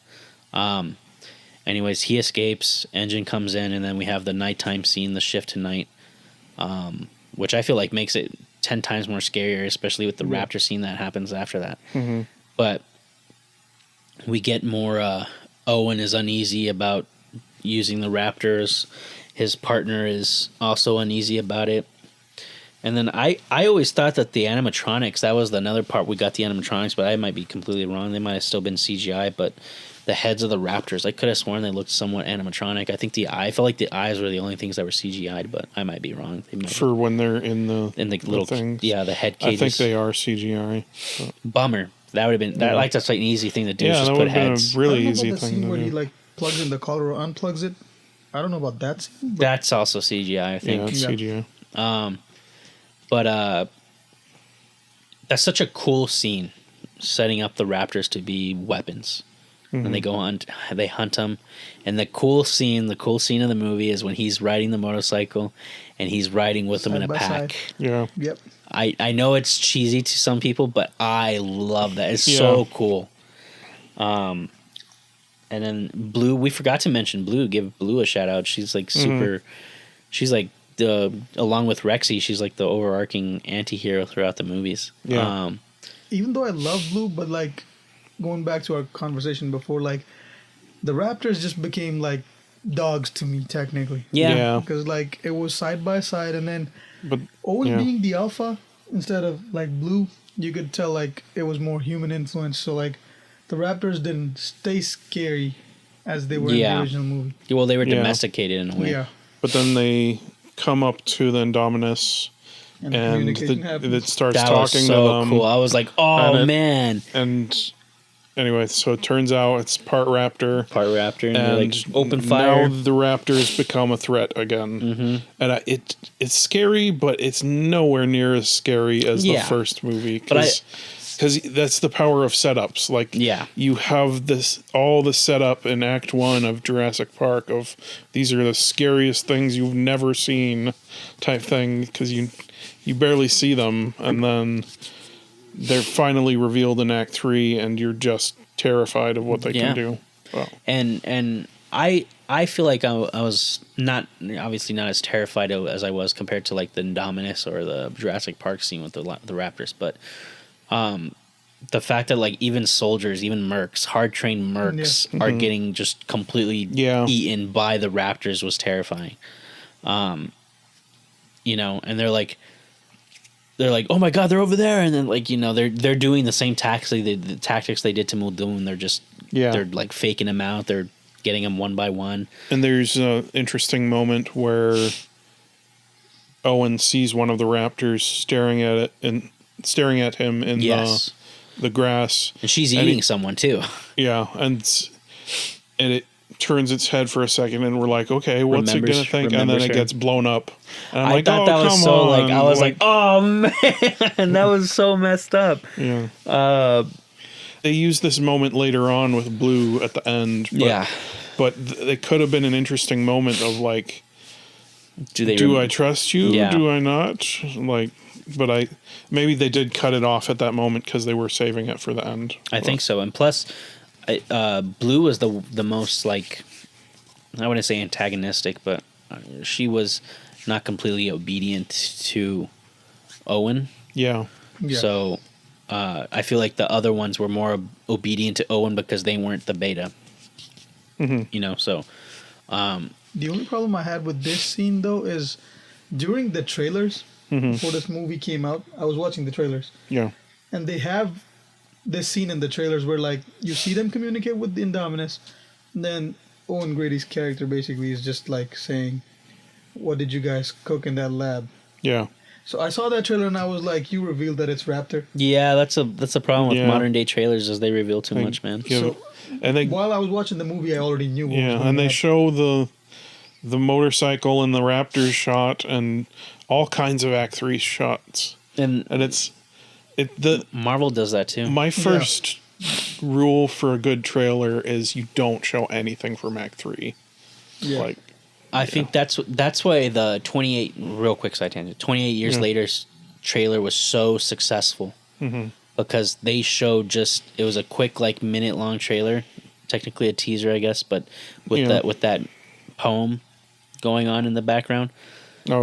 Anyways, he escapes, InGen comes in, and then we have the nighttime scene, the shift to night, which I feel like makes it 10 times more scarier, especially with the raptor scene that happens after that. But we get more, Owen is uneasy about using the raptors. His partner is also uneasy about it. And then I always thought that the animatronics, that was another part we got the animatronics, but I might be completely wrong. They might have still been CGI, but the heads of the raptors, I could have sworn they looked somewhat animatronic. I think I felt like the eyes were the only things that were CGI'd, but I might be wrong. For when they're in the little things. Yeah, the head cages. I think they are CGI. But. Bummer. That would have been that. Like, that's like an easy thing to do. Yeah, is just that put would have been heads. a really I don't know easy about the thing scene to where do. he like plugs in the collar or unplugs it. I don't know about that scene. But That's also CGI, I think. Yeah, it's CGI. But that's such a cool scene, setting up the raptors to be weapons. And they hunt them. And the cool scene of the movie is when he's riding the motorcycle and he's riding with them in a by pack. side. Yeah. Yep. I know it's cheesy to some people, but I love that. It's so cool. And then Blue, we forgot to mention Blue. Give Blue a shout out. She's like super. She's like along with Rexy, she's like the overarching anti-hero throughout the movies. Yeah. Even though I love Blue, but like going back to our conversation before, like the raptors just became like dogs to me technically. Yeah. Because like it was side by side, and then But Owen being the alpha instead of like Blue, you could tell like it was more human influence. So like the raptors didn't stay scary as they were in the original movie. Well, they were domesticated in a way. Yeah. But then they come up to the Indominus, and communication happens. it starts That talking was so to them. cool. I was like, oh, man. And anyway, so it turns out it's part raptor. And they're like, open fire. Now the raptors become a threat again. And it's scary, but it's nowhere near as scary as the first movie. Because that's the power of setups. Like, you have all the setup in Act 1 of Jurassic Park of these are the scariest things you've never seen type thing, because you barely see them, and then they're finally revealed in Act 3, and you're just terrified of what they can do. Wow. And I feel like I was not obviously not as terrified as I was compared to like the Indominus or the Jurassic Park scene with the raptors, but the fact that like even soldiers, even mercs, hard trained mercs are getting just completely eaten by the raptors was terrifying. You know, and they're like, oh my god, they're over there, and then like, you know, they're doing the same tactics they did to Muldoon. They're just they're like faking him out. They're getting him one by one. And there's an interesting moment where Owen sees one of the raptors staring at him in the grass, and she's eating someone too. Yeah, and it turns its head for a second, and we're like, okay, what's it gonna think? And then it gets blown up. And I'm I thought that was so like I was like, oh man, that was so messed up. Yeah. They use this moment later on with Blue at the end. But it could have been an interesting moment of like, do I trust you? Yeah. Do I not? Like, but maybe they did cut it off at that moment because they were saving it for the end. I think so. And plus, Blue was the most like, I wouldn't say antagonistic, but she was not completely obedient to Owen. Yeah. So I feel like the other ones were more obedient to Owen because they weren't the beta. Mm-hmm. You know, so. The only problem I had with this scene, though, is during the trailers, before this movie came out, I was watching the trailers. Yeah. And they have this scene in the trailers where, like, you see them communicate with the Indominus, and then Owen Grady's character basically is just, like, saying, what did you guys cook in that lab? Yeah. So I saw that trailer and I was like, you revealed that it's Raptor. Yeah, that's a problem with modern day trailers is they reveal too much, man. Yeah. So while I was watching the movie, I already knew what was going and they on. show the motorcycle and the Raptors shot and all kinds of Act 3 shots. And Marvel does that too. My first rule for a good trailer is you don't show anything from Act 3. Yeah. Like, I think that's why the 28 real quick side tangent 28 years later's trailer was so successful because they showed it was a quick like minute long trailer, technically a teaser I guess, but with that poem going on in the background,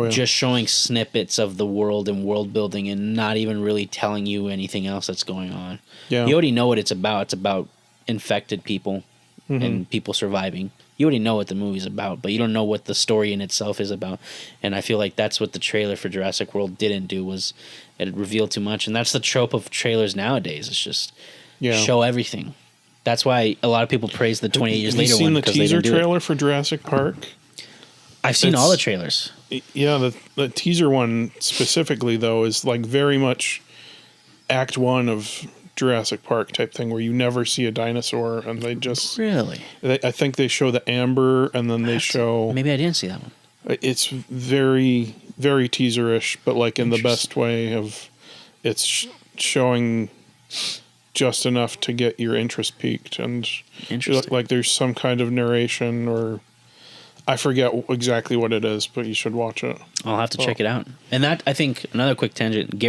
just showing snippets of the world and world building and not even really telling you anything else that's going on. You already know what it's about. It's about infected people and people surviving. You already know what the movie's about, but you don't know what the story in itself is about. And I feel like that's what the trailer for Jurassic World didn't do, was it revealed too much. And that's the trope of trailers nowadays. It's just show everything. That's why a lot of people praise the 28 years later one. Have you seen the teaser trailer for Jurassic Park? I've seen all the trailers. Yeah, the teaser one specifically, though, is like very much Act 1 of Jurassic Park type thing where you never see a dinosaur and they just... Really? I think they show the amber and then they show... Maybe I didn't see that one. It's very, very teaserish, but like in the best way of... It's showing just enough to get your interest piqued. And like there's some kind of narration or... I forget exactly what it is, but you should watch it. I'll have to check it out. And that, I think, another quick tangent,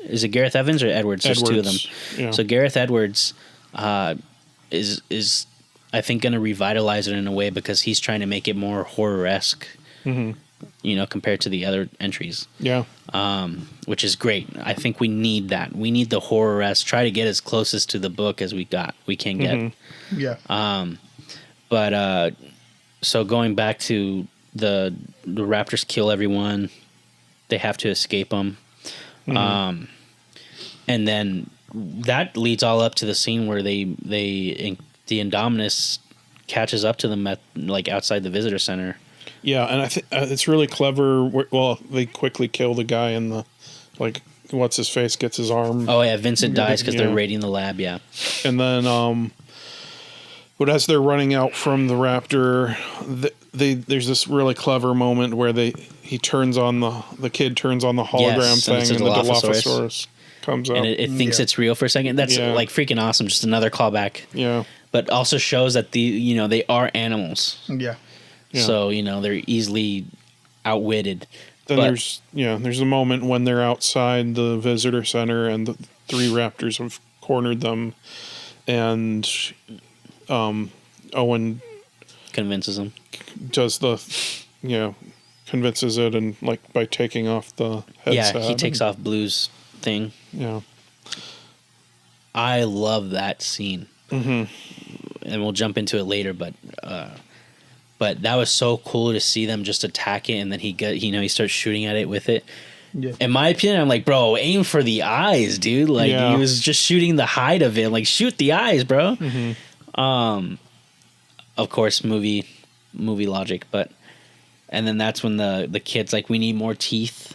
is it Gareth Evans or Edwards? There's two of them. Yeah. So Gareth Edwards is I think going to revitalize it in a way because he's trying to make it more horror-esque, compared to the other entries. Yeah. Which is great. I think we need that. We need the horror-esque. Try to get as closest to the book as we can get. Yeah. But so going back to the Raptors kill everyone, they have to escape them. And then that leads all up to the scene where the Indominus catches up to them at like outside the visitor center. Yeah, and I think it's really clever. Well, they quickly kill the guy in the what's his face gets his arm. Oh yeah, Vincent dies because they're raiding the lab. Yeah, and then but as they're running out from the raptor, there's this really clever moment where the kid turns on the hologram thing, and the Dilophosaurus comes up, and it thinks it's real for a second. That's like freaking awesome. Just another callback. Yeah, but also shows that they are animals. Yeah. So they're easily outwitted. Then there's a moment when they're outside the visitor center and the three raptors have cornered them, and Owen convinces him. Convinces it, and like by taking off the headset. Yeah, he takes off Blue's thing. Yeah. I love that scene. And we'll jump into it later, but that was so cool to see them just attack it, and then he starts shooting at it with it. Yeah. In my opinion, I'm like, bro, aim for the eyes, dude. Like he was just shooting the hide of it. Like, shoot the eyes, bro. Of course, movie logic, and then that's when the kid's like, we need more teeth,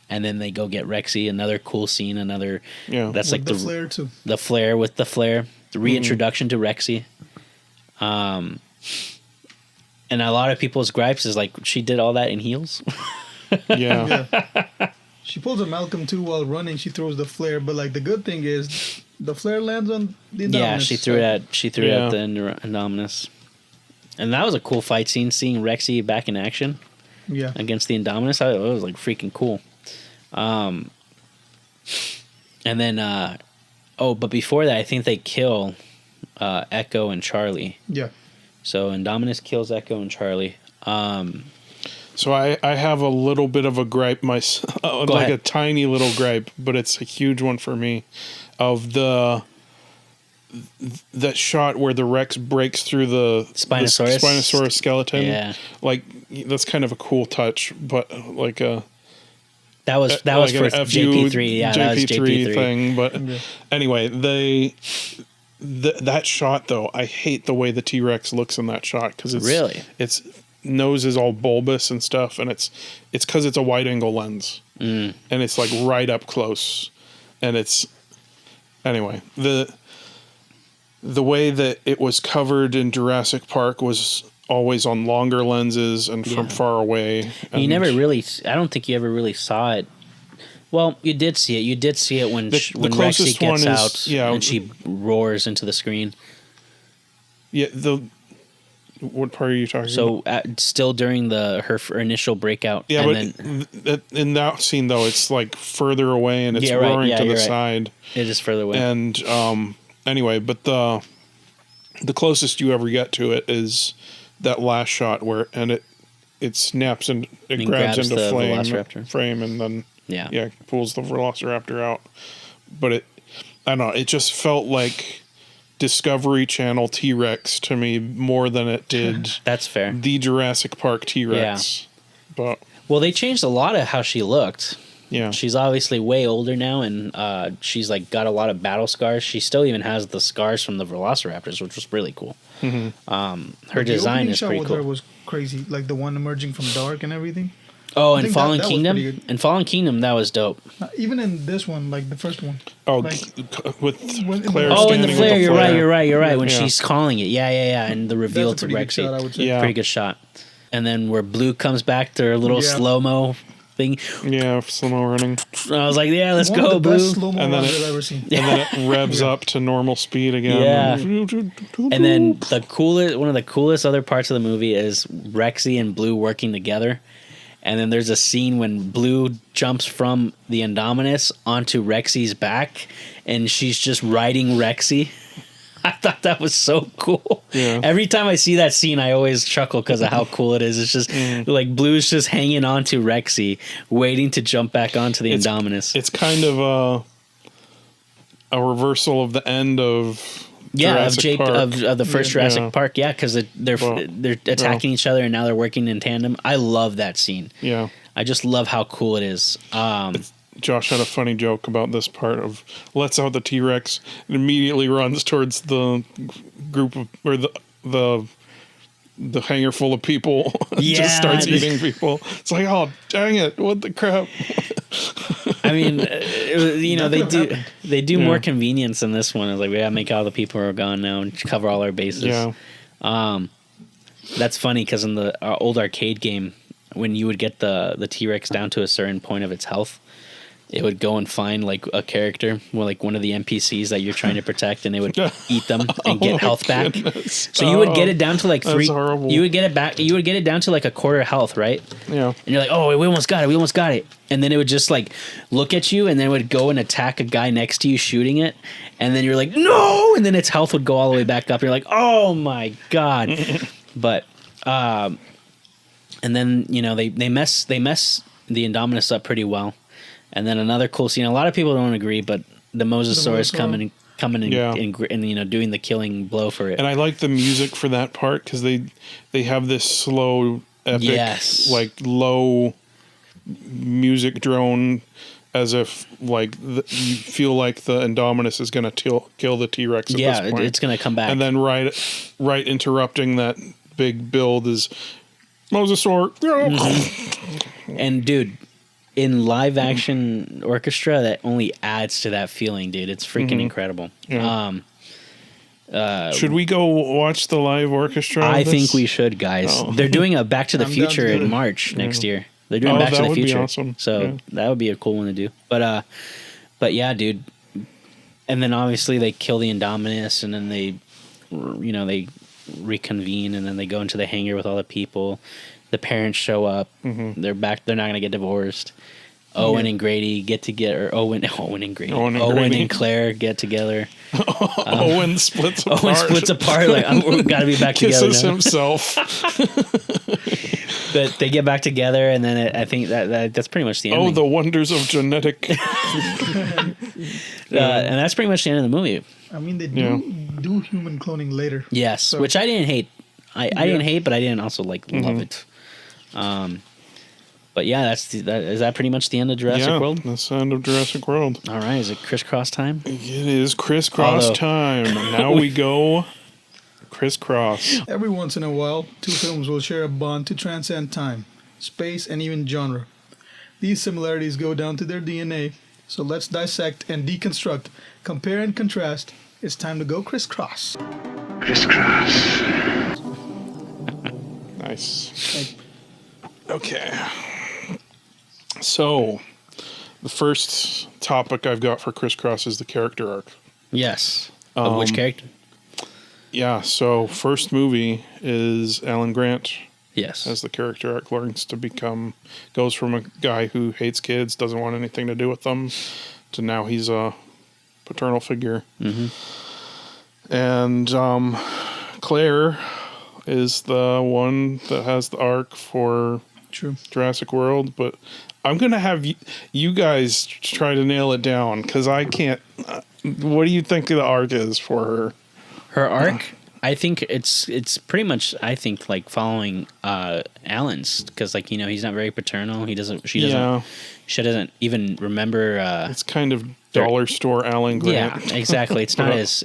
and then they go get Rexy. Another cool scene. That's like the flare too. The flare with the flare, the reintroduction to Rexy. And a lot of people's gripes is like, she did all that in heels. Yeah. She pulls a Malcolm too while running. She throws the flare, but like the good thing is the flare lands on the Indominus. Yeah, she threw it at the Indominus. And that was a cool fight scene, seeing Rexy back in action. Yeah. Against the Indominus. It was like freaking cool. And then but before that, I think they kill Echo and Charlie. Yeah. So Indominus kills Echo and Charlie. So I have a little bit of a gripe myself, like ahead. a tiny little gripe, but it's a huge one for me, of that shot where the Rex breaks through the Spinosaurus skeleton. Yeah. Like, that's kind of a cool touch, but like a... That was for JP3. Yeah, that was JP3 thing. But anyway, that shot though, I hate the way the T-Rex looks in that shot, because its nose is all bulbous and stuff, and it's because it's a wide angle lens, and it's like right up close, and it's anyway the way that it was covered in Jurassic Park was always on longer lenses and from far away. And you never really, I don't think you ever really saw it. Well, you did see it. You did see it when Rexy gets out and she roars into the screen. Yeah, what part are you talking about? So still during her initial breakout. Yeah, and but in that scene though, it's like further away and it's roaring to the side. It is further away. And anyway, but the closest you ever get to it is that last shot where it snaps and it grabs into frame and then pulls the Velociraptor out. But I don't know, it just felt like Discovery Channel T-Rex to me more than it did that's fair. The Jurassic Park T-Rex. Yeah. Well, they changed a lot of how she looked. Yeah. She's obviously way older now, and she's like got a lot of battle scars. She still even has the scars from the Velociraptors, which was really cool. Mm-hmm. Her design is pretty cool. Her was crazy, like the one emerging from dark and everything. Oh, and Fallen Kingdom? In Fallen Kingdom, that was dope. Even in this one, like the first one. Oh, like, with Claire in the flare, you're right. When she's calling it. Yeah. And the reveal to Rexy. Shot, I would say. Yeah. Pretty good shot. And then where Blue comes back to her little slow-mo thing. Yeah, slow-mo running. I was like, yeah, let's one go, of the Blue. best slow-mo runs I've ever seen. And then it revs up to normal speed again. Yeah. And then one of the coolest other parts of the movie is Rexy and Blue working together. And then there's a scene when Blue jumps from the Indominus onto Rexy's back, and she's just riding Rexy. I thought that was so cool. Yeah. Every time I see that scene, I always chuckle because of how cool it is. It's just like Blue's just hanging onto Rexy, waiting to jump back onto the Indominus. It's kind of a reversal of the end of Jurassic Park. Of the first Jurassic Park, because they're attacking each other and now they're working in tandem. I love that scene. Yeah, I just love how cool it is. Josh had a funny joke about this part of lets out the T-Rex and immediately runs towards the group of, or the hangar full of people. Just starts eating people. It's like, oh dang it! What the crap? I mean, they do more convenience in this one. It's like we gotta make all the people are gone now and cover all our bases. Yeah. That's funny because in the old arcade game, when you would get the T-Rex down to a certain point of its health, it would go and find like a character, like one of the NPCs that you're trying to protect, and it would eat them and get health back. So you would get it down to like 3. You would get it back. You would get it down to like a quarter health, right? Yeah. And you're like, oh, we almost got it. And then it would just like look at you, and then it would go and attack a guy next to you, shooting it. And then you're like, no! And then its health would go all the way back up. You're like, oh my god! But and then they mess the Indominus up pretty well. And then another cool scene. A lot of people don't agree, but the Mosasaurus coming and doing the killing blow for it. And I like the music for that part because they have this slow, epic, like low music drone as if like you feel like the Indominus is going to kill the T-Rex. At Yeah, this point. it's going to come back. And then right interrupting that big build is Mosasaur. And dude, in live action orchestra, that only adds to that feeling, dude. It's freaking incredible. Yeah. Should we go watch the live orchestra? I think we should, guys. Oh. They're doing a Back to the I'm Future down to do in it. March next year. They're doing Back to that the would be Future. awesome. So that would be a cool one to do. But yeah, dude. And then obviously they kill the Indominus, and then they reconvene, and then they go into the hangar with all the people. The parents show up. They're back. They're not going to get divorced. Owen and Grady get together. Owen and Grady. Owen Grady. and Claire get together. Owen splits apart. Owen splits apart. Like, we've got to be back together Kisses now. himself. But they get back together, and then I think that's pretty much the ending. Oh, the wonders of genetic. And that's pretty much the end of the movie. I mean, they do human cloning later. Yes, So- which I didn't hate. I didn't hate, but I didn't also love it. But yeah, is that pretty much the end of Jurassic World? That's the end of Jurassic World. All right, is it crisscross time? It is crisscross Although- time. Now we go crisscross. Every once in a while, two films will share a bond to transcend time, space, and even genre. These similarities go down to their DNA. So let's dissect and deconstruct, compare and contrast. It's time to go crisscross. Crisscross. Nice. Okay. So, the first topic I've got for crisscross is the character arc. Yes. Of which character? Yeah, so first movie is Alan Grant Yes. as the character arc goes from a guy who hates kids, doesn't want anything to do with them, to now he's a paternal figure. And Claire is the one that has the arc for True. Jurassic World, but I'm going to have you guys try to nail it down, because I can't. What do you think the arc is for her? Her arc, I think it's pretty much, I think, like following Alan's, because like, he's not very paternal. She doesn't even remember. It's kind of dollar store Alan Grant. Yeah, exactly. It's not as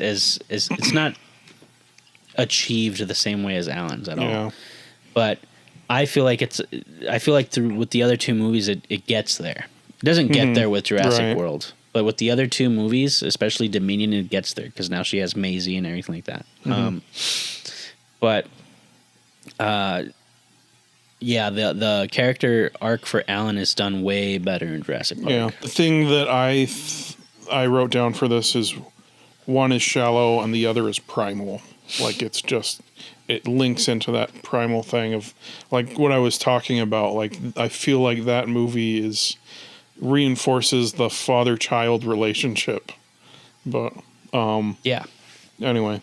it's not achieved the same way as Alan's at all. Yeah. But I feel like with the other two movies it gets there. It doesn't get there with Jurassic Right. World, but with the other two movies, especially Dominion, it gets there because now she has Maisie and everything like that. Yeah, the character arc for Alan is done way better in Jurassic Park. Yeah. The thing that I wrote down for this is one is shallow and the other is primal. Like it links into that primal thing of like what I was talking about. Like I feel like that movie reinforces the father-child relationship. But Yeah. anyway,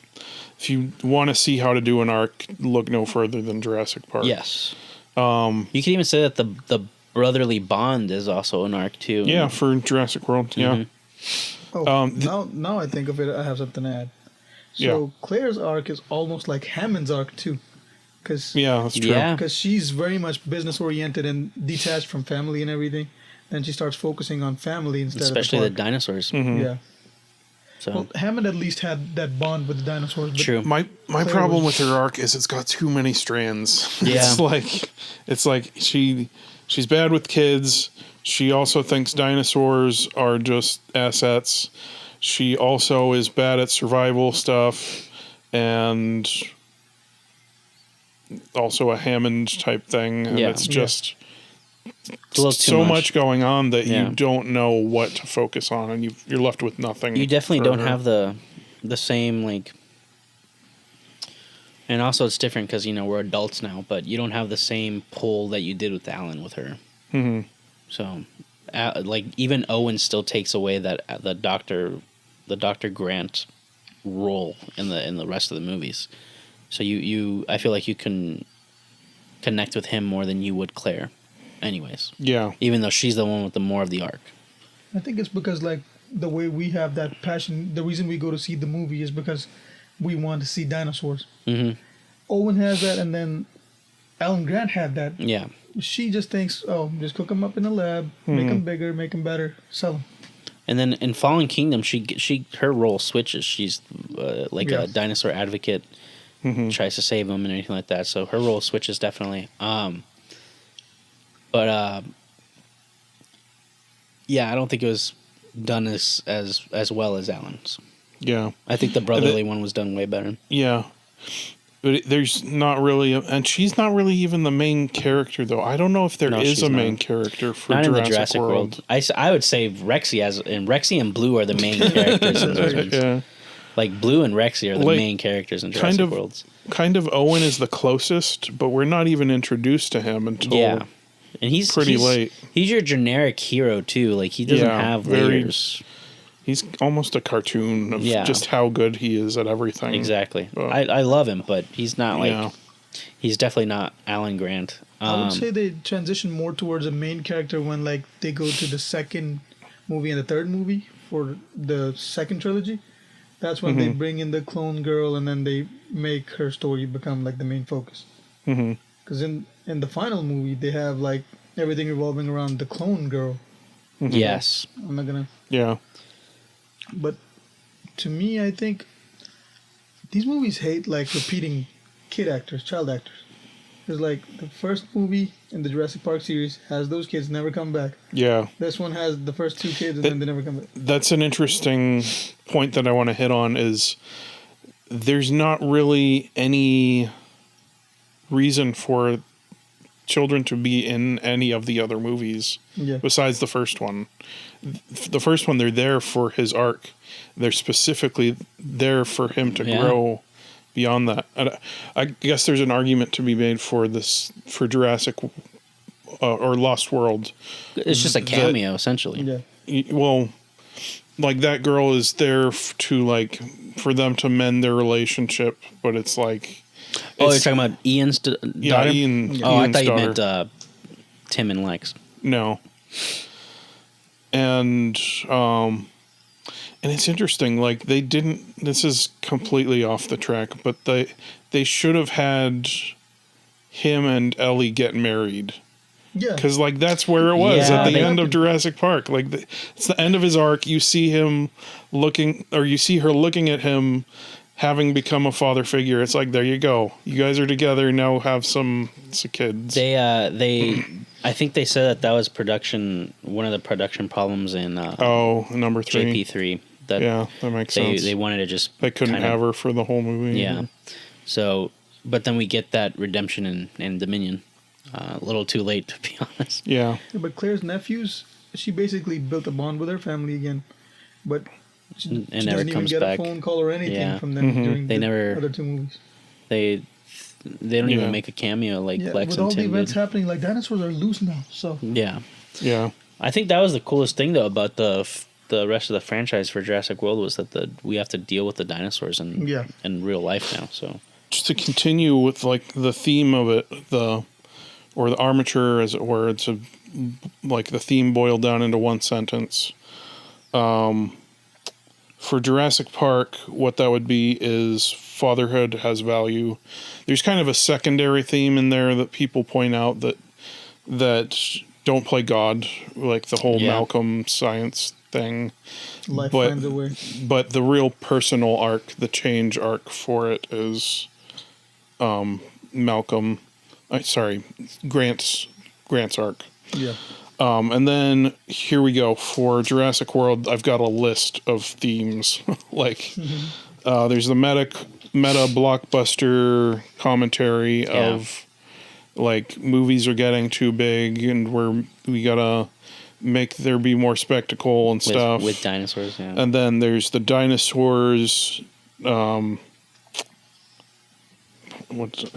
if you want to see how to do an arc, look no further than Jurassic Park. Yes. You could even say that the brotherly bond is also an arc too. Yeah, for Jurassic World. Yeah. Oh, now I think of it, I have something to add. So Claire's arc is almost like Hammond's arc too, because Yeah, that's true. Yeah. she's very much business oriented and detached from family and everything. Then she starts focusing on family instead Especially of the the park. dinosaurs. Yeah. So Well, Hammond at least had that bond with the dinosaurs. But true. My problem with her arc is it's got too many strands. Yeah. It's like she's bad with kids. She also thinks dinosaurs are just assets. She also is bad at survival stuff, and also a Hammond type thing. And Yeah. it's just It's a little too so much going on that Yeah. you don't know what to focus on, and you're left with nothing. You definitely for don't her. have the same like. And also, it's different because we're adults now, but you don't have the same pull that you did with Alan with her. Mhm. So, like even Owen still takes away that the Dr. Grant role in the rest of the movies. So I feel like you can connect with him more than you would Claire, anyways. Yeah. Even though she's the one with the more of the arc. I think it's because like the way we have that passion. The reason we go to see the movie is because we want to see dinosaurs. Mm-hmm. Owen has that, and then Alan Grant had that. Yeah. she just thinks, oh, just cook them up in the lab, make them bigger, make them better, sell them. And then in Fallen Kingdom, her role switches. She's like Yeah. a dinosaur advocate, tries to save them and anything like that. So her role switches definitely. But yeah, I don't think it was done as well as Alan's. Yeah. I think the brotherly one was done way better. Yeah. But there's not really, and she's not really even the main character, though. I don't know if there No, is she's a not. main character for Not Jurassic, in the Jurassic World. I would say Rexy and Blue are the main characters in those ones. Yeah. Like Blue and Rexy are the Like, main characters in Jurassic Worlds. Kind of Owen is the closest, but we're not even introduced to him until Yeah. And he's pretty late. He's your generic hero too. Like he doesn't have layers. He's almost a cartoon of Yeah. just how good he is at everything. Exactly. But- I love him, but he's not like Yeah. he's definitely not Alan Grant. I would say they transition more towards a main character when like they go to the second movie and the third movie for the second trilogy. That's when they bring in the clone girl and then they make her story become like the main focus. Because in the final movie they have like everything revolving around the clone girl. Yes. I'm not gonna. Yeah. But to me, I think these movies hate like repeating kid actors, child actors. Because like the first movie in the Jurassic Park series has those kids never come back. Yeah. This one has the first two kids and then they never come back. That's an interesting point that I want to hit on is there's not really any reason for children to be in any of the other movies Yeah. besides the first one. The first one, they're there for his arc. They're specifically there for him to grow beyond that. And I guess there's an argument to be made for this, for Jurassic or Lost World. It's just a cameo essentially. Yeah. Well, like that girl is there to like for them to mend their relationship, but it's like Oh, you're talking about Ian's daughter? yeah, Ian. Oh, I Ian's thought you daughter. meant Tim and Lex. No. And it's interesting, like they didn't, this is completely off the track, but they should have had him and Ellie get married. Yeah. Because like that's where it was Yeah, at the they- end of Jurassic Park. Like it's the end of his arc. You see him looking, or you see her looking at him, having become a father figure. It's like there you go. You guys are together now. Have some kids. They I think they said that was one of the production problems in number 3. JP3. That Yeah, that makes sense. They wanted to just They couldn't kinda- have her for the whole movie. Yeah. So, but then we get that redemption in Dominion. A little too late, to be honest. Yeah. Yeah, but Claire's nephews, she basically built a bond with her family again. But she And doesn't never even comes get back. a phone call or anything Yeah. from them during They the never- other two movies. They don't Yeah. even make a cameo like Yeah, Lex with and all the Tim events did. happening, like dinosaurs are loose now. So Yeah. Yeah. I think that was the coolest thing though about the rest of the franchise for Jurassic World was that we have to deal with the dinosaurs in real life now. So Just to continue with like the theme of it, the armature, as it were, it's like the theme boiled down into one sentence. For Jurassic Park, what that would be is fatherhood has value. There's kind of a secondary theme in there that people point out that don't play God, like the whole Malcolm science thing. life finds a way. But the real personal arc, the change arc for it is Grant's arc. Yeah. And then here we go for Jurassic World. I've got a list of themes. Like there's the meta blockbuster commentary of like movies are getting too big and we gotta make there be more spectacle and stuff with dinosaurs. Yeah. And then there's the dinosaurs. I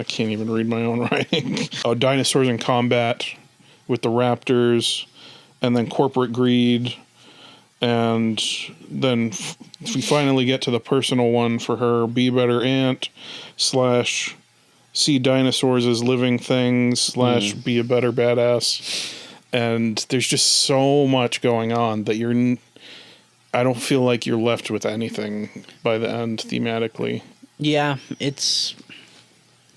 can't even read my own writing. Dinosaurs in combat with the raptors, and then corporate greed, and then we finally get to the personal one for her: be a better aunt / see dinosaurs as living things / be a better badass. And there's just so much going on that I don't feel like you're left with anything by the end thematically. Yeah, it's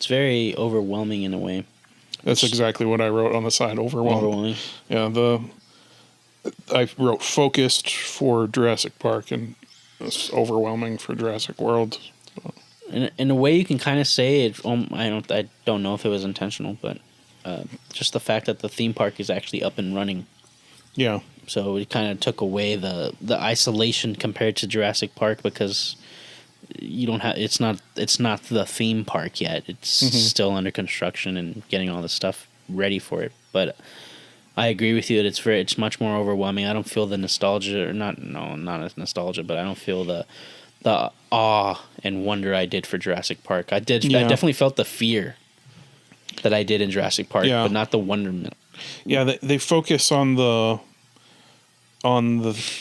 very overwhelming in a way. That's exactly what I wrote on the side. Overwhelming. Yeah, I wrote focused for Jurassic Park, and it's overwhelming for Jurassic World. In a way, you can kind of say it. I don't know if it was intentional, but just the fact that the theme park is actually up and running. Yeah. So it kind of took away the isolation compared to Jurassic Park, because you don't have it's not the theme park yet. It's still under construction and getting all the stuff ready for it. But I agree with you that it's much more overwhelming. I don't feel the nostalgia, or not as nostalgia, but I don't feel the awe and wonder I did for Jurassic Park. I definitely felt the fear that I did in Jurassic Park, but not the wonderment. Yeah, they focus on the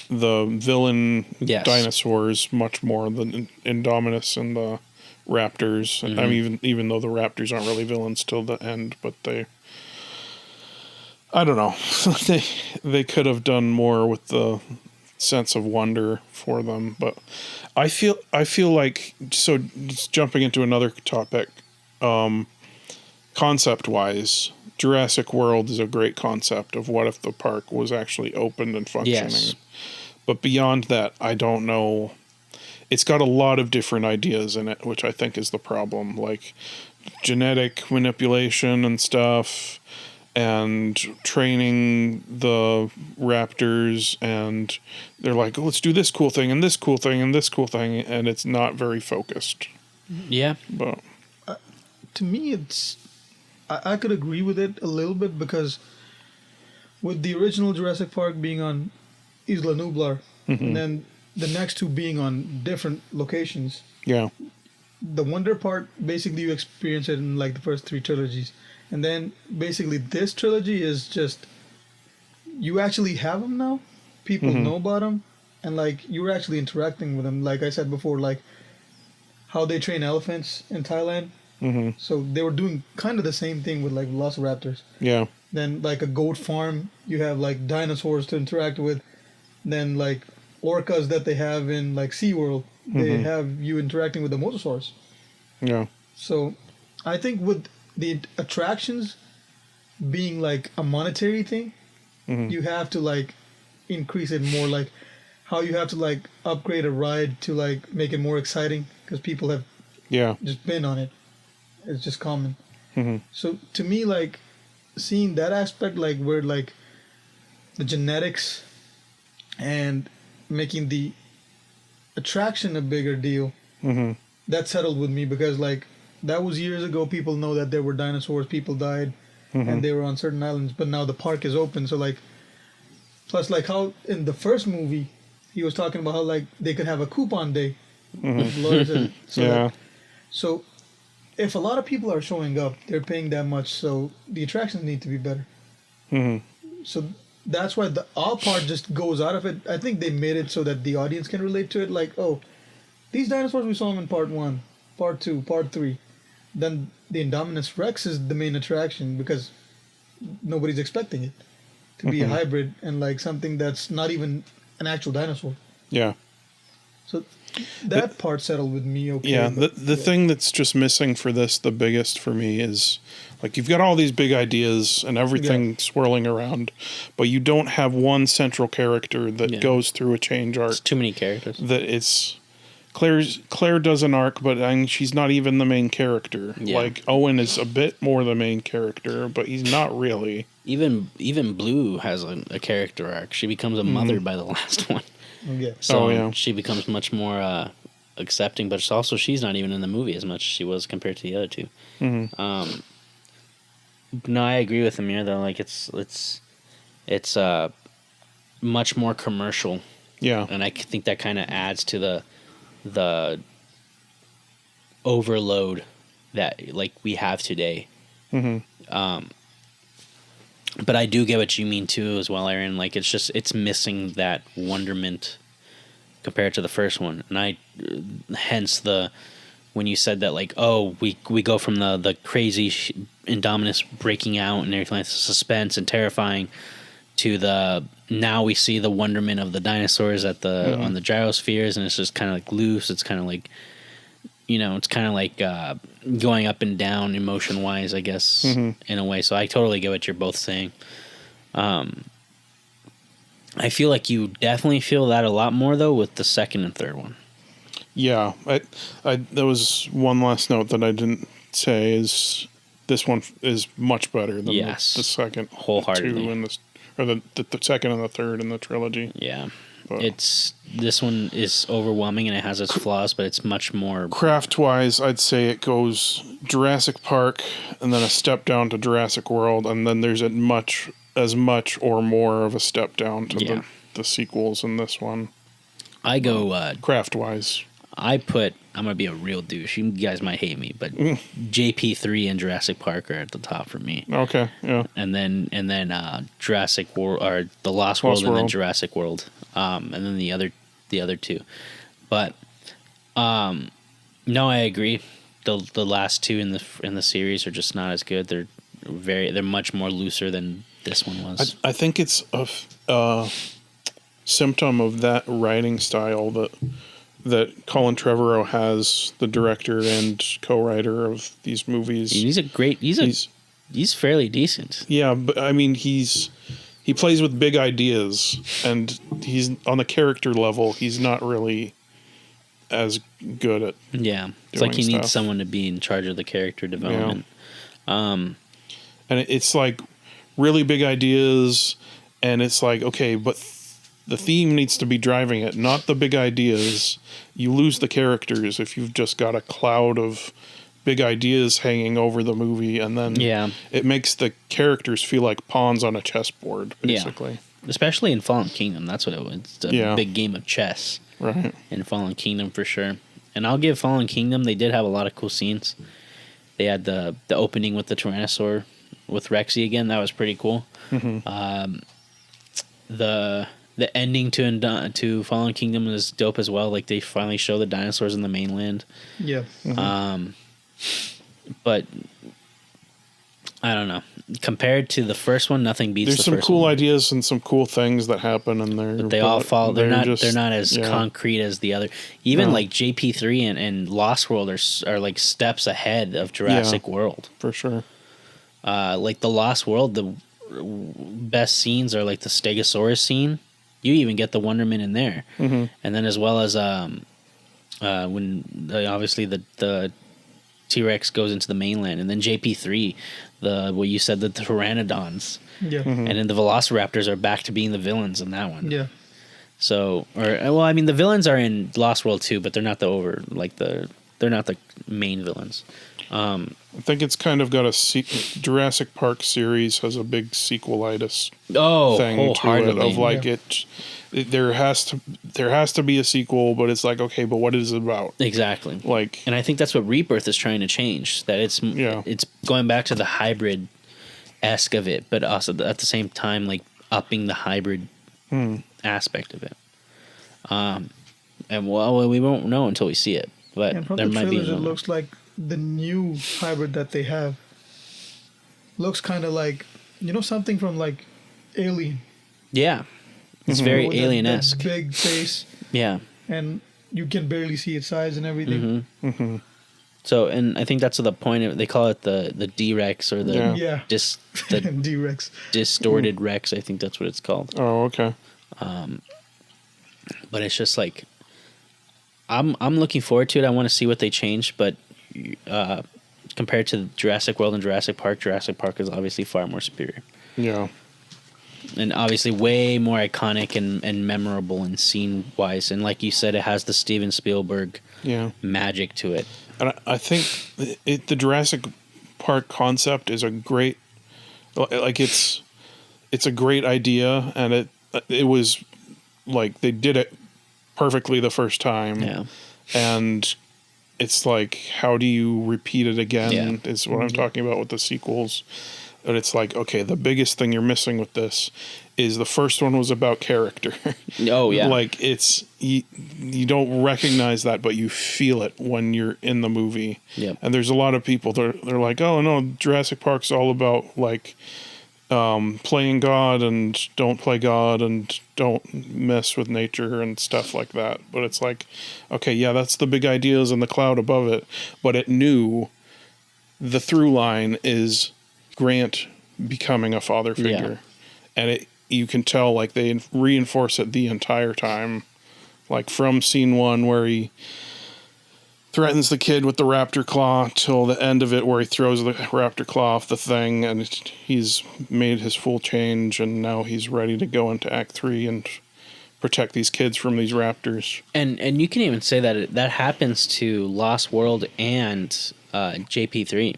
villain dinosaurs much more than Indominus and the raptors. I mean, even though the raptors aren't really villains till the end, but I don't know. they could have done more with the sense of wonder for them, but I feel like, so just jumping into another topic, concept wise, Jurassic World is a great concept of what if the park was actually open and functioning. Yes. But beyond that, I don't know. It's got a lot of different ideas in it, which I think is the problem, like genetic manipulation and stuff, and training the raptors, and they're like, oh, let's do this cool thing and this cool thing and this cool thing, and it's not very focused. Yeah. But to me, I could agree with it a little bit, because with the original Jurassic Park being on Isla Nublar, and then the next two being on different locations, yeah, the wonder part, basically you experience it in like the first three trilogies. And then basically this trilogy is just, you actually have them now. People know about them. And like you're actually interacting with them. Like I said before, like how they train elephants in Thailand. So they were doing kind of the same thing with like velociraptors. Yeah. Then like a goat farm, you have like dinosaurs to interact with. Then like orcas that they have in like SeaWorld, they have you interacting with the mosasaurs. Yeah. So I think with the attractions being like a monetary thing, you have to like increase it more, like how you have to like upgrade a ride to like make it more exciting, because people have just been on it. It's just common. So to me, like seeing that aspect, like where like the genetics and making the attraction a bigger deal, that settled with me, because like that was years ago. People know that there were dinosaurs, people died, and they were on certain islands, but now the park is open. So like, plus like how in the first movie he was talking about how like they could have a coupon day. So if a lot of people are showing up, they're paying that much, so the attractions need to be better. So that's why the all part just goes out of it. I think they made it so that the audience can relate to it. Like, oh, these dinosaurs, we saw them in part 1, part 2, part 3. Then the Indominus Rex is the main attraction, because nobody's expecting it to be a hybrid and like something that's not even an actual dinosaur. Yeah. So that part settled with me. Okay. Yeah. The thing that's just missing for this, the biggest for me, is like you've got all these big ideas and everything swirling around, but you don't have one central character that goes through a change arc. It's too many characters. That it's Claire does an arc, but I mean, she's not even the main character. Yeah. Like Owen is a bit more the main character, but he's not really. Even Blue has a character arc. She becomes a mother by the last one. Yeah. So she becomes much more accepting, but she's not even in the movie as much as she was compared to the other two. No, I agree with Amir though. Like it's much more commercial. Yeah. And I think that kind of adds to the overload that like we have today. But I do get what you mean too as well, Aaron. Like it's missing that wonderment compared to the first one. And hence when you said that, like, oh, we go from the crazy Indominus breaking out and everything, like suspense and terrifying, to now we see the wonderment of the dinosaurs on the gyrospheres, and it's just kind of like loose. It's kind of like it's kind of like going up and down emotion wise, I guess, in a way. So I totally get what you're both saying. I feel like you definitely feel that a lot more though with the second and third one. Yeah, there was one last note that I didn't say is this one is much better than the second, wholeheartedly, two in this, or the second and the third in the trilogy. Yeah, but this one is overwhelming and it has its flaws, but it's much more craft wise. I'd say it goes Jurassic Park and then a step down to Jurassic World, and then there's as much or more of a step down to the sequels in this one. I go craft wise. I'm gonna be a real douche. You guys might hate me, but JP3 and Jurassic Park are at the top for me. Okay, yeah. And then Jurassic World or The Lost World, and then Jurassic World, and then the other two. But no, I agree. The last two in the series are just not as good. They're much more looser than this one was. I think it's a symptom of that writing style that Colin Trevorrow has, the director and co-writer of these movies. He's fairly decent. Yeah, but I mean he plays with big ideas, and he's on the character level. He's not really as good at It's like he needs someone to be in charge of the character development. Yeah. And it's like really big ideas, and it's like, okay, but the theme needs to be driving it, not the big ideas. You lose the characters if you've just got a cloud of big ideas hanging over the movie, and then it makes the characters feel like pawns on a chessboard, basically. Yeah. Especially in Fallen Kingdom, that's what it was. It's a big game of chess. Right. In Fallen Kingdom, for sure. And I'll give Fallen Kingdom, they did have a lot of cool scenes. They had the opening with the Tyrannosaur with Rexy again. That was pretty cool. Mm-hmm. The ending to Fallen Kingdom is dope as well. Like, they finally show the dinosaurs in the mainland. Yeah. Mm-hmm. But I don't know. Compared to the first one, nothing beats the first one. There's some cool ideas and some cool things that happen in there. But they all fall. They're not as concrete as the other. Even like JP3 and Lost World are like steps ahead of Jurassic World. For sure. Like the Lost World, the best scenes are like the Stegosaurus scene. You even get the Wonderman in there, and then as well as when obviously the T-Rex goes into the mainland, and then JP3, what you said, the Pteranodons, and then the Velociraptors are back to being the villains in that one. Yeah. So, I mean, the villains are in Lost World too, but they're not they're not the main villains. I think it's kind of got Jurassic Park series has a big sequelitis thing to it of like there has to be a sequel, but it's like, okay, but what is it about? Exactly. Like, and I think that's what Rebirth is trying to change. That it's going back to the hybrid-esque of it, but also at the same time like upping the hybrid aspect of it. And we won't know until we see it, but from there the might be. It looks like the new hybrid that they have looks kind of like, something from like Alien. Yeah. It's very alien-esque. That big face. Yeah. And you can barely see its size and everything. Mm-hmm. Mm-hmm. So, and I think that's the point. They call it the D-Rex or the D-Rex. Distorted Rex. I think that's what it's called. Oh, okay. But it's just like, I'm looking forward to it. I want to see what they change, but compared to Jurassic World and Jurassic Park is obviously far more superior. Yeah. And obviously way more iconic and memorable and scene-wise. And like you said, it has the Steven Spielberg magic to it. And I think the Jurassic Park concept is a great... Like, it's a great idea, and it was... Like, they did it perfectly the first time. Yeah. And it's like, how do you repeat it again is what I'm talking about with the sequels. And it's like, okay, the biggest thing you're missing with this is the first one was about character. Oh, yeah. Like, it's... You don't recognize that, but you feel it when you're in the movie. Yep. And there's a lot of people, they're like, oh, no, Jurassic Park's all about, like, playing God and don't play God and don't mess with nature and stuff like that. But it's like, okay, yeah, that's the big ideas in the cloud above it. But it knew the through line is Grant becoming a father figure. And you can tell, like, they reinforce it the entire time. Like, from scene 1 where he threatens the kid with the raptor claw till the end of it where he throws the raptor claw off the thing, and he's made his full change, and now he's ready to go into Act 3 and protect these kids from these raptors. And you can even say that that happens to Lost World and JP3.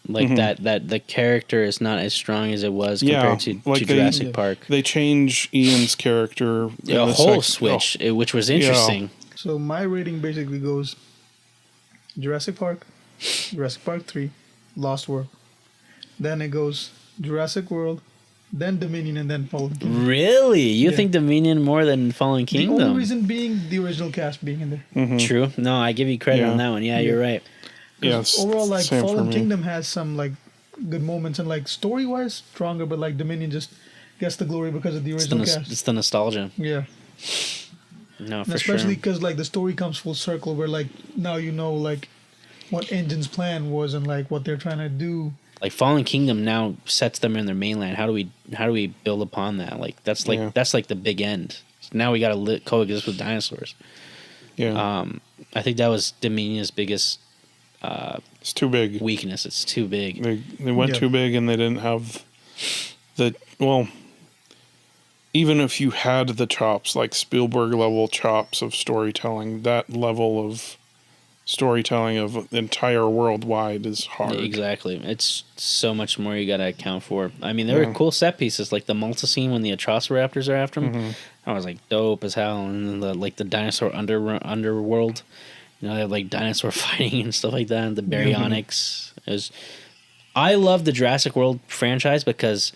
Like that the character is not as strong as it was compared to Jurassic Park. They change Ian's character. A whole switch, which was interesting. Yeah. So my rating basically goes Jurassic Park 3, Lost World. Then it goes Jurassic World, then Dominion, and then Fallen Kingdom. Really? You think Dominion more than Fallen Kingdom? The only reason being the original cast being in there. True. No, I give you credit on that one. Yeah, you're right. Yes. Overall, like, Fallen Kingdom has some, like, good moments, and, like, story-wise stronger, but, like, Dominion just gets the glory because of the original cast. It's the nostalgia. Yeah. No, and for especially sure. because, like, the story comes full circle where, like, now you know, like, what Engine's plan was and, like, what they're trying to do. Like, Fallen Kingdom now sets them in their mainland. How do we build upon that? Like, that's like the big end. So now we got to coexist with dinosaurs. Yeah. I think that was Dominion's biggest it's too big. weakness. It's too big. They went too big, and they didn't have even if you had the chops, like Spielberg level chops of storytelling, that level of storytelling of the entire worldwide is hard. Exactly. It's so much more you got to account for. I mean, there were cool set pieces, like the Malta scene when the Atrociraptors are after him. I was like, dope as hell. And then the dinosaur underworld. You know, they have like dinosaur fighting and stuff like that. And the baryonyx. I love the Jurassic World franchise because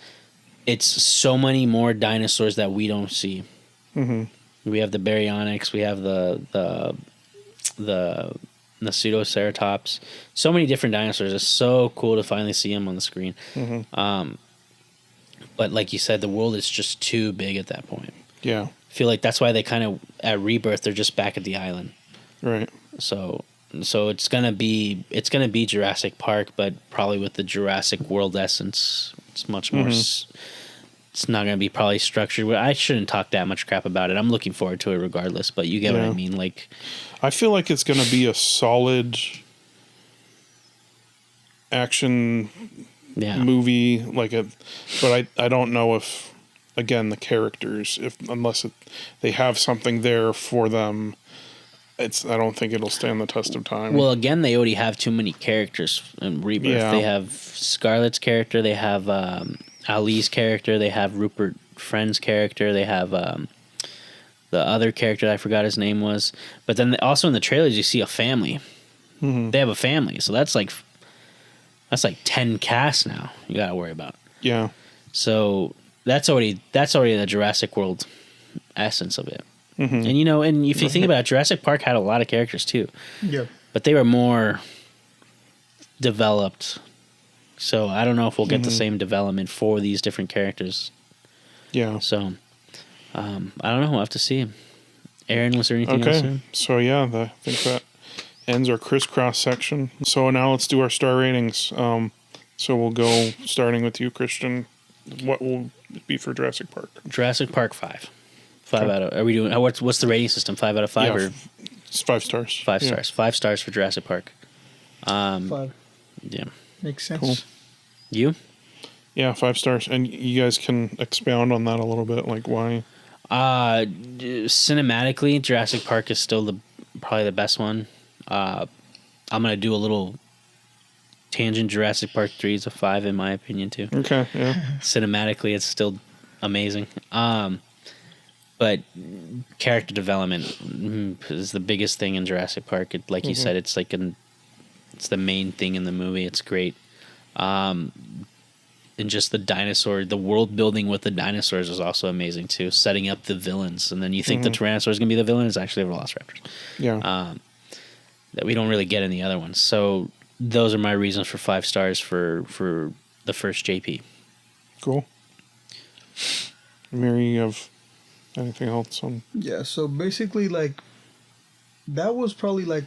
it's so many more dinosaurs that we don't see. We have the baryonyx. We have the pseudoceratops. So many different dinosaurs. It's so cool to finally see them on the screen. But like you said, the world is just too big at that point. Yeah. I feel like that's why they kind of, at Rebirth, they're just back at the island. Right. So it's gonna be Jurassic Park, but probably with the Jurassic World essence. It's much more. It's not gonna be probably structured. I shouldn't talk that much crap about it. I'm looking forward to it regardless. But you get what I mean. Like, I feel like it's gonna be a solid action movie, but I don't know if, again, the characters, unless they have something there for them. I don't think it'll stand the test of time. Well, again, they already have too many characters in Rebirth. Yeah. They have Scarlett's character, they have Ali's character, they have Rupert Friend's character, they have the other character I forgot his name was. But then also in the trailers, you see a family. They have a family, so that's like 10 casts now you got to worry about. Yeah. So that's already the Jurassic World essence of it. And and if you think about it, Jurassic Park had a lot of characters too. Yeah. But they were more developed. So I don't know if we'll get the same development for these different characters. Yeah. So I don't know. We'll have to see. Aaron, was there anything else? Okay. So yeah, I think that ends our crisscross section. So now let's do our star ratings. So we'll go starting with you, Christian. What will it be for Jurassic Park? Jurassic Park 5. 5 out of. Are we doing? What's the rating system? 5 out of 5 or it's 5 stars? 5 stars. 5 stars for Jurassic Park. 5. Yeah. Makes sense. Cool. You? Yeah, 5 stars. And you guys can expound on that a little bit, like why? Cinematically, Jurassic Park is still probably the best one. I'm gonna do a little tangent. Jurassic Park 3 is a 5 in my opinion too. Okay, yeah. Cinematically, it's still amazing. But character development is the biggest thing in Jurassic Park. Like you said, it's it's the main thing in the movie. It's great. And just the world building with the dinosaurs is also amazing too. Setting up the villains, and then you think the Tyrannosaur is gonna be the villain, it's actually the Velociraptors. Yeah. That we don't really get in the other ones. So those are my reasons for 5 stars for the first JP. Cool. Mary, you have anything else on? Yeah, so basically, like, that was probably like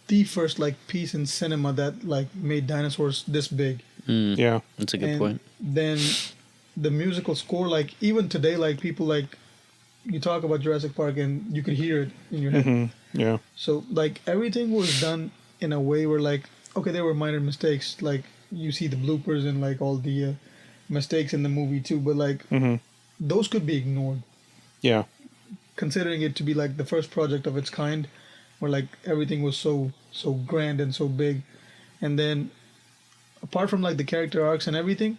the first like piece in cinema that like made dinosaurs this big. Yeah. That's a good And point. then the musical score, like even today, like people like you talk about Jurassic Park and you could hear it in your head. Yeah. So like everything was done in a way where like okay, there were minor mistakes, like you see the bloopers and like all the mistakes in the movie too, but like those could be ignored, Yeah. considering it to be like the first project of its kind, where like everything was so grand and so big, and then apart from like the character arcs and everything,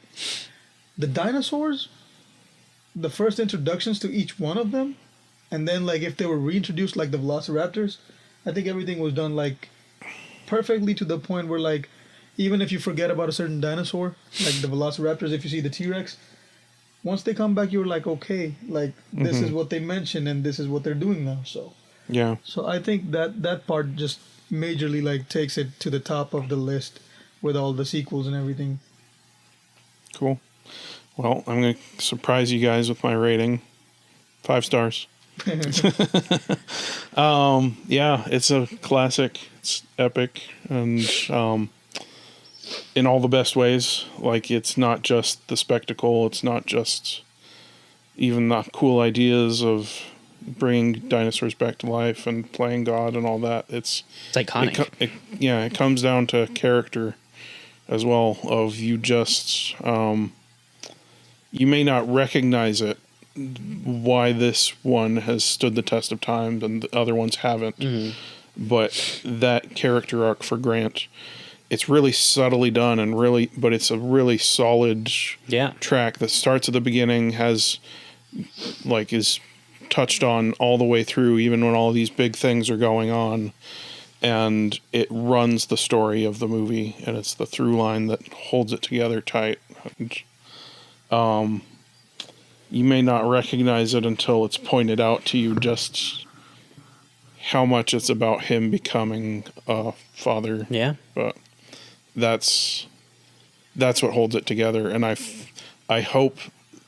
the dinosaurs, the first introductions to each one of them, and then like if they were reintroduced like the velociraptors, I think everything was done like perfectly to the point where like even if you forget about a certain dinosaur, like the velociraptors, if you see the T-Rex, once they come back you're like okay, like this is what they mentioned and this is what they're doing now. Yeah. So I think that part just majorly like takes it to the top of the list with all the sequels and everything. Cool. Well, I'm going to surprise you guys with my rating. 5 stars. Yeah, it's a classic. It's epic. And in all the best ways. Like, it's not just the spectacle. It's not just even the cool ideas of bringing dinosaurs back to life and playing God and all that. It's iconic. It comes down to character as well. Of you just you may not recognize it, why this one has stood the test of time and the other ones haven't. But that character arc for Grant, it's really subtly done and really, but it's a really solid track that starts at the beginning, has like is touched on all the way through, even when all these big things are going on, and it runs the story of the movie, and it's the through line that holds it together tight. And, you may not recognize it until it's pointed out to you just how much it's about him becoming a father. Yeah. But that's what holds it together, and I hope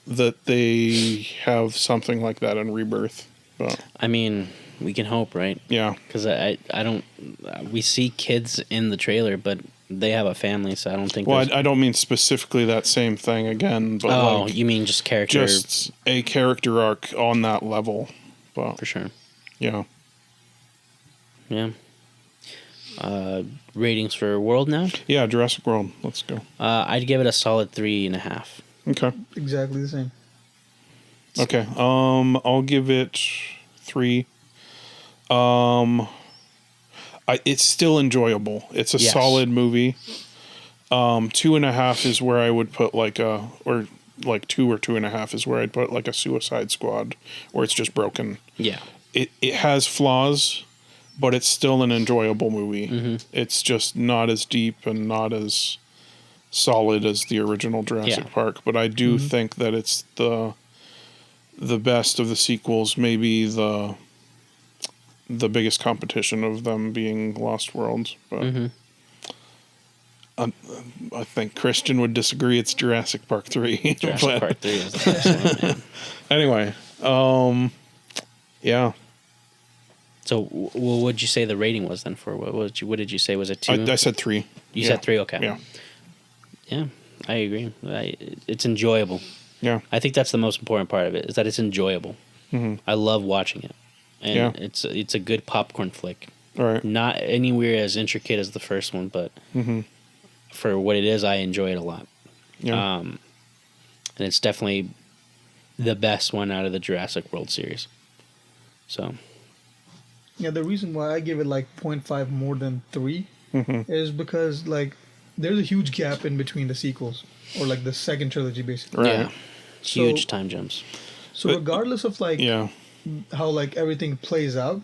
that they have something like that in Rebirth. But I mean, we can hope, right? Yeah. Because I don't. We see kids in the trailer, but they have a family, so I don't think. Well, I don't mean specifically that same thing again. But like, you mean just character? just a character arc on that level. But for sure. Yeah. Yeah. Ratings for World now? Yeah, Jurassic World. Let's go. I'd give it a solid 3.5. Okay. Exactly the same. Okay. I'll give it 3. It's still enjoyable. It's a solid movie. 2.5 is where I would put like 2 or 2.5 is where I'd put like a Suicide Squad, where it's just broken. Yeah. It has flaws, but it's still an enjoyable movie. It's just not as deep and not as solid as the original Jurassic Park. But I do think that it's the best of the sequels, maybe the biggest competition of them being Lost Worlds. But I think Christian would disagree. It's Jurassic Park 3. Jurassic Park 3 is the best one, man. Anyway, yeah. So, what would you say the rating was then for what did you say? Was it 2? I said 3. You said 3. Okay. Yeah. Yeah, I agree. It's enjoyable. Yeah. I think that's the most important part of it, is that it's enjoyable. I love watching it, and it's a good popcorn flick. All right. Not anywhere as intricate as the first one, but for what it is, I enjoy it a lot. Yeah. And it's definitely the best one out of the Jurassic World series. So. Yeah, the reason why I give it like 0.5 more than 3 is because like there's a huge gap in between the sequels, or like the second trilogy basically. Right. Yeah. Huge time jumps. So regardless of like how like everything plays out,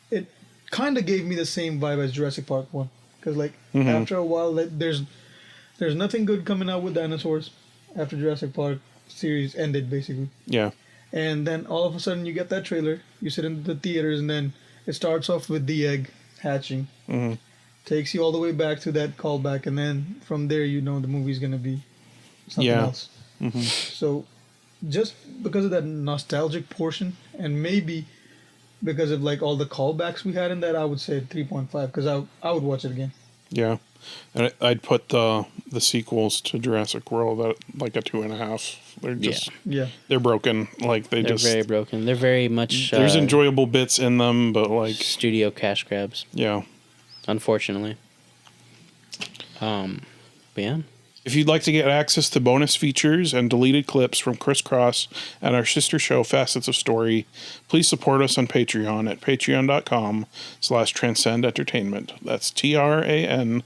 it kind of gave me the same vibe as Jurassic Park 1, because like after a while like, there's nothing good coming out with dinosaurs after Jurassic Park series ended basically. Yeah. And then all of a sudden you get that trailer, you sit in the theaters, and then it starts off with the egg hatching, takes you all the way back to that callback, and then from there the movie's gonna be something else. So just because of that nostalgic portion, and maybe because of like all the callbacks we had in that, I would say 3.5 because I would watch it again. Yeah. And I'd put the sequels to Jurassic World at like a 2.5. They're just they're broken. Like they're very broken. They're very much there's enjoyable bits in them, but like studio cash grabs. Yeah. Unfortunately. But yeah. If you'd like to get access to bonus features and deleted clips from CRISS and our sister show Facets of Story, please support us on Patreon at patreon.com/Transcend Entertainment. That's TRANSCEND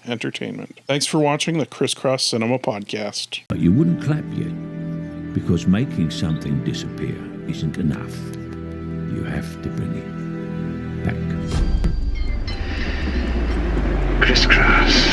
Entertainment. Thanks for watching the CRISS Cinema Podcast. But you wouldn't clap yet, because making something disappear isn't enough. You have to bring it back. Crisscross.